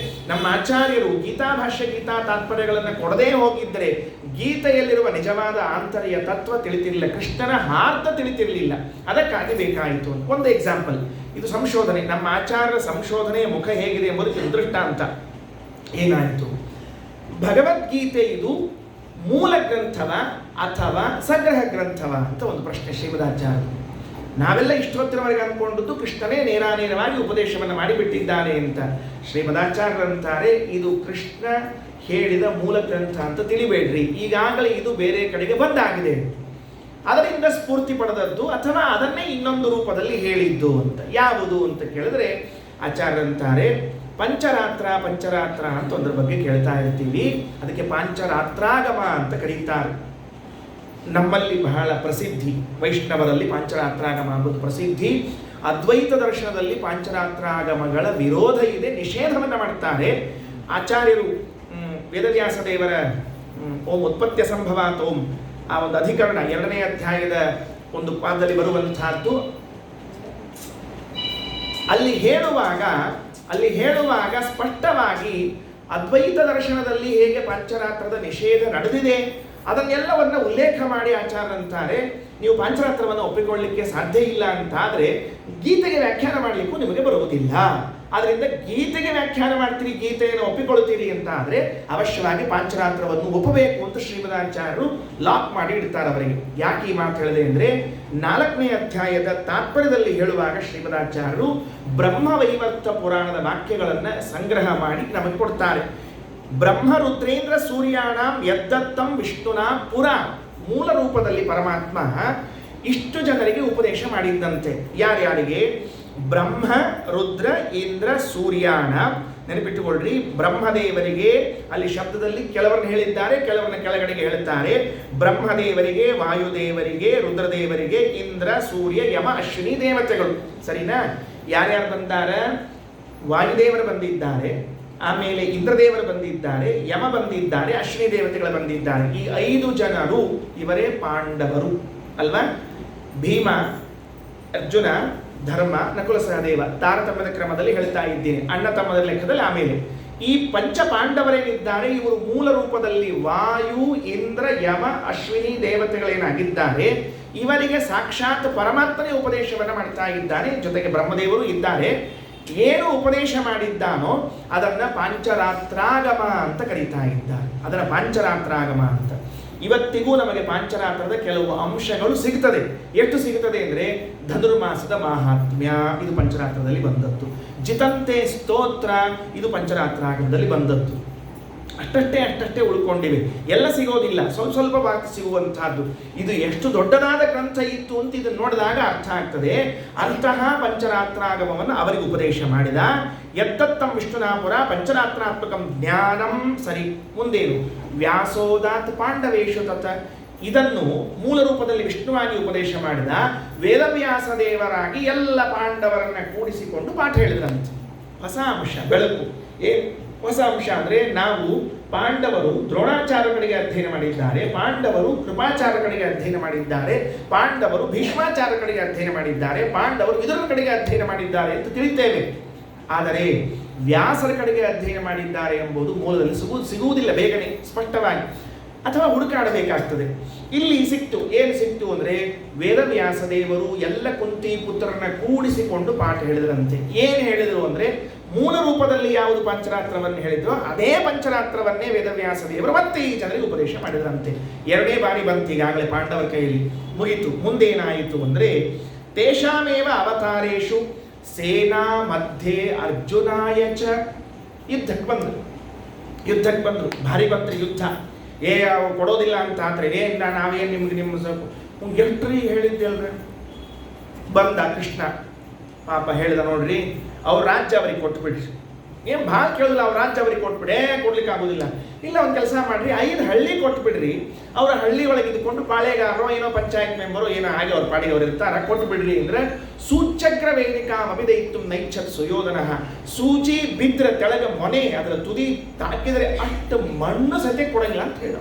ನಮ್ಮ ಆಚಾರ್ಯರು ಗೀತಾಭಾಷ್ಯ ಗೀತಾ ತಾತ್ಪರ್ಯಗಳನ್ನು ಕೊಡದೇ ಹೋಗಿದ್ದರೆ ಗೀತೆಯಲ್ಲಿರುವ ನಿಜವಾದ ಆಂತರ್ಯ ತತ್ವ ತಿಳಿತಿರಲಿಲ್ಲ, ಕೃಷ್ಣನ ಹಾರ್ಥ ತಿಳಿತಿರಲಿಲ್ಲ. ಅದಕ್ಕಾಗಿ ಬೇಕಾಯಿತು. ಒಂದು ಎಕ್ಸಾಂಪಲ್, ಇದು ಸಂಶೋಧನೆ. ನಮ್ಮ ಆಚಾರ್ಯರ ಸಂಶೋಧನೆಯ ಮುಖ ಹೇಗಿದೆ ಎಂಬುದಕ್ಕೆ ದೃಷ್ಟಾಂತ. ಏನಾಯಿತು, ಭಗವದ್ಗೀತೆ ಇದು ಮೂಲ ಗ್ರಂಥವ ಅಥವಾ ಸಂಗ್ರಹ ಗ್ರಂಥವ ಅಂತ ಒಂದು ಪ್ರಶ್ನೆ ಶ್ರೀಮದಾಚಾರ್ಯರು. ನಾವೆಲ್ಲ ಇಷ್ಟೊತ್ತಿನವರೆಗೆ ಅಂದ್ಕೊಂಡದ್ದು ಕೃಷ್ಣನೇ ನೇರಾನೇರವಾಗಿ ಉಪದೇಶವನ್ನು ಮಾಡಿಬಿಟ್ಟಿದ್ದಾನೆ ಅಂತ. ಶ್ರೀಮದಾಚಾರ್ಯರಂತಾರೆ, ಇದು ಕೃಷ್ಣ ಹೇಳಿದ ಮೂಲ ಗ್ರಂಥ ಅಂತ ತಿಳಿಬೇಡ್ರಿ, ಈಗಾಗಲೇ ಇದು ಬೇರೆ ಕಡೆಗೆ ಬಂದಾಗಿದೆ, ಅದರಿಂದ ಸ್ಫೂರ್ತಿ ಪಡೆದದ್ದು ಅಥವಾ ಅದನ್ನೇ ಇನ್ನೊಂದು ರೂಪದಲ್ಲಿ ಹೇಳಿದ್ದು ಅಂತ. ಯಾವುದು ಅಂತ ಕೇಳಿದ್ರೆ ಆಚಾರ್ಯರಂತಾರೆ, ಪಂಚರಾತ್ರ ಅಂತ ಒಂದ್ರ ಬಗ್ಗೆ ಕೇಳ್ತಾ ಇರ್ತೀವಿ. ಅದಕ್ಕೆ ಪಾಂಚರಾತ್ರಾಗಮ ಅಂತ ಕರೀತಾರೆ. ನಮ್ಮಲ್ಲಿ ಬಹಳ ಪ್ರಸಿದ್ಧಿ, ವೈಷ್ಣವರಲ್ಲಿ ಪಾಂಚರಾತ್ರಾಗಮ ಎಂಬುದು ಪ್ರಸಿದ್ಧಿ. ಅದ್ವೈತ ದರ್ಶನದಲ್ಲಿ ಪಾಂಚರಾತ್ರಾಗಮಗಳ ವಿರೋಧ ಇದೆ, ನಿಷೇಧವನ್ನು ಮಾಡ್ತಾರೆ ಆಚಾರ್ಯರು. ವೇದವ್ಯಾಸ ದೇವರ ಓಂ ಉತ್ಪತ್ತಿ ಸಂಭವಾತ್ ಓಂ ಆ ಒಂದು ಅಧಿಕರಣ 2ನೇ ಅಧ್ಯಾಯದ ಒಂದು ಪಾದದಲ್ಲಿ ಬರುವಂತಹದ್ದು. ಅಲ್ಲಿ ಹೇಳುವಾಗ ಸ್ಪಷ್ಟವಾಗಿ ಅದ್ವೈತ ದರ್ಶನದಲ್ಲಿ ಹೇಗೆ ಪಂಚರಾತ್ರದ ನಿಷೇಧ ನಡೆದಿದೆ ಅದನ್ನೆಲ್ಲವನ್ನ ಉಲ್ಲೇಖ ಮಾಡಿ ಆಚಾರ್ಯರಂತಾರೆ, ನೀವು ಪಾಂಚರಾತ್ರವನ್ನು ಒಪ್ಪಿಕೊಳ್ಳಲಿಕ್ಕೆ ಸಾಧ್ಯ ಇಲ್ಲ ಅಂತಾದರೆ ಗೀತೆಗೆ ವ್ಯಾಖ್ಯಾನ ಮಾಡಲಿಕ್ಕೂ ನಿಮಗೆ ಬರುವುದಿಲ್ಲ. ಆದ್ದರಿಂದ ಗೀತೆಗೆ ವ್ಯಾಖ್ಯಾನ ಮಾಡ್ತೀರಿ, ಗೀತೆಯನ್ನು ಒಪ್ಪಿಕೊಳ್ತೀರಿ ಅಂತ ಆದರೆ ಅವಶ್ಯವಾಗಿ ಪಾಂಚರಾತ್ರವನ್ನು ಒಪ್ಪಬೇಕು ಅಂತ ಶ್ರೀಮದಾಚಾರ್ಯರು ಲಾಕ್ ಮಾಡಿ ಇಡ್ತಾರೆ ಅವರಿಗೆ. ಯಾಕೆ ಈ ಮಾತು ಹೇಳಿದೆ ಅಂದರೆ, 4ನೇ ಅಧ್ಯಾಯದ ತಾತ್ಪರ್ಯದಲ್ಲಿ ಹೇಳುವಾಗ ಶ್ರೀಮದಾಚಾರ್ಯರು ಬ್ರಹ್ಮವೈವರ್ತ ಪುರಾಣದ ವಾಕ್ಯಗಳನ್ನು ಸಂಗ್ರಹ ಮಾಡಿ ನಮಗೆ ಕೊಡ್ತಾರೆ. ಬ್ರಹ್ಮ ರುದ್ರೇಂದ್ರ ಸೂರ್ಯಾಣಾಂ ಯದ್ದತ್ತಂ ವಿಷ್ಣುನಾ ಪುರ. ಮೂಲ ರೂಪದಲ್ಲಿ ಪರಮಾತ್ಮ ಇಷ್ಟು ಜನರಿಗೆ ಉಪದೇಶ ಮಾಡಿದ್ದಂತೆ. ಯಾರ್ಯಾರಿಗೆ? ಬ್ರಹ್ಮ, ರುದ್ರ, ಇಂದ್ರ, ಸೂರ್ಯಾಣ. ನೆನಪಿಟ್ಟುಕೊಳ್ಳ್ರಿ, ಬ್ರಹ್ಮದೇವರಿಗೆ ಅಲ್ಲಿ ಶಬ್ದದಲ್ಲಿ ಕೆಲವರನ್ನು ಹೇಳಿದ್ದಾರೆ, ಕೆಲವರನ್ನ ಕೆಳಗಡೆಗೆ ಹೇಳುತ್ತಾರೆ. ಬ್ರಹ್ಮದೇವರಿಗೆ, ವಾಯುದೇವರಿಗೆ, ರುದ್ರದೇವರಿಗೆ, ಇಂದ್ರ, ಸೂರ್ಯ, ಯಮ, ಅಶ್ವಿನಿ ದೇವತೆಗಳು. ಸರಿನಾ? ಯಾರ್ಯಾರು ಬಂದಾರ? ವಾಯುದೇವರು ಬಂದಿದ್ದಾರೆ, ಆಮೇಲೆ ಇಂದ್ರದೇವರು ಬಂದಿದ್ದಾರೆ, ಯಮ ಬಂದಿದ್ದಾರೆ, ಅಶ್ವಿನಿ ದೇವತೆಗಳು ಬಂದಿದ್ದಾರೆ. ಈ 5 ಜನರು ಇವರೇ ಪಾಂಡವರು ಅಲ್ವಾ? ಭೀಮ, ಅರ್ಜುನ, ಧರ್ಮ, ನಕುಲ ಸಹದೇವ ತಾರತಮ್ಯದ ಕ್ರಮದಲ್ಲಿ ಹೇಳ್ತಾ ಇದ್ದೇನೆ, ಅಣ್ಣ ತಮ್ಮದ ಲೆಕ್ಕದಲ್ಲಿ. ಆಮೇಲೆ ಈ ಪಂಚ ಪಾಂಡವರೇನಿದ್ದಾರೆ ಇವರು ಮೂಲ ರೂಪದಲ್ಲಿ ವಾಯು, ಇಂದ್ರ, ಯಮ, ಅಶ್ವಿನಿ ದೇವತೆಗಳೇನಾಗಿದ್ದಾರೆ ಇವರಿಗೆ ಸಾಕ್ಷಾತ್ ಪರಮಾತ್ಮನೇ ಉಪದೇಶವನ್ನು ಮಾಡ್ತಾ ಇದ್ದಾನೆ. ಜೊತೆಗೆ ಬ್ರಹ್ಮದೇವರು ಇದ್ದಾರೆ. ಏನು ಉಪದೇಶ ಮಾಡಿದ್ದಾನೋ ಅದನ್ನ ಪಾಂಚರಾತ್ರಾಗಮ ಅಂತ ಕರೀತಾ ಇದ್ದಾರೆ. ಅದರ ಪಾಂಚರಾತ್ರಾಗಮ ಅಂತ. ಇವತ್ತಿಗೂ ನಮಗೆ ಪಾಂಚರಾತ್ರದ ಕೆಲವು ಅಂಶಗಳು ಸಿಗುತ್ತದೆ. ಎಷ್ಟು ಸಿಗುತ್ತದೆ ಅಂದರೆ, ಧನುರ್ಮಾಸದ ಮಾಹಾತ್ಮ್ಯ ಇದು ಪಂಚರಾತ್ರದಲ್ಲಿ ಬಂದದ್ದು. ಜಿತಂತೆ ಸ್ತೋತ್ರ ಇದು ಪಂಚರಾತ್ರಾಗಮದಲ್ಲಿ ಬಂದದ್ದು. ಅಷ್ಟಷ್ಟೇ ಉಳ್ಕೊಂಡಿವೆ, ಎಲ್ಲ ಸಿಗೋದಿಲ್ಲ, ಸ್ವಲ್ಪ ಭಾಗ ಸಿಗುವಂತಹದ್ದು. ಇದು ಎಷ್ಟು ದೊಡ್ಡದಾದ ಗ್ರಂಥ ಇತ್ತು ಅಂತ ಇದನ್ನು ನೋಡಿದಾಗ ಅರ್ಥ ಆಗ್ತದೆ. ಅಂತಹ ಪಂಚರಾತ್ರಾಗಮವನ್ನು ಅವರಿಗೆ ಉಪದೇಶ ಮಾಡಿದ. ಯತ್ತತ್ತಂ ವಿಷ್ಣುನಾಪುರ ಪಂಚರಾತ್ರಾತ್ಮಕಂ ಜ್ಞಾನಂ. ಸರಿ, ಮುಂದೇನು? ವ್ಯಾಸೋದಾತ್ ಪಾಂಡವೇಶು ತತ. ಇದನ್ನು ಮೂಲ ರೂಪದಲ್ಲಿ ವಿಷ್ಣುವಾಗಿ ಉಪದೇಶ ಮಾಡಿದ. ವೇದವ್ಯಾಸ ದೇವರಾಗಿ ಎಲ್ಲ ಪಾಂಡವರನ್ನ ಕೂಡಿಸಿಕೊಂಡು ಪಾಠ ಹೇಳಿದ್ರಂತೆ. ಹೊಸ ಅಂಶ, ಬೆಳಕು. ಹೊಸ ಅಂಶ ಅಂದರೆ, ನಾವು ಪಾಂಡವರು ದ್ರೋಣಾಚಾರ್ಯಗಳಿಗೆ ಅಧ್ಯಯನ ಮಾಡಿದ್ದಾರೆ, ಪಾಂಡವರು ಕೃಪಾಚಾರ್ಯಗಳಿಗೆ ಅಧ್ಯಯನ ಮಾಡಿದ್ದಾರೆ, ಪಾಂಡವರು ಭೀಷ್ಮಾಚಾರ್ಯಗಳಿಗೆ ಅಧ್ಯಯನ ಮಾಡಿದ್ದಾರೆ, ಪಾಂಡವರು ಇದರ ಕಡೆಗೆ ಅಧ್ಯಯನ ಮಾಡಿದ್ದಾರೆ ಅಂತ ತಿಳಿತೇವೆ. ಆದರೆ ವ್ಯಾಸರ ಕಡೆಗೆ ಅಧ್ಯಯನ ಮಾಡಿದ್ದಾರೆ ಎಂಬುದು ಮೂಲದಲ್ಲಿ ಸಿಗುವುದಿಲ್ಲ ಬೇಗನೆ ಸ್ಪಷ್ಟವಾಗಿ, ಅಥವಾ ಹುಡುಕಾಡಬೇಕಾಗ್ತದೆ. ಇಲ್ಲಿ ಸಿಕ್ತು. ಏನು ಸಿಕ್ತು ಅಂದರೆ, ವೇದವ್ಯಾಸ ದೇವರು ಎಲ್ಲ ಕುಂತಿ ಪುತ್ರರನ್ನ ಕೂಡಿಸಿಕೊಂಡು ಪಾಠ ಹೇಳಿದ್ರಂತೆ. ಏನು ಹೇಳಿದರು ಅಂದರೆ, ಮೂಲ ರೂಪದಲ್ಲಿ ಯಾವುದು ಪಂಚರಾತ್ರವನ್ನು ಹೇಳಿದ್ರು ಅದೇ ಪಂಚರಾತ್ರವನ್ನೇ ವೇದವ್ಯಾಸ ದೇವರು ಮತ್ತೆ ಈ ಜನರಿಗೆ ಉಪದೇಶ ಮಾಡಿದ್ರಂತೆ. 2ನೇ ಬಾರಿ ಬಂತು ಈಗಾಗಲೇ ಪಾಂಡವರ ಕೈಯಲ್ಲಿ, ಮುಗಿತು. ಮುಂದೇನಾಯಿತು ಅಂದರೆ, ತೇಷಾಮೇವ ಅವತಾರೇಶು ಸೇನಾ ಮಧ್ಯೆ ಅರ್ಜುನಾಯ ಚ ಯುದ್ಧಕ್ಕೆ ಬಂದರು. ಭಾರಿ ಬಂತ್ರಿ ಯುದ್ಧ. ಅವು ಕೊಡೋದಿಲ್ಲ ಅಂತ ಆದರೆ ನಾವೇನು ನಿಮ್ಗೆ ನಿಮ್ಮ ಸ್ವಲ್ಪ ಎಷ್ಟ್ರಿ ಹೇಳಿದ್ದೇಳ್ರಿ. ಬಂದ ಕೃಷ್ಣ ಪಾಪ ಹೇಳಿದ, ನೋಡ್ರಿ ಅವ್ರ ರಾಜ್ಯ ಅವ್ರಿಗೆ ಕೊಟ್ಬಿಡ್ರಿ. ಏನು ಭಾಳ ಕೇಳಿಲ್ಲ, ಅವ್ರ ರಾಜ್ಯ ಅವ್ರಿಗೆ ಕೊಟ್ಬಿಡೇ, ಕೊಡ್ಲಿಕ್ಕೆ ಆಗೋದಿಲ್ಲ. ಇಲ್ಲ, ಒಂದು ಕೆಲಸ ಮಾಡ್ರಿ, 5 ಹಳ್ಳಿ ಕೊಟ್ಬಿಡ್ರಿ. ಅವರ ಹಳ್ಳಿ ಒಳಗೆ ಇದ್ಕೊಂಡು ಪಾಳೆಗಾರರೋ ಏನೋ ಪಂಚಾಯತ್ ಮೆಂಬರು ಏನೋ ಆಗಿ ಅವ್ರ ಪಾಡಿಗೆ ಅವ್ರು ಇರ್ತಾರ, ಕೊಟ್ಬಿಡ್ರಿ ಅಂದ್ರೆ ಸೂಚಕ್ರ ವೇದಿಕಾ ಅಭಿದೈತ್ತು ನೈಚ್ಛತ್ ಸುಯೋಧನ. ಸೂಚಿ ಬಿದ್ರೆ ತೆಳಗ ಮೊನೆ ಅದರ ತುದಿ ತಾಕಿದ್ರೆ ಅಷ್ಟು ಮಣ್ಣು ಸತೆ ಕೊಡಂಗಿಲ್ಲ ಅಂತ ಹೇಳ.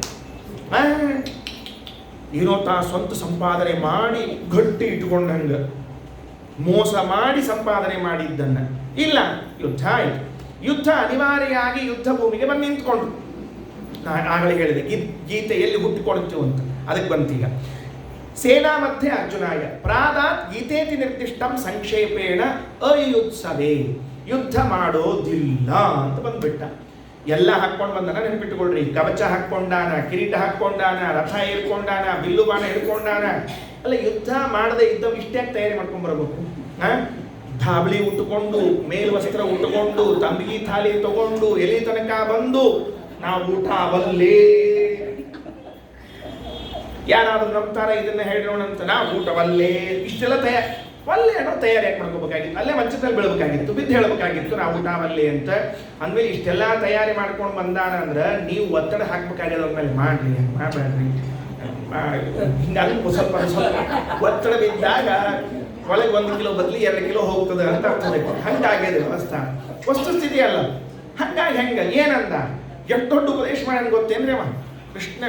ಏನೋ ತಾ ಸ್ವಂತ ಸಂಪಾದನೆ ಮಾಡಿ ಗಟ್ಟಿ ಇಟ್ಕೊಂಡಂಗ ಮೋಸ ಮಾಡಿ ಸಂಪಾದನೆ ಮಾಡಿದ್ದನ್ನ. ಇಲ್ಲ, ಯುದ್ಧ ಆಯಿತು. ಯುದ್ಧ ಅನಿವಾರ್ಯವಾಗಿ ಯುದ್ಧ ಭೂಮಿಗೆ ಬಂದು ನಿಂತ್ಕೊಂಡ್ರು. ಆಗಲೇ ಹೇಳಿದೆ ಗೀತೆ ಎಲ್ಲಿ ಹುಟ್ಟಿಕೊಡ್ತೀವಿ ಅಂತ, ಅದಕ್ಕೆ ಬಂತೀಗ. ಸೇನಾ ಮಧ್ಯೆ ಅರ್ಜುನಾಯ ಪ್ರಾದಾತ್ ಗೀತೇತಿ ನಿರ್ದಿಷ್ಟಂ ಸಂಕ್ಷೇಪೇಣ ಅಯುತ್ಸವೇ, ಯುದ್ಧ ಮಾಡೋದಿಲ್ಲ ಅಂತ ಬಂದ್ಬಿಟ್ಟ. ಎಲ್ಲ ಹಾಕ್ಕೊಂಡು ಬಂದನ, ನೆನ್ಪಿಟ್ಟುಕೊಳ್ರಿ. ಕವಚ ಹಾಕ್ಕೊಂಡಾನ, ಕಿರೀಟ ಹಾಕ್ಕೊಂಡಾನ, ರಥ ಏರ್ಕೊಂಡಾನ, ಬಿಲ್ಲು ಬಾಣ ಹಿಡ್ಕೊಂಡಾನ. ಅಲ್ಲ, ಯುದ್ಧ ಮಾಡದೆ ಇದ್ದವ್ ಇಷ್ಟೇ ತಯಾರಿ ಮಾಡ್ಕೊಂಡ್ ಬರ್ಬೇಕು. ಧಾಬಳಿ ಉಟ್ಟುಕೊಂಡು, ಮೇಲ್ವಸ್ತ್ರ ಉಟ್ಟುಕೊಂಡು, ತಂಬಿಗೆ ಥಾಲಿ ತಗೊಂಡು ಎಲ್ಲಿ ತನಕ ಬಂದು ನಾವು ಊಟ ಅವಲ್ಲೇ. ಯಾರಾದ್ರೂ ನಂಬ್ತಾರ ಇದನ್ನ ಹೇಳೋಣಂತ, ನಾವು ಊಟವಲ್ಲೇ. ಇಷ್ಟೆಲ್ಲ ಒಳ್ಳೆ ಅನ್ನೋ ತಯಾರಿ ಯಾಕೆ ಮಾಡ್ಕೋಬೇಕಾಗಿತ್ತು? ಅಲ್ಲೇ ಮಂಚದಲ್ಲಿ ಬೀಳ್ಬೇಕಾಗಿತ್ತು, ಬಿದ್ದು ಹೇಳಬೇಕಾಗಿತ್ತು ನಾವು ಊಟವಲ್ಲೇ ಅಂತ. ಅಂದ್ಮೇಲೆ ಇಷ್ಟೆಲ್ಲ ತಯಾರಿ ಮಾಡ್ಕೊಂಡು ಬಂದಾನ ಅಂದ್ರೆ ನೀವು ಒತ್ತಡ ಹಾಕ್ಬೇಕಾಗ್ಯದ ಅವ್ರ ಮೇಲೆ. ಮಾಡ್ರಿ, ಮಾಡಬೇಡ್ರಿ, ಹಿಂಗಾಗಿ ಸ್ವಲ್ಪ ಒತ್ತಡ ಬಿದ್ದಾಗ ಒಳಗೆ 1 ಕಿಲೋ ಬದಲಿ 2 ಕಿಲೋ ಹೋಗ್ತದೆ ಅಂತ ಅರ್ಥಬೇಕು. ಹಂಗಾಗಿದೆ ವ್ಯವಸ್ಥೆ, ವಸ್ತುಸ್ಥಿತಿ ಅಲ್ಲ. ಹಂಗಾಗಿ ಏನಂದ, ಎಷ್ಟು ದೊಡ್ಡ ಉಪದೇಶ ಮಾಡ್ಯಾನ ಗೊತ್ತೇನ್ರಿ ಅವ ಕೃಷ್ಣ.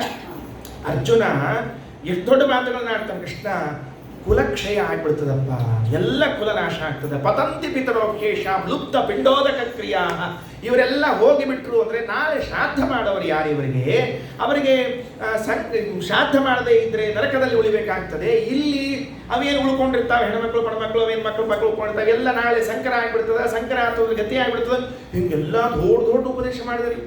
ಅರ್ಜುನ ಎಷ್ಟು ದೊಡ್ಡ ಮಾತುಗಳನ್ನ ಆಡ್ತಾನೆ ಕೃಷ್ಣ. ಕುಲಕ್ಷಯ ಆಗ್ಬಿಡ್ತದಪ್ಪ, ಎಲ್ಲ ಕುಲನಾಶ ಆಗ್ತದೆ. ಪತಂತಿ ಪಿತರೋಕೇಶ ಲುಪ್ತ ಪಿಂಡೋದಕ ಕ್ರಿಯಾ. ಇವರೆಲ್ಲ ಹೋಗಿಬಿಟ್ರು ಅಂದ್ರೆ ನಾಳೆ ಶ್ರಾದ್ದ ಮಾಡೋರು ಯಾರು ಇವರಿಗೆ? ಅವರಿಗೆ ಶ್ರಾದ್ದ ಮಾಡದೇ ಇದ್ರೆ ನರಕದಲ್ಲಿ ಉಳಿಬೇಕಾಗ್ತದೆ. ಇಲ್ಲಿ ಅವೇನು ಉಳ್ಕೊಂಡಿರ್ತಾವೆ, ಹೆಣ್ಮಕ್ಳು ಪಣ್ಮಕ್ಳು ಅವೇನು ಮಕ್ಕಳು ಉಳ್ಕೊಂಡಿರ್ತಾವೆ, ಎಲ್ಲ ನಾಳೆ ಸಂಕರ ಆಗ್ಬಿಡ್ತದೆ. ಸಂಕರ ಅಥವಾ ಗತಿ ಆಗ್ಬಿಡ್ತದೆ. ಹಿಂಗೆಲ್ಲ ದೊಡ್ಡ ಉಪದೇಶ ಮಾಡಿದ್ರಿ.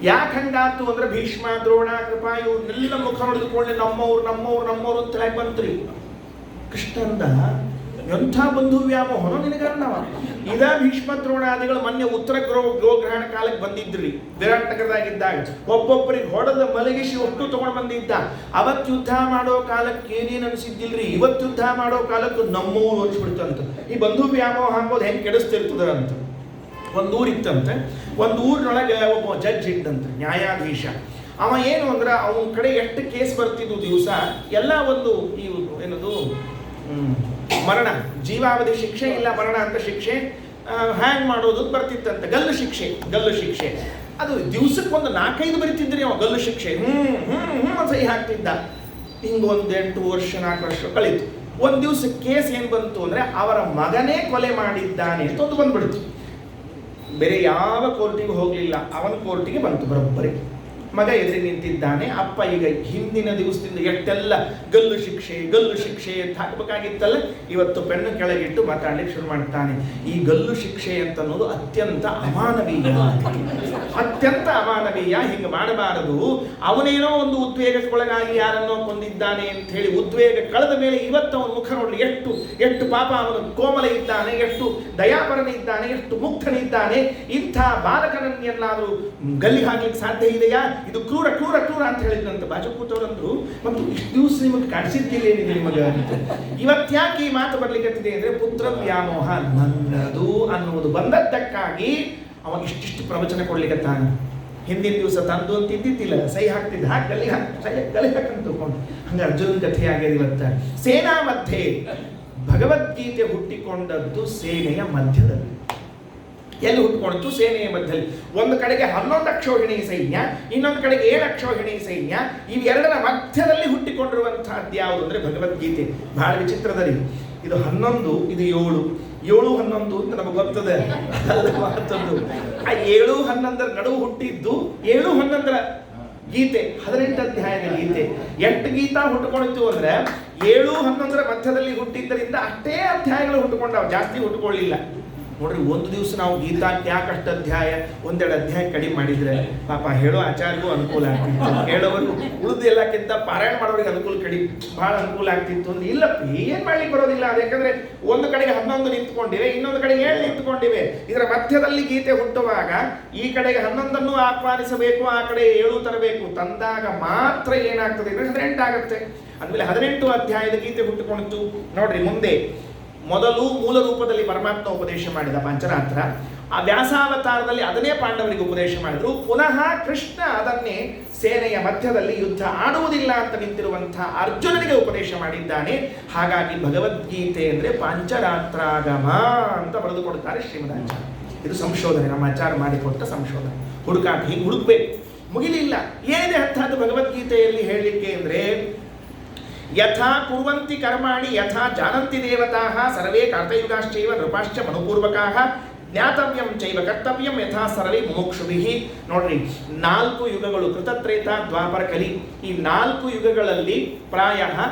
ಯಾಕೆ ಹಂಗಾತು ಅಂದ್ರೆ ಭೀಷ್ಮ, ದ್ರೋಣ, ಕೃಪಾ ಇವನ್ನೆಲ್ಲ ಮುಖ ಹೊಡೆದುಕೊಂಡೆ ನಮ್ಮವ್ರು ಅಂತ ಹೇಳಿ ಬಂತ್ರಿ. ಕೃಷ್ಣಂದ ಎಂಥ ಬಂಧು ವ್ಯಾಮೋಹನೋ ನಿನಗನ್ನವ. ಇದ ಭೀಷ್ಮ ದ್ರೋಣಾದಿಗಳು ಮೊನ್ನೆ ಉತ್ತರ ಗೋಗ್ರಹಣ ಕಾಲಕ್ಕೆ ಬಂದಿದ್ರಿ. ವಿರಾಟ್ ನಗರದಾಗಿದ್ದಾಗ ಒಬ್ಬೊಬ್ಬರಿಗೆ ಹೊಡೆದ ಮಲಗಿಸಿ ಒಟ್ಟು ತಗೊಂಡು ಬಂದಿದ್ದ. ಅವತ್ತು ಯುದ್ಧ ಮಾಡೋ ಕಾಲಕ್ಕೆ ಏನೇನು ಅನಿಸಿದ್ದಿಲ್ರಿ, ಇವತ್ತು ಯುದ್ಧ ಮಾಡೋ ಕಾಲಕ್ಕೆ ನಮ್ಮೂರು ಹೊಚ್ಚಿಬಿಡ್ತಂತ. ಈ ಬಂಧು ವ್ಯಾಮೋಹ ಅಂಬೋದು ಹೆಂಗೆ ಕೆಡಿಸ್ತಿರ್ತದ ಅಂತ. ಒಂದು ಊರಿತ್ತಂತೆ, ಒಂದು ಊರಿನೊಳಗೆ ಒಬ್ಬ ಜಡ್ಜ್ ಇದ್ದಂತೆ, ನ್ಯಾಯಾಧೀಶ. ಅವ ಏನು ಅಂದ್ರೆ ಅವನ ಕಡೆ ಎಷ್ಟು ಕೇಸ್ ಬರ್ತಿದ್ವು ದಿವಸ ಎಲ್ಲ ಒಂದು ಈ ಏನದು ಮರಣ, ಜೀವಾವಧಿ ಶಿಕ್ಷೆ ಇಲ್ಲ ಮರಣ ಅಂತ ಶಿಕ್ಷೆ ಹ್ಯಾಂಗ್ ಮಾಡೋದು ಬರ್ತಿತ್ತಂತೆ. ಗಲ್ಲು ಶಿಕ್ಷೆ ಅದು ದಿವ್ಸಕ್ಕೊಂದು 4-5 ಬರೀತಿದ್ರಿ ಅವ. ಗಲ್ಲು ಶಿಕ್ಷೆ ಸಹಿ ಹಾಕ್ತಿದ್ದ. ಹಿಂಗೊಂದು 8 ವರ್ಷ 4 ವರ್ಷ ಕಳೀತು. ಒಂದು ದಿವಸ ಕೇಸ್ ಏನು ಬಂತು ಅಂದ್ರೆ ಅವರ ಮಗನೇ ಕೊಲೆ ಮಾಡಿದ್ದಾನೆ ಅಂತ ಒಂದು ಬಂದ್ಬಿಡ್ತು. ಬೇರೆ ಯಾವ ಕೋರ್ಟಿಗೆ ಹೋಗಲಿಲ್ಲ, ಅವನ ಕೋರ್ಟಿಗೆ ಬಂತು ಬರೋಬ್ಬರಿ. ಮಗ ಎದುರಿ ನಿಂತಿದ್ದಾನೆ. ಅಪ್ಪ ಈಗ ಹಿಂದಿನ ದಿವಸದಿಂದ ಎಷ್ಟೆಲ್ಲ ಗಲ್ಲು ಶಿಕ್ಷೆ ಅಂತ ಹಾಕಬೇಕಾಗಿತ್ತಲ್ಲ, ಇವತ್ತು ಪೆನ್ನು ಕೆಳಗಿಟ್ಟು ಮಾತಾಡ್ಲಿಕ್ಕೆ ಶುರು ಮಾಡ್ತಾನೆ. ಈ ಗಲ್ಲು ಶಿಕ್ಷೆ ಅಂತ ಅನ್ನೋದು ಅತ್ಯಂತ ಅಮಾನವೀಯ. ಹಿಂಗೆ ಮಾಡಬಾರದು. ಅವನೇನೋ ಒಂದು ಉದ್ವೇಗಕ್ಕೊಳಗಾಗಿ ಯಾರನ್ನೋ ಕೊಂದಿದ್ದಾನೆ ಅಂತ ಹೇಳಿ ಉದ್ವೇಗ ಕಳೆದ ಮೇಲೆ ಇವತ್ತು ಅವನ ಮುಖ ನೋಡ್ರಿ, ಎಷ್ಟು ಪಾಪ ಅವನು ಕೋಮಲ ಇದ್ದಾನೆ, ಎಷ್ಟು ದಯಾಪರನಿದ್ದಾನೆ, ಎಷ್ಟು ಮುಕ್ತನಿದ್ದಾನೆ. ಇಂಥ ಬಾಲಕನನ್ನೆಲ್ಲಾದರೂ ಗಲ್ಲಿ ಹಾಕ್ಲಿಕ್ಕೆ ಸಾಧ್ಯ ಇದೆಯಾ? ಇದು ಕ್ರೂರ ಅಂತ ಹೇಳಿದಂತ ಬಾಜು ಕೂತವ್ರಂದ್ರು. ಮತ್ತು ಇಷ್ಟು ದಿವಸ ನಿಮಗೆ ಕಾಣಿಸಿದ್ದೇನೆ ನಿಮಗೆ ಅಂತ. ಇವತ್ತ್ಯಾಕೆ ಈ ಮಾತು ಬರ್ಲಿಕ್ಕೆ ಅಂದ್ರೆ ಪುತ್ರ ವ್ಯಾಮೋಹ ನನ್ನದು ಅನ್ನುವುದು ಬಂದದ್ದಕ್ಕಾಗಿ ಅವ ಇಷ್ಟಿಷ್ಟು ಪ್ರವಚನ ಕೊಡ್ಲಿಕ್ಕತ್ತಾನೆ. ಹಿಂದಿನ ದಿವಸ ತಂದು ಅಂತ ಇದ್ದಿದ್ದಿಲ್ಲ, ಸಹಿ ಹಾಕ್ತಿದ್ದ, ಗಲಿ ಹಾಕಂತ ತಿಳ್ಕೊಂಡು. ಹಂಗೆ ಅರ್ಜುನನ ಕಥೆ ಆಗ್ಯದ ಇವತ್ತ. ಸೇನಾ ಮಧ್ಯೆ ಭಗವದ್ಗೀತೆ ಹುಟ್ಟಿಕೊಂಡದ್ದು ಸೇನೆಯ ಮಧ್ಯದಲ್ಲಿ. ಎಲ್ಲಿ ಹುಟ್ಟುಕೊಳ್ತು? ಸೇನೆಯ ಮಧ್ಯದಲ್ಲಿ. ಒಂದು ಕಡೆಗೆ 11 ಅಕ್ಷೋಹಿಣಿ ಸೈನ್ಯ, ಇನ್ನೊಂದು ಕಡೆಗೆ 7 ಅಕ್ಷೋಹಿಣಿ ಸೈನ್ಯ. ಇವೆರಡರ ಮಧ್ಯದಲ್ಲಿ ಹುಟ್ಟಿಕೊಂಡಿರುವಂತಹದ್ದು ಯಾವುದು ಅಂದ್ರೆ ಭಗವದ್ಗೀತೆ. ಬಹಳ ವಿಚಿತ್ರದಲ್ಲಿ ಇದು 11, ಇದು 7, 7-11 ಅಂತ ನಮಗೆ ಗೊತ್ತದೆ. ಆ 7-11 ನಡುವು ಹುಟ್ಟಿದ್ದು 7-11 ಗೀತೆ, 18 ಅಧ್ಯಾಯದ ಗೀತೆ. 8 ಗೀತಾ ಹುಟ್ಟುಕೊಂಡಿತ್ತು ಅಂದ್ರೆ 7-11 ಮಧ್ಯದಲ್ಲಿ ಹುಟ್ಟಿದ್ದರಿಂದ ಅಷ್ಟೇ ಅಧ್ಯಾಯಗಳು ಹುಟ್ಟುಕೊಂಡವು, ಜಾಸ್ತಿ ಹುಟ್ಟುಕೊಳ್ಳಿಲ್ಲ. ನೋಡ್ರಿ, ಒಂದು ದಿವಸ ನಾವು ಗೀತಾ ಯಾಕಷ್ಟು ಅಧ್ಯಾಯ, ಒಂದೆರಡು ಅಧ್ಯಾಯ ಕಡಿಮೆ ಮಾಡಿದ್ರೆ ಪಾಪ ಹೇಳೋ ಆಚಾರ್ಯಗೂ ಅನುಕೂಲ ಆಗ್ತಿತ್ತು, ಕೇಳೋರು ಉಳಿದು ಎಲ್ಲಕ್ಕಿಂತ ಪಾರಾಯಣ ಮಾಡೋರಿಗೆ ಅನುಕೂಲ ಬಹಳ ಅನುಕೂಲ ಆಗ್ತಿತ್ತು. ಅಂದ್ರೆ ಇಲ್ಲಪ್ಪ, ಏನ್ ಮಾಡ್ಲಿಕ್ಕೆ ಬರೋದಿಲ್ಲ. ಯಾಕಂದ್ರೆ ಒಂದು ಕಡೆಗೆ 11 ನಿಂತ್ಕೊಂಡಿವೆ, ಇನ್ನೊಂದು ಕಡೆಗೆ 7 ನಿಂತ್ಕೊಂಡಿವೆ. ಇದರ ಮಧ್ಯದಲ್ಲಿ ಗೀತೆ ಹುಟ್ಟುವಾಗ ಈ ಕಡೆಗೆ 11 ಆಹ್ವಾನಿಸಬೇಕು, ಆ ಕಡೆ 7 ತರಬೇಕು. ತಂದಾಗ ಮಾತ್ರ ಏನಾಗ್ತದೆ ಅಂದ್ರೆ 18 ಆಗುತ್ತೆ. ಅಂದ್ಮೇಲೆ 18 ಅಧ್ಯಾಯದ ಗೀತೆ ಹುಟ್ಟುಕೊಂಡಿತ್ತು. ನೋಡ್ರಿ, ಮುಂದೆ ಮೊದಲು ಮೂಲ ರೂಪದಲ್ಲಿ ಪರಮಾತ್ಮ ಉಪದೇಶ ಮಾಡಿದ ಪಂಚರಾತ್ರ, ಆ ವ್ಯಾಸಾವತಾರದಲ್ಲಿ ಅದನ್ನೇ ಪಾಂಡವರಿಗೆ ಉಪದೇಶ ಮಾಡಿದ್ರು. ಪುನಃ ಕೃಷ್ಣ ಅದನ್ನೇ ಸೇನೆಯ ಮಧ್ಯದಲ್ಲಿ ಯುದ್ಧ ಆಡುವುದಿಲ್ಲ ಅಂತ ನಿಂತಿರುವಂತಹ ಅರ್ಜುನನಿಗೆ ಉಪದೇಶ ಮಾಡಿದ್ದಾನೆ. ಹಾಗಾಗಿ ಭಗವದ್ಗೀತೆ ಅಂದ್ರೆ ಪಂಚರಾತ್ರಾಗಮ ಅಂತ ಬರೆದುಕೊಡುತ್ತಾರೆ ಶ್ರೀಮದಾಚಾರ್ಯ. ಇದು ಸಂಶೋಧನೆ, ನಮ್ಮ ಆಚಾರ್ಯ ಮಾಡಿಕೊಟ್ಟ ಸಂಶೋಧನೆ. ಹುಡುಕಾಟ ಹೀಗೆ ಹುಡುಕ್ಬೇಕು, ಮುಗಿಲಿಲ್ಲ. ಏನಿದೆ ಅರ್ಥಾತ್ ಭಗವದ್ಗೀತೆಯಲ್ಲಿ ಹೇಳಲಿಕ್ಕೆ ಅಂದ್ರೆ, ಯಥಾ ಕುರ್ವಂತಿ ಕರ್ಮಾಣಿ ಯಥಾ ಜಾನಂತಿ ದೇವತಾಃ ಸರ್ವೇ ಕಾರ್ತಯುಗಾಶ್ಚೈವ ನೃಪಾಶ್ಚ ಮನುಪೂರ್ವಕಾಃ ಜ್ಞಾತವ್ಯಂ ಚೈವ ಕರ್ತವ್ಯಂ ಯಥಾ ಸರ್ವೇ ಮುಮುಕ್ಷುಭಿಃ. ನೋಡ್ರಿ, 4 ಯುಗಗಳು, ಕೃತತ್ರೇತ ದ್ವಾಪರ ಕಲಿ. ಈ 4 ಯುಗಗಳಲ್ಲಿ ಪ್ರಾಯ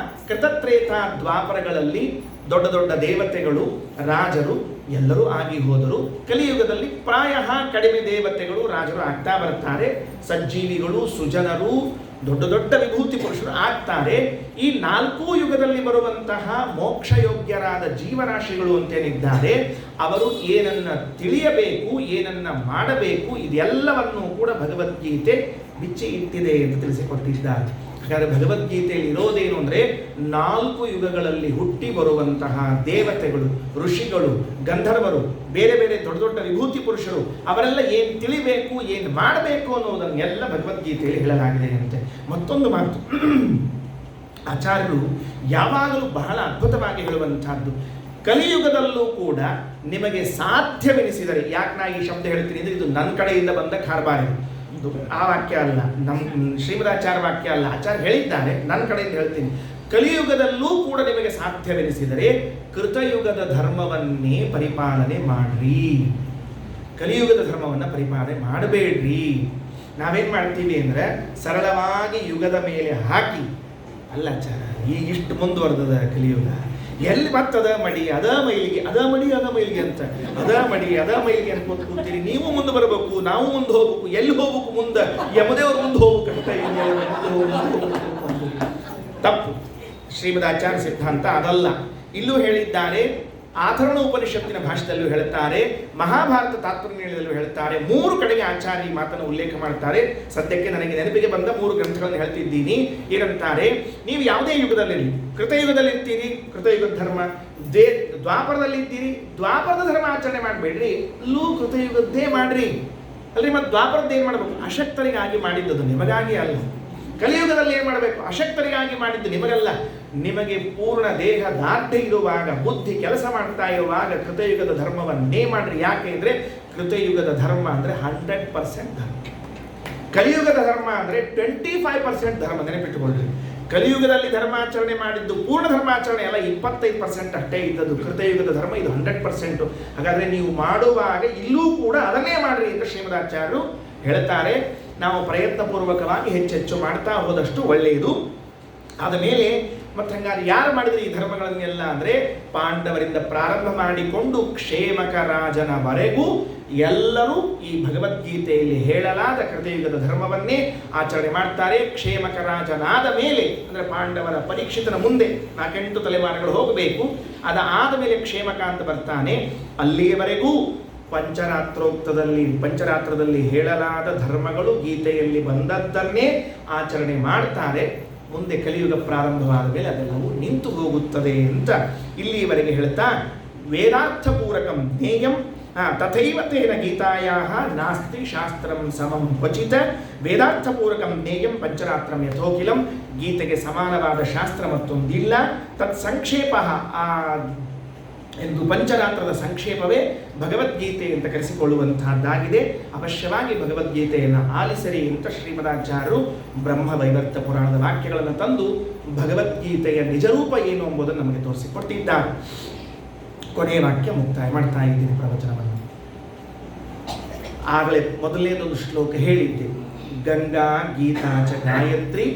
ಕೃತತ್ರೇತ ದ್ವಾಪರಗಳಲ್ಲಿ ದೊಡ್ಡ ದೊಡ್ಡ ದೇವತೆಗಳು, ರಾಜರು ಎಲ್ಲರೂ ಆಗಿ ಹೋದರು. ಕಲಿಯುಗದಲ್ಲಿ ಪ್ರಾಯ ಕಡಿಮೆ ದೇವತೆಗಳು, ರಾಜರು ಆಗ್ತಾ ಬರ್ತಾರೆ. ಸಜ್ಜೀವಿಗಳು, ಸುಜನರು, ದೊಡ್ಡ ದೊಡ್ಡ ವಿಭೂತಿ ಪುರುಷರು ಆಗ್ತಾರೆ. ಈ 4 ಯುಗದಲ್ಲಿ ಬರುವಂತಹ ಮೋಕ್ಷಯೋಗ್ಯರಾದ ಜೀವರಾಶಿಗಳು ಅಂತೇನಿದ್ದಾರೆ, ಅವರು ಏನನ್ನ ತಿಳಿಯಬೇಕು, ಏನನ್ನ ಮಾಡಬೇಕು, ಇದೆಲ್ಲವನ್ನೂ ಕೂಡ ಭಗವದ್ಗೀತೆ ಬಿಚ್ಚಿ ಇಟ್ಟಿದೆ ಎಂದು ತಿಳಿಸಿಕೊಟ್ಟಿದ್ದಾರೆ. ಹಾಗಾದರೆ ಭಗವದ್ಗೀತೆಯಲ್ಲಿ ಇರೋದೇನು ಅಂದರೆ, 4 ಯುಗಗಳಲ್ಲಿ ಹುಟ್ಟಿ ಬರುವಂತಹ ದೇವತೆಗಳು, ಋಷಿಗಳು, ಗಂಧರ್ವರು, ಬೇರೆ ಬೇರೆ ದೊಡ್ಡ ದೊಡ್ಡ ವಿಭೂತಿ ಪುರುಷರು, ಅವರೆಲ್ಲ ಏನು ತಿಳಿಬೇಕು, ಏನು ಮಾಡಬೇಕು ಅನ್ನೋದನ್ನೆಲ್ಲ ಭಗವದ್ಗೀತೆಯಲ್ಲಿ ಹೇಳಲಾಗಿದೆ ಅಂತೆ. ಮತ್ತೊಂದು ಮಾತು, ಆಚಾರ್ಯರು ಯಾವಾಗಲೂ ಬಹಳ ಅದ್ಭುತವಾಗಿ ಹೇಳುವಂತಹದ್ದು, ಕಲಿಯುಗದಲ್ಲೂ ಕೂಡ ನಿಮಗೆ ಸಾಧ್ಯವೆನಿಸಿದರೆ, ಯಾಕೆ ನಾ ಈ ಶಬ್ದ ಹೇಳ್ತೀನಿ ಅಂದರೆ, ಇದು ನನ್ನ ಕಡೆಯಿಂದ ಬಂದ ಕಾರ್ಬಾರಿ, ಆ ವಾಕ್ಯ ಅಲ್ಲ, ನಮ್ಮ ಶ್ರೀಮದಾಚಾರ್ಯ ವಾಕ್ಯ ಅಲ್ಲ, ಆಚಾರ್ಯ ಹೇಳಿದ್ದಾರೆ, ನನ್ನ ಕಡೆಯಿಂದ ಹೇಳ್ತೀನಿ. ಕಲಿಯುಗದಲ್ಲೂ ಕೂಡ ನಿಮಗೆ ಸಾಧ್ಯವೆನಿಸಿದರೆ ಕೃತಯುಗದ ಧರ್ಮವನ್ನೇ ಪರಿಪಾಲನೆ ಮಾಡ್ರಿ, ಕಲಿಯುಗದ ಧರ್ಮವನ್ನು ಪರಿಪಾಲನೆ ಮಾಡಬೇಡ್ರಿ. ನಾವೇನು ಮಾಡ್ತೀವಿ ಅಂದರೆ, ಸರಳವಾಗಿ ಯುಗದ ಮೇಲೆ ಹಾಕಿ, ಅಲ್ಲ ಆಚಾರ ಈಗ ಇಷ್ಟು ಮುಂದುವರೆದ ಕಲಿಯುಗ, ಎಲ್ಲಿ ಮತ್ತದ ಮಡಿ ಅದ ಮೈಲಿಗೆ, ಅದ ಮಡಿ ಅದ ಮೈಲಿಗೆ ಅಂತ, ಅದ ಮಡಿ ಅದ ಮೈಲಿಗೆ ಅಂತ ಕೂತ್ಕೊಳ್ತೀರಿ. ನೀವು ಮುಂದೆ ಬರಬೇಕು, ನಾವು ಮುಂದೆ ಹೋಗ್ಬೇಕು. ಎಲ್ಲಿ ಹೋಗ್ಬೇಕು? ಮುಂದೆ ಯಮದೇವ್ರು ಮುಂದೆ ಹೋಗ್ಬೇಕಂತ. ತಪ್ಪು. ಶ್ರೀಮದಾಚಾರ್ಯ ಸಿದ್ಧಾಂತ ಅದಲ್ಲ. ಇಲ್ಲೂ ಹೇಳಿದ್ದಾರೆ, ಆಧರಣ ಉಪನಿಷತ್ತಿನ ಭಾಷೆಯಲ್ಲೂ ಹೇಳುತ್ತಾರೆ, ಮಹಾಭಾರತ ತಾತ್ಪರ್ಯದಲ್ಲೂ ಹೇಳುತ್ತಾರೆ. 3 ಕಡೆಗೆ ಆಚಾರ್ಯ ಈ ಮಾತನ್ನು ಉಲ್ಲೇಖ ಮಾಡ್ತಾರೆ. ಸದ್ಯಕ್ಕೆ ನನಗೆ ನೆನಪಿಗೆ ಬಂದ 3 ಗ್ರಂಥಗಳನ್ನು ಹೇಳ್ತಿದ್ದೀನಿ. ಏನಂತಾರೆ, ನೀವು ಯಾವುದೇ ಯುಗದಲ್ಲಿರಲಿ, ಕೃತಯುಗದಲ್ಲಿ ಇರ್ತೀರಿ, ಕೃತಯುಗದ ಧರ್ಮ, ದ್ವಾಪರದಲ್ಲಿ ಇದ್ದೀರಿ, ದ್ವಾಪರದ ಧರ್ಮ ಆಚರಣೆ ಮಾಡಬೇಡ್ರಿ, ಅಲ್ಲೂ ಕೃತಯುಗದ್ದೇ ಮಾಡ್ರಿ. ಅಲ್ರಿ, ಮತ್ತೆ ದ್ವಾಪರದ್ದು ಏನು ಮಾಡಬೇಕು? ಅಶಕ್ತರಿಗಾಗಿ ಮಾಡಿದ್ದದು, ನಿಮಗಾಗಿ ಅಲ್ಲ. ಕಲಿಯುಗದಲ್ಲಿ ಏನು ಮಾಡಬೇಕು? ಅಶಕ್ತರಿಗಾಗಿ ಮಾಡಿದ್ದು, ನಿಮಗಲ್ಲ. ನಿಮಗೆ ಪೂರ್ಣ ದೇಹ ದಾರ್ಢ್ಯ ಇರುವಾಗ, ಬುದ್ಧಿ ಕೆಲಸ ಮಾಡ್ತಾ ಇರುವಾಗ ಕೃತಯುಗದ ಧರ್ಮವನ್ನೇ ಮಾಡ್ರಿ. ಯಾಕೆ ಅಂದರೆ, ಕೃತಯುಗದ ಧರ್ಮ ಅಂದರೆ 100% ಧರ್ಮ, ಕಲಿಯುಗದ ಧರ್ಮ ಅಂದರೆ 25% ಧರ್ಮ. ನೆನಪಿಟ್ಟುಕೊಳ್ಳ್ರಿ, ಕಲಿಯುಗದಲ್ಲಿ ಧರ್ಮಾಚರಣೆ ಮಾಡಿದ್ದು ಪೂರ್ಣ ಧರ್ಮಾಚರಣೆ ಅಲ್ಲ, 25% ಅಷ್ಟೇ ಇದ್ದದ್ದು. ಕೃತಯುಗದ ಧರ್ಮ ಇದು 100%. ಹಾಗಾದರೆ ನೀವು ಮಾಡುವಾಗ ಇಲ್ಲೂ ಕೂಡ ಅದನ್ನೇ ಮಾಡ್ರಿ ಅಂತ ಶ್ರೀಮದಾಚಾರ್ಯರು ಹೇಳ್ತಾರೆ. ನಾವು ಪ್ರಯತ್ನಪೂರ್ವಕವಾಗಿ ಹೆಚ್ಚೆಚ್ಚು ಮಾಡ್ತಾ ಹೋದಷ್ಟು ಒಳ್ಳೆಯದು. ಆದ ಮೇಲೆ ಮತ್ತು ಹಂಗಾರೆ ಯಾರು ಮಾಡಿದರೆ ಈ ಧರ್ಮಗಳನ್ನೆಲ್ಲ ಅಂದರೆ, ಪಾಂಡವರಿಂದ ಪ್ರಾರಂಭ ಮಾಡಿಕೊಂಡು ಕ್ಷೇಮಕ ರಾಜನವರೆಗೂ ಎಲ್ಲರೂ ಈ ಭಗವದ್ಗೀತೆಯಲ್ಲಿ ಹೇಳಲಾದ ಕೃತಯುಗದ ಧರ್ಮವನ್ನೇ ಆಚರಣೆ ಮಾಡ್ತಾರೆ. ಕ್ಷೇಮಕ ರಾಜನಾದ ಮೇಲೆ ಅಂದರೆ ಪಾಂಡವರ ಪರೀಕ್ಷಿತನ ಮುಂದೆ 4-8 ತಲೆಮಾರುಗಳು ಹೋಗಬೇಕು. ಅದಾದ ಮೇಲೆ ಕ್ಷೇಮಕ ಅಂತ ಬರ್ತಾನೆ. ಅಲ್ಲಿಯವರೆಗೂ ಪಂಚರಾತ್ರದಲ್ಲಿ ಹೇಳಲಾದ ಧರ್ಮಗಳು, ಗೀತೆಯಲ್ಲಿ ಬಂದದ್ದನ್ನೇ ಆಚರಣೆ ಮಾಡ್ತಾರೆ. ಮುಂದೆ ಕಲಿಯುಗ ಪ್ರಾರಂಭವಾದ ಮೇಲೆ ಅದೆಲ್ಲವೂ ನಿಂತು ಹೋಗುತ್ತದೆ ಅಂತ ಇಲ್ಲಿಯವರೆಗೆ ಹೇಳ್ತಾ, ವೇದಾರ್ಥಪೂರಕಂ ಜ್ಞೇಯಂ ತಥೈವ ತೇನ ಗೀತಾಯಾಃ ನಾಸ್ತಿ ಶಾಸ್ತ್ರಂ ಸಮಂ ಕ್ವಚಿತ್. ವೇದಾರ್ಥಪೂರಕಂ ಜ್ಞೇಯಂ ಪಂಚರಾತ್ರಂ ಯಥೋಖಿಲಂ. ಗೀತೆಗೆ ಸಮಾನವಾದ ಶಾಸ್ತ್ರ ಮತ್ತೊಂದಿಲ್ಲ. ತತ್ ಸಂಕ್ಷೇಪ ಎಂದು ಪಂಚರಾತ್ರದ ಸಂಕ್ಷೇಪವೇ ಭಗವದ್ಗೀತೆ ಅಂತ ಕರೆಸಿಕೊಳ್ಳುವಂತಹದ್ದಾಗಿದೆ. ಅವಶ್ಯವಾಗಿ ಭಗವದ್ಗೀತೆಯನ್ನು ಆಲಿಸರಿ ಅಂತ ಶ್ರೀಮದಾಚಾರ್ಯರು ಬ್ರಹ್ಮವೈವರ್ತ ಪುರಾಣದ ವಾಕ್ಯಗಳನ್ನು ತಂದು ಭಗವದ್ಗೀತೆಯ ನಿಜರೂಪ ಏನು ಎಂಬುದನ್ನು ನಮಗೆ ತೋರಿಸಿಕೊಟ್ಟಿದ್ದಾರೆ. ಕೊನೆಯ ವಾಕ್ಯ ಮುಕ್ತಾಯ ಮಾಡ್ತಾ ಇದ್ದೀನಿ ಪ್ರವಚನವನ್ನು. ಆಗಲೇ ಮೊದಲನೇದೊಂದು ಶ್ಲೋಕ ಹೇಳಿದ್ದೆ, ಗಂಗಾ ಗೀತಾ ಚ ಗಾಯತ್ರಿ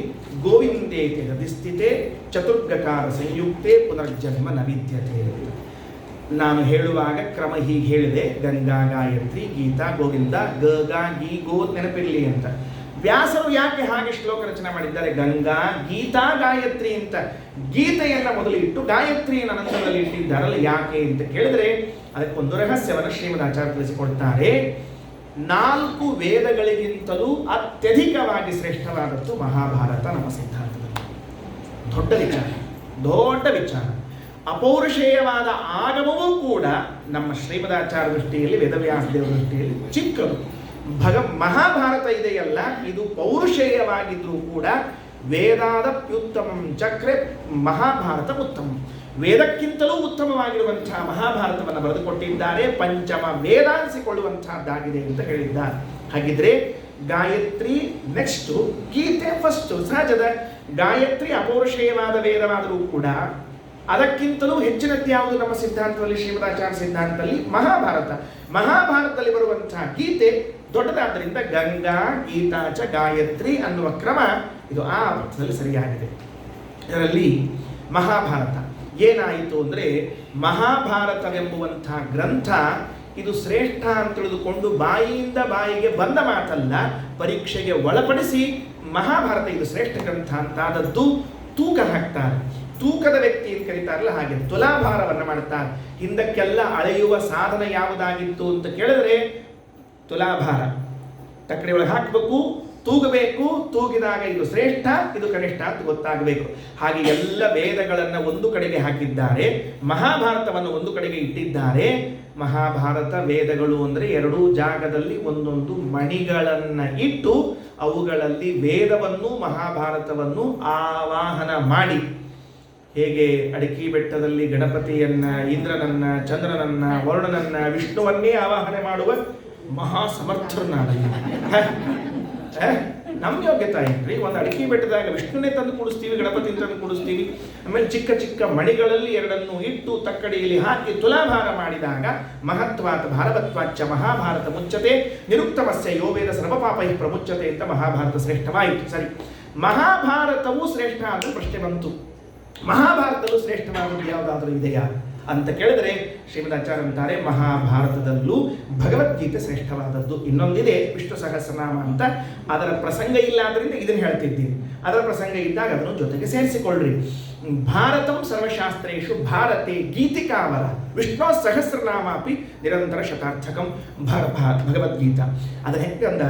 ಗೋವಿಂದೇತಿ ಹೃದಿಸ್ಥಿತೆ ಚತುರ್ಗಕಾರ ಸಂಯುಕ್ತೆ ಪುನರ್ಜನ್ಮ ನ ವಿದ್ಯತೆ. ನಾನು ಹೇಳುವಾಗ ಕ್ರಮ ಹೀಗೆ ಹೇಳಿದೆ, ಗಂಗಾ ಗಾಯತ್ರಿ ಗೀತಾ ಗೋವಿಂದ, ಗ ಗಾ ಗೀ ಗೋ ನೆನಪಿರಲಿ ಅಂತ. ವ್ಯಾಸರು ಯಾಕೆ ಹಾಗೆ ಶ್ಲೋಕ ರಚನೆ ಮಾಡಿದ್ದಾರೆ? ಗಂಗಾ ಗೀತಾ ಗಾಯತ್ರಿ ಅಂತ ಗೀತೆಯನ್ನ ಮೊದಲು ಇಟ್ಟು ಗಾಯತ್ರಿಯನ್ನು ನಂತರದಲ್ಲಿ ಇಟ್ಟಿದ್ದಾರಲ್ಲ, ಯಾಕೆ ಅಂತ ಕೇಳಿದ್ರೆ ಅದಕ್ಕೊಂದು ರಹಸ್ಯವನ್ನು ಶ್ರೀಮದ್ ಆಚಾರ್ಯ ತಿಳಿಸಿಕೊಡ್ತಾರೆ. 4 ವೇದಗಳಿಗಿಂತಲೂ ಅತ್ಯಧಿಕವಾಗಿ ಶ್ರೇಷ್ಠವಾದದ್ದು ಮಹಾಭಾರತ ನಮ್ಮ ಸಿದ್ಧಾಂತದಲ್ಲಿ. ದೊಡ್ಡ ವಿಚಾರ. ಅಪೌರುಷೇಯವಾದ ಆಗಮವೂ ಕೂಡ ನಮ್ಮ ಶ್ರೀಮದಾಚಾರ್ಯ ದೃಷ್ಟಿಯಲ್ಲಿ, ವೇದವ್ಯಾಸ ದೇವರ ದೃಷ್ಟಿಯಲ್ಲಿ ಚಿಕ್ಕದು. ಮಹಾಭಾರತ ಇದೆಯಲ್ಲ, ಇದು ಪೌರುಷೇಯವಾಗಿದ್ರೂ ಕೂಡ ವೇದಾದಪ್ಯುತ್ತಮಂ ಚಕ್ರೆ ಮಹಾಭಾರತ ಉತ್ತಮ. ವೇದಕ್ಕಿಂತಲೂ ಉತ್ತಮವಾಗಿರುವಂತಹ ಮಹಾಭಾರತವನ್ನು ಬರೆದುಕೊಟ್ಟಿದ್ದಾರೆ. ಪಂಚಮ ವೇದ ಅನಿಸಿಕೊಳ್ಳುವಂತಹದ್ದಾಗಿದೆ ಅಂತ ಹೇಳಿದ್ದಾರೆ. ಹಾಗಿದ್ರೆ ಗಾಯತ್ರಿ ನೆಕ್ಸ್ಟು, ಗೀತೆ ಫಸ್ಟು. ಸಹಜದ. ಗಾಯತ್ರಿ ಅಪೌರುಷೇಯವಾದ ವೇದವಾದರೂ ಕೂಡ ಅದಕ್ಕಿಂತಲೂ ಹೆಚ್ಚಿನದ್ದು ಯಾವುದು ನಮ್ಮ ಸಿದ್ಧಾಂತದಲ್ಲಿ, ಶ್ರೀಮದಾಚಾರ್ಯ ಸಿದ್ಧಾಂತದಲ್ಲಿ? ಮಹಾಭಾರತದಲ್ಲಿ ಬರುವಂತಹ ಗೀತೆ ದೊಡ್ಡದಾದ್ದರಿಂದ ಗಂಗಾ ಗೀತಾಚ ಗಾಯತ್ರಿ ಅನ್ನುವ ಕ್ರಮ ಇದು ಆ ಅರ್ಥದಲ್ಲಿ ಸರಿಯಾಗಿದೆ. ಇದರಲ್ಲಿ ಮಹಾಭಾರತ ಏನಾಯಿತು ಅಂದರೆ, ಮಹಾಭಾರತವೆಂಬುವಂತಹ ಗ್ರಂಥ ಇದು ಶ್ರೇಷ್ಠ ಅಂತ ತಿಳಿದುಕೊಂಡು ಬಾಯಿಯಿಂದ ಬಾಯಿಗೆ ಬಂದ ಮಾತಲ್ಲ, ಪರೀಕ್ಷೆಗೆ ಒಳಪಡಿಸಿ ಮಹಾಭಾರತ ಇದು ಶ್ರೇಷ್ಠ ಗ್ರಂಥ ಅಂತಾದದ್ದು ತೂಕ ಹಾಕ್ತಾರೆ. ತೂಕದ ವ್ಯಕ್ತಿ ಅಂತ ಕರೀತಾರಲ್ಲ, ಹಾಗೆ ತುಲಾಭಾರವನ್ನು ಮಾಡ್ತಾರೆ. ಹಿಂದಕ್ಕೆಲ್ಲ ಅಳೆಯುವ ಸಾಧನ ಯಾವುದಾಗಿತ್ತು ಅಂತ ಕೇಳಿದ್ರೆ ತುಲಾಭಾರ. ತಕ್ಕಡಿ ಒಳಗೆ ಹಾಕಬೇಕು, ತೂಗಬೇಕು, ತೂಗಿದಾಗ ಇದು ಶ್ರೇಷ್ಠ ಇದು ಕನಿಷ್ಠ ಅಂತ ಗೊತ್ತಾಗಬೇಕು. ಹಾಗೆ ಎಲ್ಲ ವೇದಗಳನ್ನು ಒಂದು ಕಡೆಗೆ ಹಾಕಿದ್ದಾರೆ, ಮಹಾಭಾರತವನ್ನು ಒಂದು ಕಡೆಗೆ ಇಟ್ಟಿದ್ದಾರೆ. ಮಹಾಭಾರತ ವೇದಗಳು ಅಂದರೆ 2 ಜಾಗದಲ್ಲಿ ಒಂದೊಂದು ಮಣಿಗಳನ್ನು ಇಟ್ಟು ಅವುಗಳಲ್ಲಿ ವೇದವನ್ನು ಮಹಾಭಾರತವನ್ನು ಆವಾಹನ ಮಾಡಿ, ಹೇಗೆ ಅಡಿಕೆ ಬೆಟ್ಟದಲ್ಲಿ ಗಣಪತಿಯನ್ನ, ಇಂದ್ರನನ್ನ, ಚಂದ್ರನನ್ನ, ವರುಣನನ್ನ, ವಿಷ್ಣುವನ್ನೇ ಆವಾಹನೆ ಮಾಡುವ ಮಹಾ ಸಮರ್ಥರು ನಾನು. ನಮ್ಮ ಯೋಗ್ಯತಾ ಏನ್ರಿ? ಒಂದು ಅಡಿಕೆ ಬೆಟ್ಟದಾಗ ವಿಷ್ಣುನೇ ತಂದು ಕೂಡಿಸ್ತೀವಿ, ಗಣಪತಿ ತಂದು ಕೂಡಿಸ್ತೀವಿ. ಆಮೇಲೆ ಚಿಕ್ಕ ಚಿಕ್ಕ ಮಣಿಗಳಲ್ಲಿ 2 ಇಟ್ಟು ತಕ್ಕಡಿಯಲ್ಲಿ ಹಾಕಿ ತುಲಾಭಾರ ಮಾಡಿದಾಗ ಮಹತ್ವಾತ್ ಭಾರವತ್ವಾಚ್ಚ ಮಹಾಭಾರತ ಮುಚ್ಚತೆ ನಿರುಕ್ತಮಸ್ಯ ಯೋ ವೇದ ಸರ್ವಪಾಪೈ ಪ್ರಮುಚ್ಚತೆ ಅಂತ ಮಹಾಭಾರತ ಶ್ರೇಷ್ಠವಾಯಿತು. ಸರಿ, ಮಹಾಭಾರತವು ಶ್ರೇಷ್ಠ ಅಂತ ಪ್ರಶ್ನೆ ಬಂತು. ಮಹಾಭಾರತದಲ್ಲೂ ಶ್ರೇಷ್ಠವಾದದ್ದು ಯಾವುದಾದ್ರೂ ಇದೆಯಾ ಅಂತ ಕೇಳಿದ್ರೆ ಶ್ರೀಮದಾಚಾರ್ಯ ಅಂತಾರೆ, ಮಹಾಭಾರತದಲ್ಲೂ ಭಗವದ್ಗೀತೆ ಶ್ರೇಷ್ಠವಾದದ್ದು. ಇನ್ನೊಂದಿದೆ ವಿಷ್ಣು ಸಹಸ್ರನಾಮ ಅಂತ, ಅದರ ಪ್ರಸಂಗ ಇಲ್ಲ ಆದ್ದರಿಂದ ಇದನ್ನು ಹೇಳ್ತಿದ್ದೀನಿ. ಅದರ ಪ್ರಸಂಗ ಇದ್ದಾಗ ಅದನ್ನು ಜೊತೆಗೆ ಸೇರಿಸಿಕೊಳ್ಳ್ರಿ. ಭಾರತಂ ಸರ್ವಶಾಸ್ತ್ರೇಷು ಭಾರತೆ ಗೀತಿಕಾವರ ವಿಷ್ಣು ಸಹಸ್ರನಾಮಾಪಿ ನಿರಂತರ ಶತಾರ್ಥಕಂ ಭಗವದ್ಗೀತಾ. ಅದರ ಹೆಂಗೆ ಅಂದ?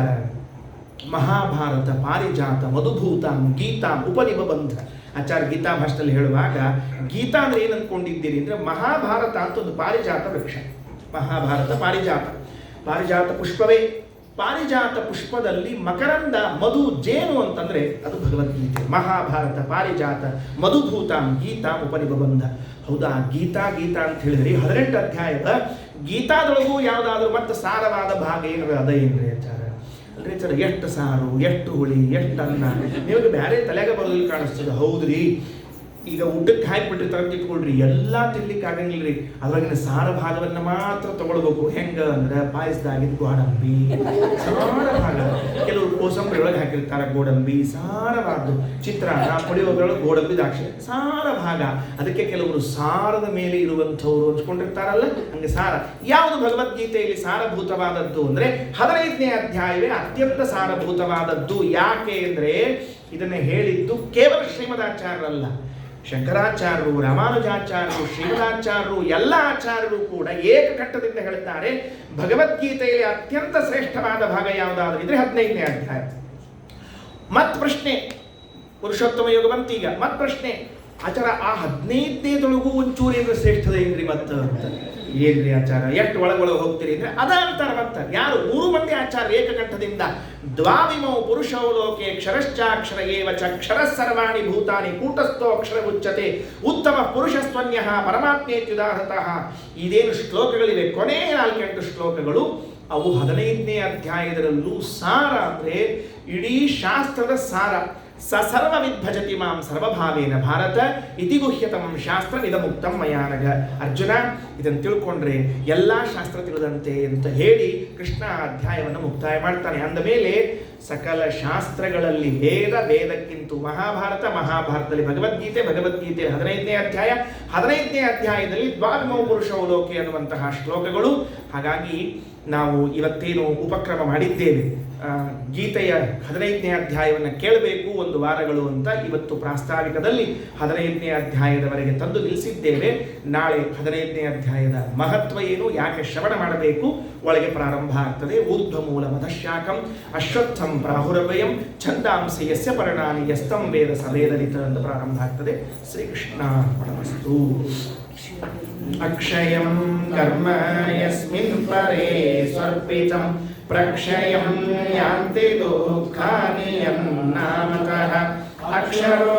ಮಹಾಭಾರತ ಪಾರಿಜಾತ ಮಧುಭೂತಾಂ ಗೀತಾಂ ಉಪನಿಬಂಧ. ಆಚಾರ್ಯ ಗೀತಾ ಭಾಷೆಯಲ್ಲಿ ಹೇಳುವಾಗ ಗೀತಾ ಅಂದ್ರೆ ಏನು ಅಂದ್ಕೊಂಡಿದ್ದೀರಿ ಅಂದರೆ, ಮಹಾಭಾರತ ಅಂತ ಒಂದು ಪಾರಿಜಾತ ವೃಕ್ಷ. ಮಹಾಭಾರತ ಪಾರಿಜಾತ ಪುಷ್ಪವೇ. ಪಾರಿಜಾತ ಪುಷ್ಪದಲ್ಲಿ ಮಕರಂದ, ಮಧು, ಜೇನು ಅಂತಂದ್ರೆ ಅದು ಭಗವದ್ಗೀತೆ. ಮಹಾಭಾರತ ಪಾರಿಜಾತ ಮಧುಭೂತಾಂ ಗೀತಾ ಉಪನಿಬಂಧ. ಹೌದಾ, ಗೀತಾ ಅಂತ ಹೇಳಿದ್ರಿ, 18 ಅಧ್ಯಾಯದ ಗೀತಾದೊಳಗೂ ಯಾವುದಾದ್ರೂ ಮತ್ತೆ ಸಾರವಾದ ಭಾಗ ಏನು ಅದ ಏನ್ರಿ ಆಚಾರ? ಅಲ್ರಿ ಸರ್, ಎಷ್ಟು ಸಾರು, ಎಷ್ಟು ಹುಳಿ, ಎಷ್ಟು ಅನ್ನ, ನಿಮಗೆ ಬೇರೆ ತಲೆಗ ಬರೋದಿಲ್ಲ ಕಾಣಿಸ್ತದೆ. ಹೌದ್ರಿ, ಈಗ ಊಟಕ್ಕೆ ಹಾಕಿಬಿಟ್ಟಿರ್ತಾರೆ ಅಂತ ಇಟ್ಕೊಳ್ರಿ, ಎಲ್ಲ ತಿನ್ಲಿಕ್ಕೆ ಆಗಂಗಿಲ್ಲ ರೀ. ಅದ್ರಾಗಿನ ಸಾರ ಭಾಗವನ್ನು ಮಾತ್ರ ತಗೊಳ್ಬೇಕು. ಹೆಂಗ ಅಂದ್ರೆ, ಪಾಯಸದಾಗಿದ್ದು ಗೋಡಂಬಿ ಸಾರ ಭಾಗ, ಕೆಲವರು ಕೋಸಂಬರಿ ಒಳಗೆ ಹಾಕಿರ್ತಾರೆ ಗೋಡಂಬಿ ಸಾರವಾದ್ದು, ಚಿತ್ರಾನ್ನ ಪುಳಿಯೋಗರೊಳಗೆ ಗೋಡಂಬಿ ದ್ರಾಕ್ಷಿ ಸಾರ ಭಾಗ. ಅದಕ್ಕೆ ಕೆಲವರು ಸಾರದ ಮೇಲೆ ಇರುವಂಥವ್ರು ಹಂಚ್ಕೊಂಡಿರ್ತಾರಲ್ಲ, ಹಂಗೆ ಸಾರ. ಯಾವುದು ಭಗವದ್ಗೀತೆಯಲ್ಲಿ ಸಾರಭೂತವಾದದ್ದು ಅಂದ್ರೆ 15ನೇ ಅಧ್ಯಾಯವೇ ಅತ್ಯಂತ ಸಾರಭೂತವಾದದ್ದು. ಯಾಕೆ ಅಂದ್ರೆ ಇದನ್ನು ಹೇಳಿದ್ದು ಕೇವಲ ಶ್ರೀಮದಾಚಾರ್ಯರಲ್ಲ, ಶಂಕರಾಚಾರ್ಯರು, ರಾಮಾನುಜಾಚಾರ್ಯರು, ಶ್ರೀಮದಾಚಾರ್ಯರು, ಎಲ್ಲ ಆಚಾರ್ಯರು ಕೂಡ ಏಕಕಂಠದಿಂದ ಹೇಳ್ತಾರೆ, ಭಗವದ್ಗೀತೆಯಲ್ಲಿ ಅತ್ಯಂತ ಶ್ರೇಷ್ಠವಾದ ಭಾಗ ಯಾವುದಾದ್ರೂ ಇದ್ರೆ 15ನೇ ಅಧ್ಯಾಯ. ಮತ್ ಪ್ರಶ್ನೆ, ಪುರುಷೋತ್ತಮ ಯೋಗ ಬಂತೀಗ. ಮತ್ ಪ್ರಶ್ನೆ, ಆಚಾರ ಆ 15ನೇದೊಳಗೂ ಒಂಚೂರು ಏನ್ರಿ ಶ್ರೇಷ್ಠದ ಏನ್ರಿ ಮತ್ತ ಅಂತ. ಏನ್ರಿ ಆಚಾರ, ಎಷ್ಟು ಒಳಗೊಳಗೆ ಹೋಗ್ತೀರಿ ಅಂದ್ರೆ ಅದ ಅಂತಾರೆ. ಮತ್ತ ಯಾರು? 3 ಮಂದಿ ಆಚಾರ್ಯ ಏಕಕಂಠದಿಂದ ದ್ವಾವಿಮೌ ಪುರುಷೋ ಲೋಕೆ ಕ್ಷರಶ್ಚಾಕ್ಷರ ಏವ ಚ ಕ್ಷರ ಸರ್ವಾಣಿ ಭೂತಾನಿ ಕೂಟಸ್ಥೋ ಅಕ್ಷರ ಉಚ್ಯತೆ ಉತ್ತಮ ಪುರುಷಸ್ತ್ವನ್ಯಃ ಪರಮಾತ್ಮೇತ್ಯುದಾಹತಃ. ಇದೇನು ಶ್ಲೋಕಗಳಿವೆ, ಕೊನೆ 4-8 ಶ್ಲೋಕಗಳು, ಅವು 15ನೇ ಅಧ್ಯಾಯದಲ್ಲೂ ಸಾರ ಅಂದ್ರೆ ಇಡೀ ಶಾಸ್ತ್ರದ ಸಾರ. ಸ ಸರ್ವವಿದ್ ಭಜತಿ ಮಾಂ ಸರ್ವಭಾವೇನ ಭಾರತ ಇತಿ ಗುಹ್ಯತಮಂ ಶಾಸ್ತ್ರವಿದಮುಕ್ತಂ ಮಯಾನಘ. ಅರ್ಜುನ, ಇದನ್ನು ತಿಳ್ಕೊಂಡ್ರೆ ಎಲ್ಲ ಶಾಸ್ತ್ರ ತಿಳಿದಂತೆ ಅಂತ ಹೇಳಿ ಕೃಷ್ಣ ಅಧ್ಯಾಯವನ್ನು ಮುಕ್ತಾಯ ಮಾಡ್ತಾನೆ. ಅಂದ ಮೇಲೆ ಸಕಲ ಶಾಸ್ತ್ರಗಳಲ್ಲಿ ವೇದಕ್ಕಿಂತ ಮಹಾಭಾರತದಲ್ಲಿ ಭಗವದ್ಗೀತೆ 15ನೇ ಅಧ್ಯಾಯ 15ನೇ ಅಧ್ಯಾಯದಲ್ಲಿ ದ್ವಾದಮೌ ಪುರುಷೌ ಲೋಕೆ ಅನ್ನುವಂತಹ ಶ್ಲೋಕಗಳು. ಹಾಗಾಗಿ ನಾವು ಇವತ್ತೇನು ಉಪಕ್ರಮ ಮಾಡಿದ್ದೇವೆ, ಗೀತೆಯ 15ನೇ ಅಧ್ಯಾಯವನ್ನು ಕೇಳಬೇಕು 1 ವಾರಗಳು ಅಂತ ಇವತ್ತು ಪ್ರಾಸ್ತಾವಿಕದಲ್ಲಿ 15ನೇ ಅಧ್ಯಾಯದವರೆಗೆ ತಂದು ನಿಲ್ಲಿಸಿದ್ದೇವೆ. ನಾಳೆ 15ನೇ ಅಧ್ಯಾಯದ ಮಹತ್ವ ಏನು, ಯಾಕೆ ಶ್ರವಣ ಮಾಡಬೇಕು, ಒಳಗೆ ಪ್ರಾರಂಭ ಆಗ್ತದೆ. ಊರ್ಧ್ವಮೂಲ ಮಧಶಾಖಂ ಅಶ್ವತ್ಥಂ ಪ್ರಾಹುರಭಯಂ ಛಂದಾಂಸಿ ಯಸ್ಯ ಪರ್ಣಾನಿ ಯಸ್ತಂ ವೇದ ಸವೇದರಿತ ಅಂತ ಪ್ರಾರಂಭ ಆಗ್ತದೆ. ಶ್ರೀಕೃಷ್ಣಾರ್ಪಣಮಸ್ತು. ಅಕ್ಷಯಂ ಕರ್ಮ ಯಸ್ಮಿನ್ ಪರೇ ಸ್ವರ್ಪಿತಂ ಪ್ರಕ್ಷಯಂ ಯಾಂತಿ ದುಃಖಾನಿ ಯನ್ನಾಮತಃ ಅಕ್ಷರೋ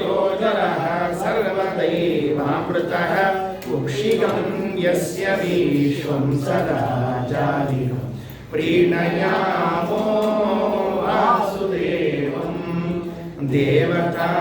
ಯೋಜನಃ ಸರ್ವದೈವಾಮೃತಃ ಕುಕ್ಷಿಗಂ ಯಸ್ಯ ವಿಶ್ವಂ ಸದಾ ಜಾಲಿನಂ ಪ್ರೀಣಯಾಮೋ ವಾಸುದೇವಂ ದೇವತಾ